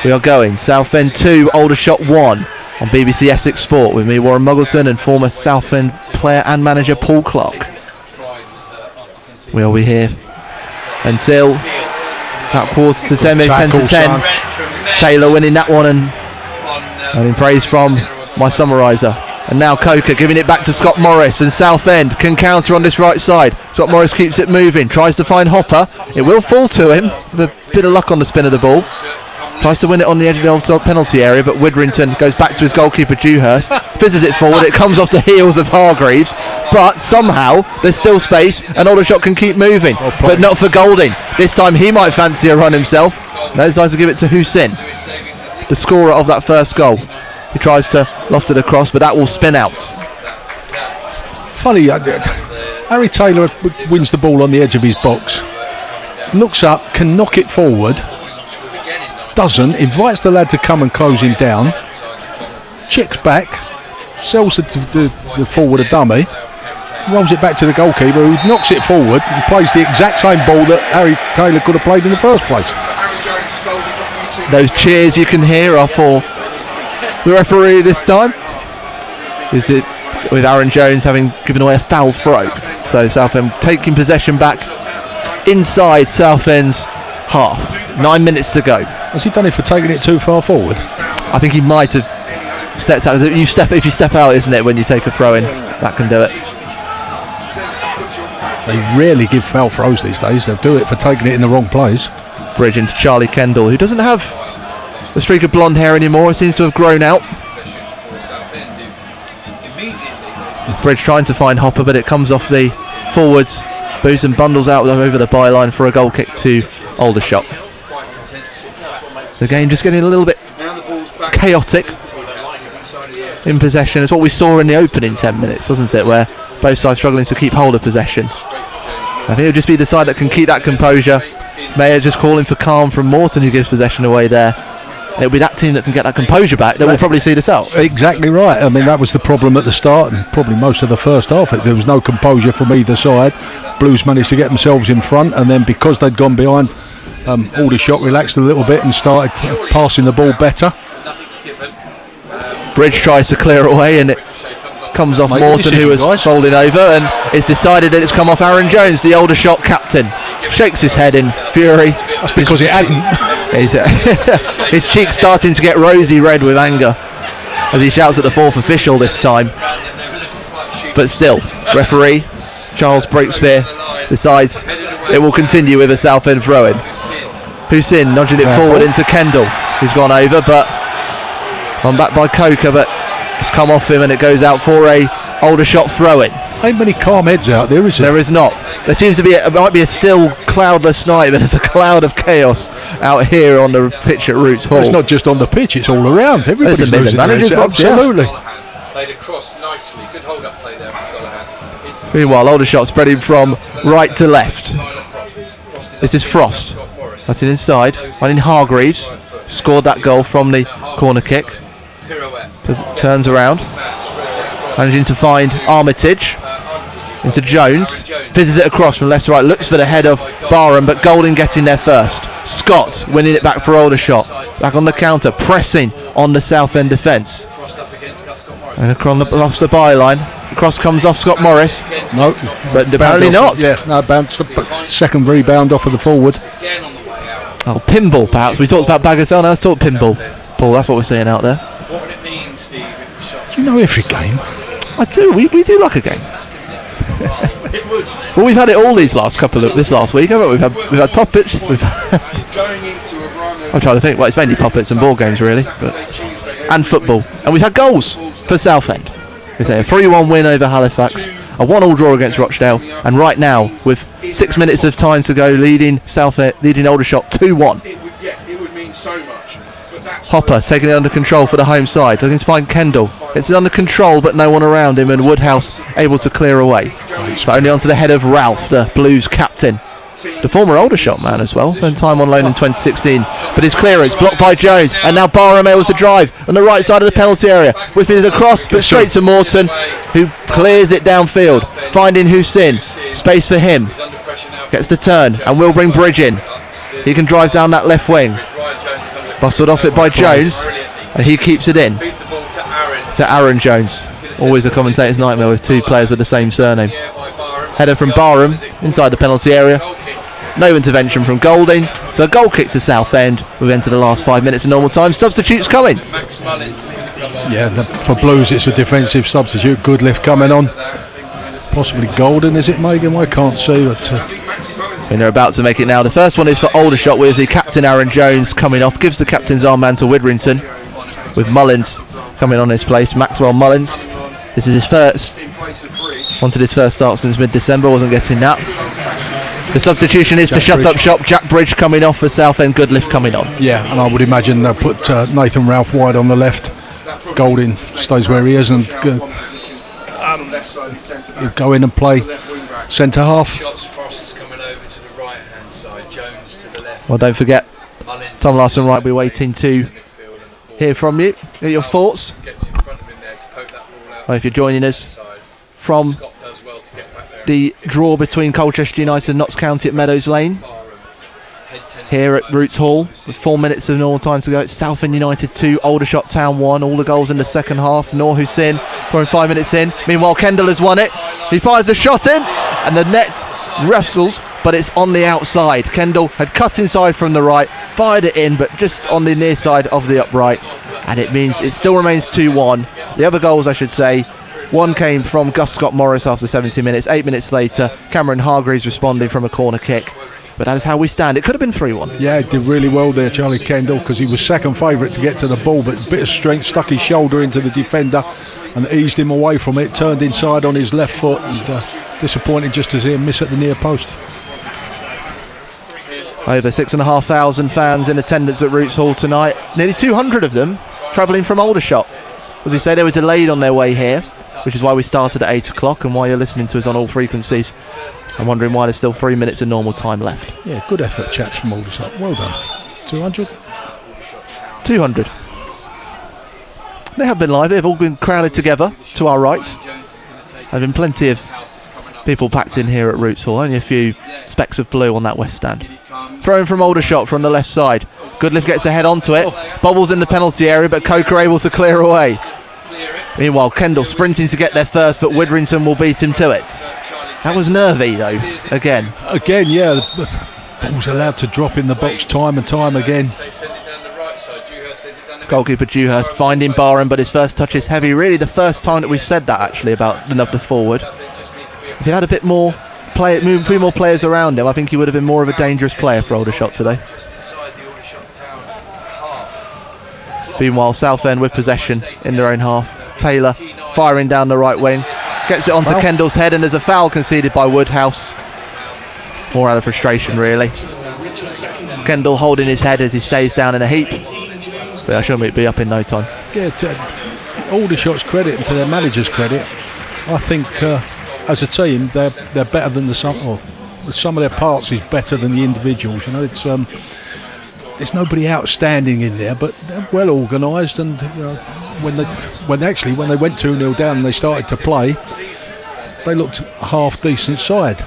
we are going. Southend 2, Aldershot 1 on BBC Essex Sport with me, Warren Muggleton, and former Southend player and manager Paul Clark. We'll be here until about 10 minutes, 10 to 10. Taylor winning that one, and in praise from my summariser, And now Coker giving it back to Scott Morris, and Southend can counter on this right side. Scott Morris keeps it moving, tries to find Hopper. It will fall to him with a bit of luck on the spin of the ball. Tries to win it on the edge of the offside penalty area, but Widrington goes back to his goalkeeper Dewhurst, fizzes it forward. It comes off the heels of Hargreaves, but somehow there's still space and Aldershot can keep moving, but not for Golding. This time he might fancy a run himself. No, decides to give it to Hussein, the scorer of that first goal. He tries to loft it across, but that will spin out. Funny, Harry Taylor wins the ball on the edge of his box, looks up, can knock it forward, doesn't, invites the lad to come and close him down, checks back, sells the forward a dummy, rolls it back to the goalkeeper who knocks it forward and plays the exact same ball that Harry Taylor could have played in the first place. Those cheers you can hear are for the referee this time. Is it with Aaron Jones having given away a foul throw? So Southend taking possession back inside Southend's half. 9 minutes to go. Has he done it for taking it too far forward? I think he might have stepped out. If you step out, isn't it, when you take a throw in? That can do it. They rarely give foul throws these days. They'll do it for taking it in the wrong place. Bridge into Charlie Kendall, who doesn't have the streak of blonde hair anymore. It seems to have grown out. Bridge trying to find Hopper, but it comes off the forwards. Boots and bundles out over the byline for a goal kick to Aldershot. The game just getting a little bit chaotic in possession. It's what we saw in the opening 10 minutes, wasn't it, where both sides struggling to keep hold of possession. I think it'll just be the side that can keep that composure. Mayer just calling for calm from Morton, who gives possession away there. It'll be that team that can get that composure back that will probably see this out. Exactly right. I mean, that was the problem at the start and probably most of the first half. There was no composure from either side. Blues managed to get themselves in front, and then because they'd gone behind, Aldershot relaxed a little bit and started passing the ball better. Bridge tries to clear away, and it comes off Morton, who was folding over, and it's decided that it's come off Aaron Jones, the Aldershot captain. Shakes his head in fury. That's because it hadn't. His cheeks starting to get rosy red with anger as he shouts at the fourth official this time. But still, referee Charles Breakspear decides it will continue with a Southend throw-in. Hussein nudging it forward into Kendall, who's gone over, but on back by Coker, but it's come off him and it goes out for a Aldershot throw-in. Ain't many calm heads out there, is there? There is not. There seems to be it might be a still cloudless night, but there's a cloud of chaos out here on the pitch at Roots Hall. It's not just on the pitch, it's all around. Everybody's losing their heads. Absolutely. Played across nicely. Good hold up play there from Gollahan. Meanwhile, Aldershot spreading from right to left. This is Frost. That's it inside. Finding Hargreaves. Scored that goal from the corner kick. Turns around. Managing to find Armitage. Into Jones. Fizzes it across from left to right. Looks for the head of Barham, but Golding getting there first. Scott winning it back for Aldershot. Back on the counter. Pressing on the Southend defence. And across the byline. The cross comes off Scott Morris. No, but apparently not. Yeah, no, bounce. Second rebound off of the forward. Oh, pinball perhaps. We talked about Bagatelle, now let's talk pinball. Paul, that's what we're seeing out there. What would it mean, Steve, if we shot? Do you know every game? I do. We do like a game. Well, we've had it all this last week, haven't we? We've had puppets. I'm trying to think. Well, it's mainly puppets and board games really, and football, and we've had goals for Southend. We say a 3-1 win over Halifax, a 1-1 draw against Rochdale, and right now with 6 minutes of time to go, leading Aldershot 2-1. It would mean so much. Hopper taking it under control for the home side, looking to find Kendall. Gets it under control, but no one around him, and Woodhouse able to clear away. But only onto the head of Ralph, the Blues captain. The former Aldershot man as well, spent time on loan in 2016. But his clearance blocked by Jones, and now Barham able to drive on the right side of the penalty area. Whipping it across, but straight to Morton, who clears it downfield. Finding Hussein, space for him. Gets the turn, and will bring Bridge in. He can drive down that left wing. Bustled off it by Jones, and he keeps it in to Aaron Jones. Always a commentator's nightmare with two players with the same surname. Header from Barham inside the penalty area, No intervention from Golding, so a goal kick to Southend. We've entered the last 5 minutes of normal time. Substitutes coming. Yeah, for Blues it's a defensive substitute. Goodliff coming on. Possibly Golding, is it, Megan? I can't see, but and they're about to make it now. The first one is for Aldershot with the captain Aaron Jones coming off. Gives the captain's armband to Widrington with Mullins coming on his place. Maxwell Mullins. This is his first. Wanted his first start since mid-December. Wasn't getting that. The substitution is to shut up shop. Jack Bridge coming off for Southend. Goodliff coming on. Yeah, and I would imagine they'll put Nathan Ralph wide on the left. Golding stays where he is and he'll go in and play centre half. Well, don't forget, Tom Larson-Wright will be waiting to hear from you. Get your thoughts. Well, if you're joining us from the draw between Colchester United and Notts County at Meadows Lane, here at Roots Hall, with 4 minutes of normal time to go. It's Southend United 2, Aldershot Town 1. All the goals in the second half. Noor Hussein throwing 5 minutes in. Meanwhile, Kendall has won it. He fires the shot in, and the net wrestles, but it's on the outside. Kendall had cut inside from the right, fired it in, but just on the near side of the upright, and it means it still remains 2-1. The other goals, I should say, one came from Gus Scott Morris after 70 minutes. 8 minutes later, Cameron Hargreaves responding from a corner kick. But that is how we stand. It could have been 3-1. Yeah, he did really well there, Charlie Kendall, because he was second favourite to get to the ball, but a bit of strength, stuck his shoulder into the defender and eased him away from it, turned inside on his left foot, and disappointing just to see him miss at the near post. Over 6,500 fans in attendance at Roots Hall tonight. Nearly 200 of them travelling from Aldershot. As we say, they were delayed on their way here, which is why we started at 8 o'clock and why you're listening to us on all frequencies. I'm wondering why there's still 3 minutes of normal time left. Yeah, good effort, chaps from Aldershot. Well done. 200? 200. They have been live. They've all been crowded together to our right. There have been plenty of people packed in here at Roots Hall. Only a few specks of blue on that west stand. Thrown from Aldershot from the left side. Goodliff gets a head onto it. Bobbles in the penalty area, but Coker able to clear away. Meanwhile, Kendall sprinting to get there first, but Widrington will beat him to it. That was nervy, though, again. Again, yeah. The ball's allowed to drop in the box time and time again. Goalkeeper Dewhurst finding Barham, but his first touch is heavy. Really the first time that we said that, actually, about the forward. If he had a bit more a few more players around him, I think he would have been more of a dangerous player for Aldershot today. Meanwhile, Southend with possession in their own half. Taylor firing down the right wing. Gets it onto Kendall's head, and there's a foul conceded by Woodhouse. More out of frustration, really. Kendall holding his head as he stays down in a heap. But I should be up in no time. Yeah, to Aldershot's credit and to their manager's credit, I think as a team they're better than the sum of their parts is better than the individuals. You know, it's there's nobody outstanding in there, but they're well organised, and you know, when they went 2-0 down and they started to play, they looked a half decent side.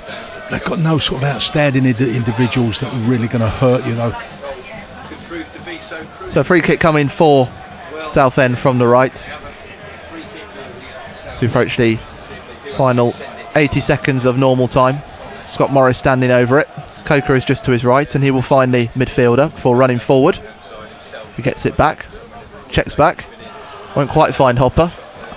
They've got no sort of outstanding individuals that are really going to hurt, you know. So a free kick coming for Southend from the right to approach the final 80 seconds of normal time. Scott Morris standing over it. Coker is just to his right, and he will find the midfielder before running forward. He gets it back, checks back, won't quite find Hopper.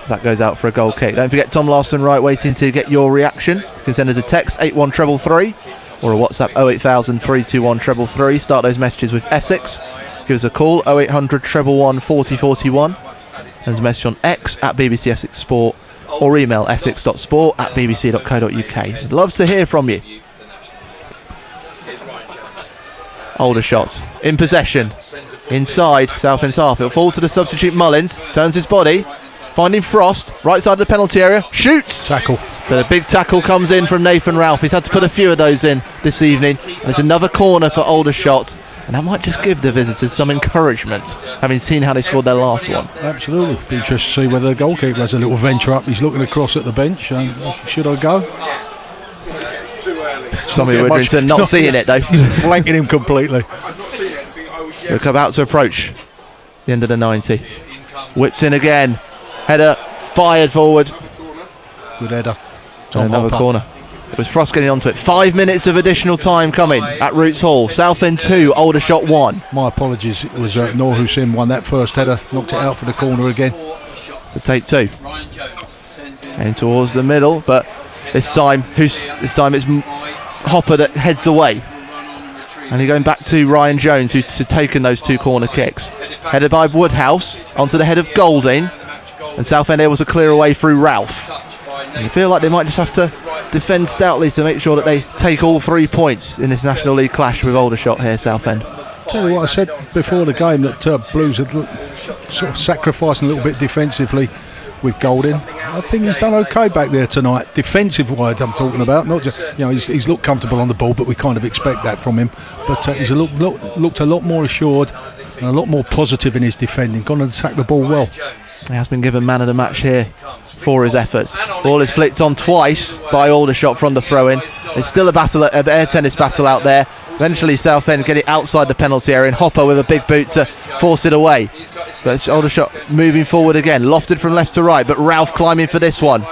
That goes out for a goal kick. Don't forget Tom Larson-Wright waiting to get your reaction. You can send us a text 81333 or a WhatsApp 08000 321 333. Start those messages with Essex. Give us a call 0800 111 4041. Send us a message on X at BBC Essex Sport or email essex.sport@bbc.co.uk. I'd love to hear from you. Aldershot in possession inside Southend's half. It'll fall to the substitute Mullins. Turns his body, finding Frost right side of the penalty area. Shoots. Tackle. But a big tackle comes in from Nathan Ralph. He's had to put a few of those in this evening. There's another corner for Aldershot, and that might just give the visitors some encouragement, having seen how they scored their last one. Absolutely. Be interested to see whether the goalkeeper has a little venture up. He's looking across at the bench. Should I go? Tommy Widrington not seeing it though. He's blanking him completely. Look about to approach the end of the 90. Whips in again. Header fired forward. Good header. Another corner. It was Frost getting onto it. 5 minutes of additional time coming at Roots Hall. Southend 2, Aldershot 1. My apologies, it was Noor Hussein won that first header, knocked it out for the corner again. To take 2. Heading towards the middle, but this time it's Hopper that heads away. And you're going back to Ryan Jones, who's taken those 2 corner kicks. Headed by Woodhouse onto the head of Golding, and Southend able to clear away through Ralph. And you feel like they might just have to defend stoutly to make sure that they take all 3 points in this National League clash with Aldershot here, Southend. Tell you what, I said before the game that Blues had sort of sacrificed a little bit defensively with Golding. I think he's done okay back there tonight, defensive wise I'm talking about. Not just, he's looked comfortable on the ball, but we kind of expect that from him. But he's looked a lot more assured and a lot more positive in his defending. Gone and attacked the ball well. He has been given man of the match here for his efforts. Ball is flicked on twice by Aldershot from the throw-in. It's still an air tennis battle out there. Eventually Southend get it outside the penalty area, and Hopper with a big boot to force it away. But Aldershot moving forward again, lofted from left to right, but Ralph climbing for this one.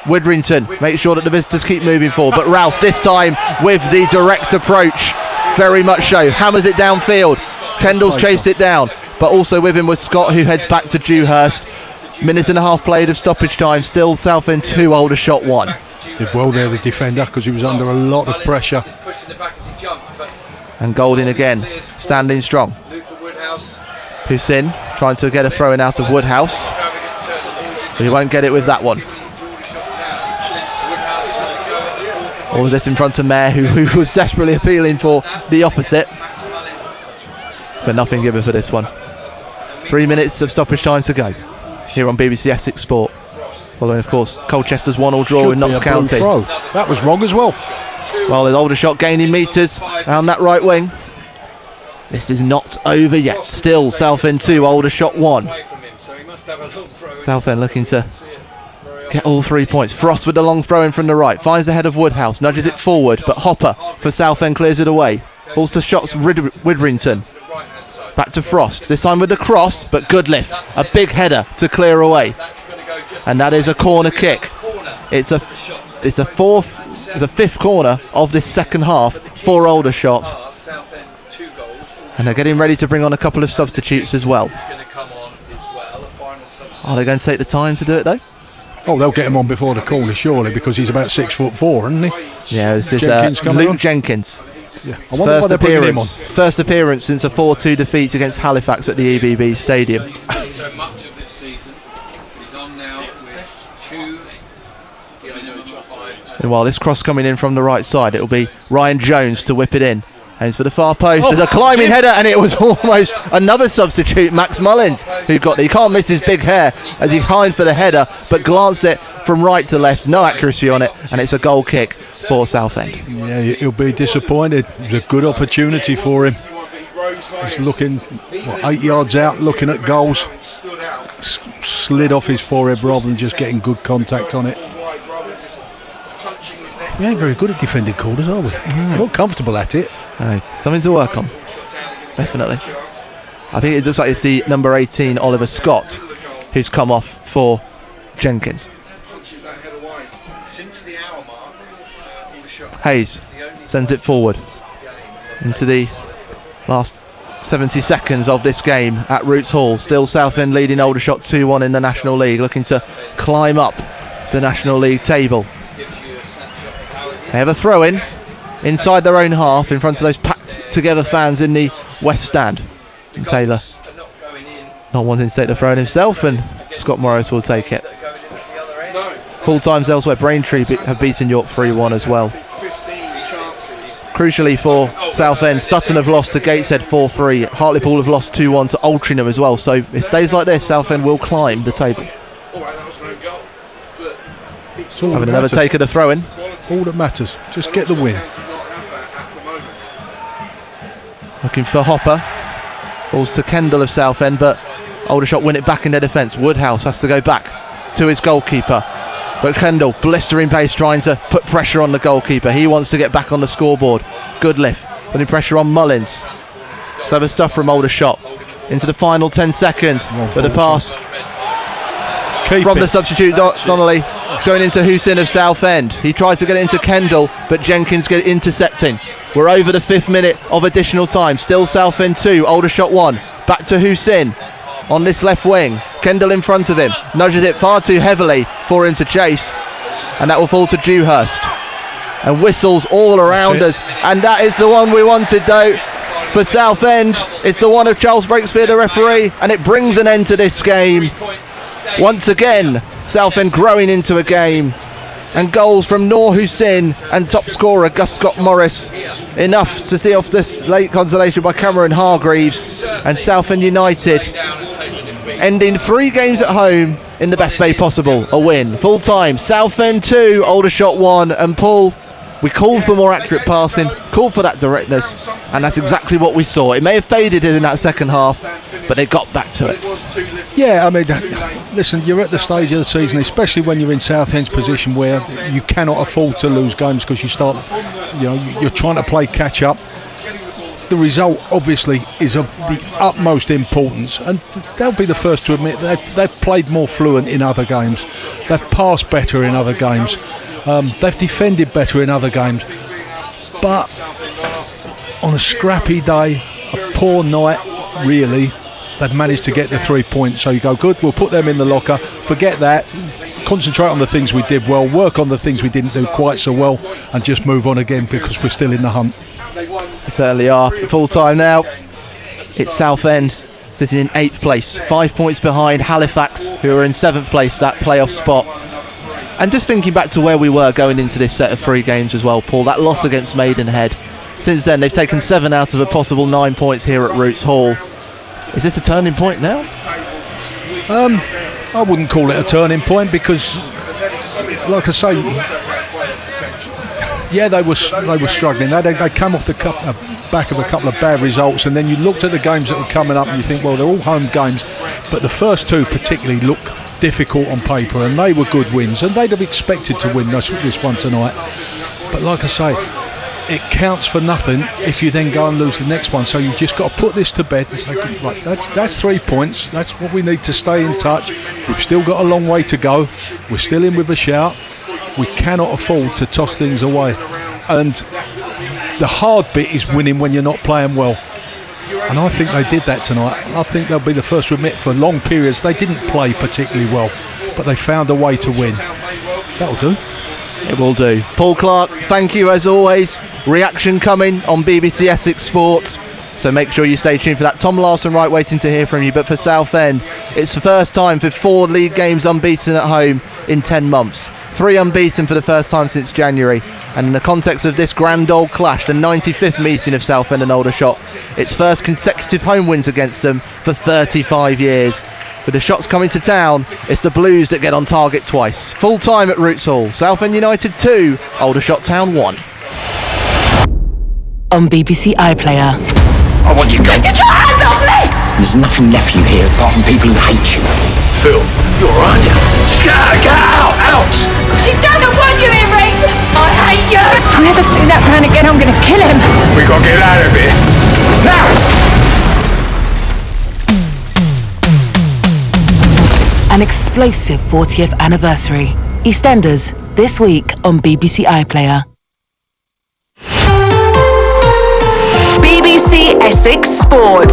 Widrington makes sure that the visitors keep moving forward, but Ralph this time with the direct approach, very much so, hammers it downfield. Kendall's chased it down, but also with him was Scott, who heads back to Dewhurst. Minute and a half played of stoppage time, still Southend 2, Aldershot 1. Did well there, the defender, because he was under a lot of pressure. And Golding again, standing strong. Hussein trying to get a throw in out of Woodhouse, but he won't get it with that one. All of this in front of Mayer, who was desperately appealing for the opposite, but nothing given for this one. 3 minutes of stoppage time to go here on BBC Essex Sport, following of course Colchester's 1-1 draw with Notts County. That was wrong as well. Well, there's Aldershot gaining metres down that right wing. This is not over yet. Still Southend 2, Aldershot 1. Southend looking to get all 3 points. Frost with the long throw in from the right, finds the head of Woodhouse, nudges it forward, but Hopper for Southend clears it away. Falls to shots Widrington. Back to Frost, this time with the cross, but good lift. A big header to clear away. And that is a corner kick. It's a fifth corner of this second half for Aldershot. And they're getting ready to bring on a couple of substitutes as well. Are they going to take the time to do it though? Oh, they'll get him on before the corner surely, because he's about 6'4", isn't he? Yeah, this is Luke Jenkins. Yeah. I wonder why they're bringing him on. First appearance since a 4-2 defeat against Halifax at the EBB Stadium. So much of this season, he's on now with 2. And while this cross coming in from the right side, it'll be Ryan Jones to whip it in. Aims for the far post. There's a climbing header, and it was almost another substitute, Max Mullins, who got there. You can't miss his big hair as he climbed for the header, but glanced it from right to left. No accuracy on it, and it's a goal kick for Southend. Yeah, he'll be disappointed. It was a good opportunity for him. He's looking 8 yards out, looking at goals. Slid off his forehead rather than just getting good contact on it. We ain't very good at defending corners, are we? Not comfortable at it. Something to work on, definitely. I think it looks like it's the number 18 Oliver Scott who's come off for Jenkins. Hayes sends it forward into the last 70 seconds of this game at Roots Hall. Still Southend leading Aldershot 2-1 in the National League, looking to climb up the National League table. They have a throw in inside their own half in front of those packed together fans in the West Stand. And Taylor not wanting to take the throw in himself, and Scott Morris will take it. Full times elsewhere, Braintree have beaten York 3-1 as well. Crucially for Southend, Sutton have lost to Gateshead 4-3. Hartlepool have lost 2-1 to Altrincham as well. So if it stays like this, Southend will climb the table. Having another take of the throw in. All that matters, just get the win. Looking for Hopper. Falls to Kendall of Southend, but Aldershot win it back in their defence. Woodhouse has to go back to his goalkeeper. But Kendall, blistering pace, trying to put pressure on the goalkeeper. He wants to get back on the scoreboard. Good lift. Putting pressure on Mullins. Clever stuff from Aldershot. Into the final 10 seconds. With a pass from the substitute, Donnelly. Going into Hussein of Southend. He tries to get it into Kendall, but Jenkins get intercepting. We're over the 5th minute of additional time. Still Southend 2, Aldershot 1. Back to Hussein on this left wing. Kendall in front of him. Nudges it far too heavily for him to chase. And that will fall to Dewhurst. And whistles all around us. And that is the one we wanted, though. For Southend, it's the one of Charles Breakspear, the referee, and it brings an end to this game. Once again, Southend growing into a game, and goals from Noor Hussein and top scorer Gus Scott Morris, enough to see off this late consolation by Cameron Hargreaves, and Southend United ending 3 games at home in the best way possible, a win. Full time, Southend 2, Aldershot 1, and Paul, we called for more accurate passing, called for that directness, and that's exactly what we saw. It may have faded in that second half, but they got back to it. Yeah, I mean, listen, you're at the stage of the season, especially when you're in Southend's position where you cannot afford to lose games because you're trying to play catch up. The result obviously is of the utmost importance, and they'll be the first to admit they've played more fluent in other games, they've passed better in other games, they've defended better in other games, but on a scrappy day, a poor night really, they've managed to get the 3 points. So you go, good, we'll put them in the locker, forget that, concentrate on the things we did well, work on the things we didn't do quite so well, and just move on again because we're still in the hunt. We certainly are. Full time now, it's Southend sitting in 8th place, 5 points behind Halifax, who are in 7th place, that playoff spot. And just thinking back to where we were going into this set of 3 games as well, Paul, that loss against Maidenhead, since then they've taken 7 out of a possible 9 points here at Roots Hall. Is this a turning point now? I wouldn't call it a turning point because, like I say, yeah, they were struggling. They come off the back of a couple of bad results, and then you looked at the games that were coming up and you think, well, they're all home games, but the first 2 particularly look difficult on paper, and they were good wins, and they'd have expected to win this one tonight. But like I say, it counts for nothing if you then go and lose the next one. So you've just got to put this to bed and say, right, that's 3 points. That's what we need to stay in touch. We've still got a long way to go. We're still in with a shout. We cannot afford to toss things away. And the hard bit is winning when you're not playing well. And I think they did that tonight. I think they'll be the first to admit for long periods they didn't play particularly well, but they found a way to win. That'll do. It will do. Paul Clark, thank you as always. Reaction coming on BBC Essex Sports, so make sure you stay tuned for that. Tom Larson-Wright waiting to hear from you. But for Southend, it's the first time for 4 league games unbeaten at home in 10 months. 3 unbeaten for the first time since January. And in the context of this grand old clash, the 95th meeting of Southend and Aldershot, its first consecutive home wins against them for 35 years. With the shots coming to town, it's the Blues that get on target twice. Full time at Roots Hall, Southend United 2, Aldershot Town 1. On BBC iPlayer. I want you gone. Get your hands off me! There's nothing left for you here apart from people who hate you. Phil, you're all right, aren't you? Just get out! Out! She doesn't want you here, Reese! I hate you! If I ever see that man again, I'm going to kill him! We got to get out of here. Now! An explosive 40th anniversary. EastEnders, this week on BBC iPlayer. BBC Essex Sport.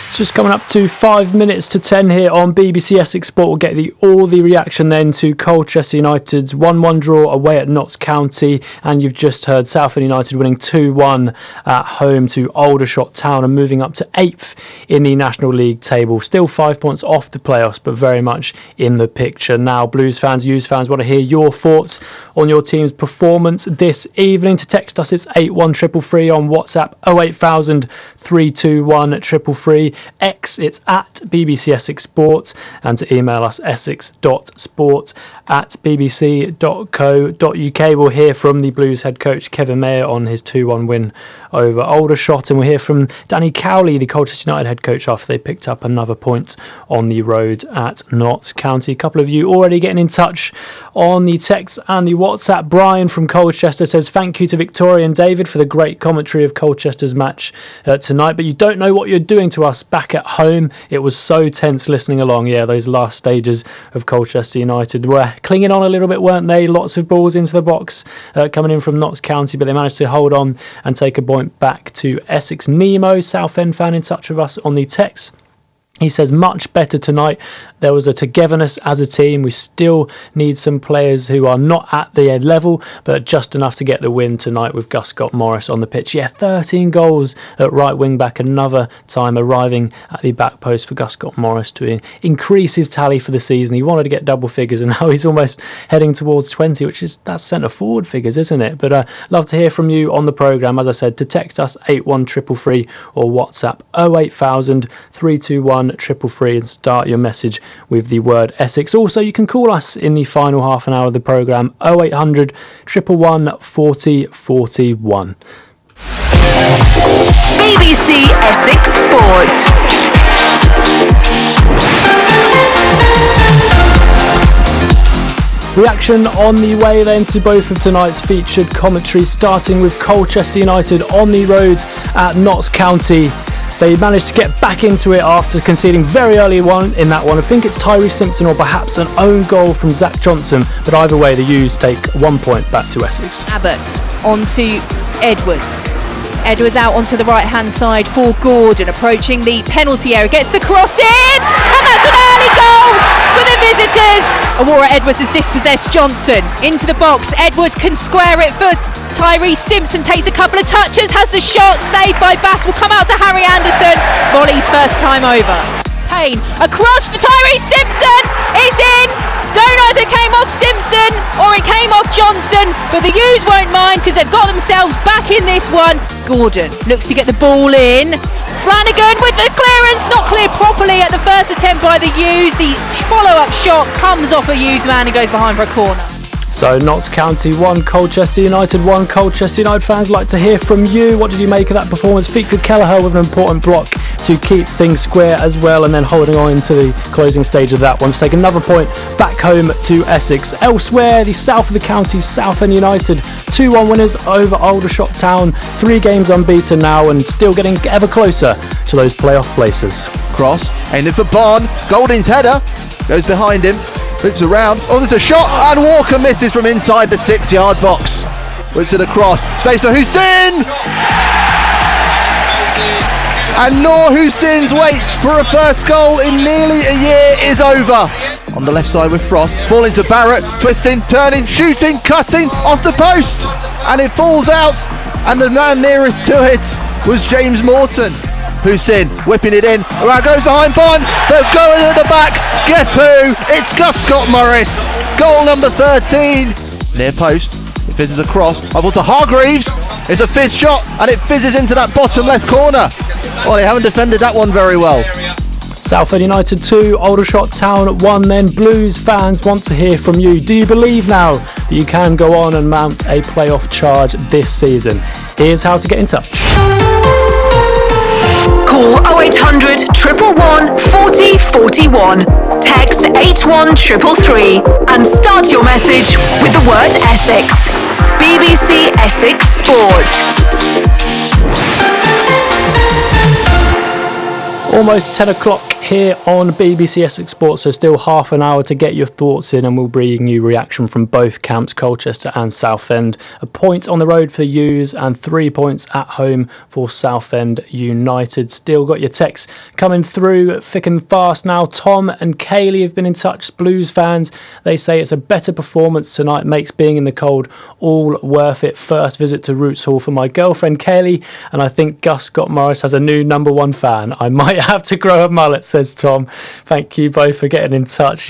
It's just coming up to 5 minutes to 10 here on BBC Essex Sport. We'll get all the reaction then to Colchester United's 1-1 draw away at Notts County, and you've just heard Southend United winning 2-1 at home to Aldershot Town and moving up to 8th in the National League table. Still 5 points off the playoffs, but very much in the picture now. Blues fans, U's fans, want to hear your thoughts on your team's performance this evening. To text us, it's 81333 on WhatsApp, 08000 321 333. X, it's at BBC Essex Sport, and to email us essex.sport@bbc.co.uk. We'll hear from the Blues head coach Kevin Mayer on his 2-1 win over Aldershot, and we'll hear from Danny Cowley, the Colchester United head coach, after they picked up another point on the road at Notts County. A couple of you already getting in touch on the text and the WhatsApp. Brian from Colchester says, thank you to Victoria and David for the great commentary of Colchester's match tonight, but you don't know what you're doing to us, back at home. It was so tense listening along. Yeah, those last stages of Colchester United were clinging on a little bit, weren't they? Lots of balls into the box coming in from Notts County, but they managed to hold on and take a point back to Essex. Nemo, Southend fan, in touch with us on the text. He says, much better tonight. There was a togetherness as a team. We still need some players who are not at the level, but just enough to get the win tonight with Gus Scott Morris on the pitch. Yeah, 13 goals at right wing back. Another time arriving at the back post for Gus Scott Morris to increase his tally for the season. He wanted to get double figures, and now he's almost heading towards 20, that's centre forward figures, isn't it? But love to hear from you on the programme. As I said, to text us 81333 or WhatsApp 08000 321 333 and start your message with the word Essex. Also, you can call us in the final half an hour of the programme 0800 111 40 41. BBC Essex Sports. Reaction on the way then to both of tonight's featured commentaries, starting with Colchester United on the road at Notts County. They managed to get back into it after conceding very early in that one. I think it's Tyree Simpson or perhaps an own goal from Zach Johnson, but either way the U's take 1 point back to Essex. Abbott onto Edwards. Edwards out onto the right hand side for Gordon, approaching the penalty area, gets the cross in, and that's an early goal for the visitors. Aurora Edwards has dispossessed Johnson into the box. Edwards can square it for Tyree Simpson, takes a couple of touches, has the shot saved by Bass, will come out to Harry Anderson. Volley's first time over. Payne, across for Tyree Simpson, it's in. Don't know if it came off Simpson or it came off Johnson, but the U's won't mind because they've got themselves back in this one. Gordon looks to get the ball in. Flanagan with the clearance, not cleared properly at the first attempt by the U's. The follow-up shot comes off a U's man and goes behind for a corner. So Notts County 1, Colchester United 1. Colchester United fans, like to hear from you. What did you make of that performance? Fikret Kelleher with an important block to keep things square as well, and then holding on into the closing stage of that one to take another point back home to Essex. Elsewhere, the south of the county, Southend United 2-1 winners over Aldershot Town. 3 games unbeaten now and still getting ever closer to those playoff places. Cross, aimed for Barn. Golding's header goes behind him. Whips around. Oh, there's a shot, and Walker misses from inside the 6-yard box. Whips it across. Space for Hussein! And Noor Hussein's wait for a first goal in nearly a year is over. On the left side with Frost. Ball into Barrett. Twisting, turning, shooting, cutting off the post. And it falls out. And the man nearest to it was James Morton. Hussein whipping it in. Around goes behind Bond, but going at the back. Guess who? It's Gus Scott Morris. Goal number 13. Near post. It fizzes across. Up to Hargreaves. It's a fizz shot, and it fizzes into that bottom left corner. Well, they haven't defended that one very well. Southend United 2, Aldershot Town 1 then. Blues fans want to hear from you. Do you believe now that you can go on and mount a playoff charge this season? Here's how to get in touch. Call 0800 111 40 41. Text 81333 and start your message with the word Essex. BBC Essex Sport. Almost 10 o'clock here on BBC Essex Sports, so still half an hour to get your thoughts in, and we'll bring you reaction from both camps, Colchester and Southend. A point on the road for the U's and 3 points at home for Southend United. Still got your texts coming through thick and fast now. Tom and Kaylee have been in touch, Blues fans. They say it's a better performance tonight, makes being in the cold all worth it. First visit to Roots Hall for my girlfriend Kaylee, and I think Gus Scott Morris has a new number 1 fan. I might have to grow a mullet, says Tom. Thank you both for getting in touch.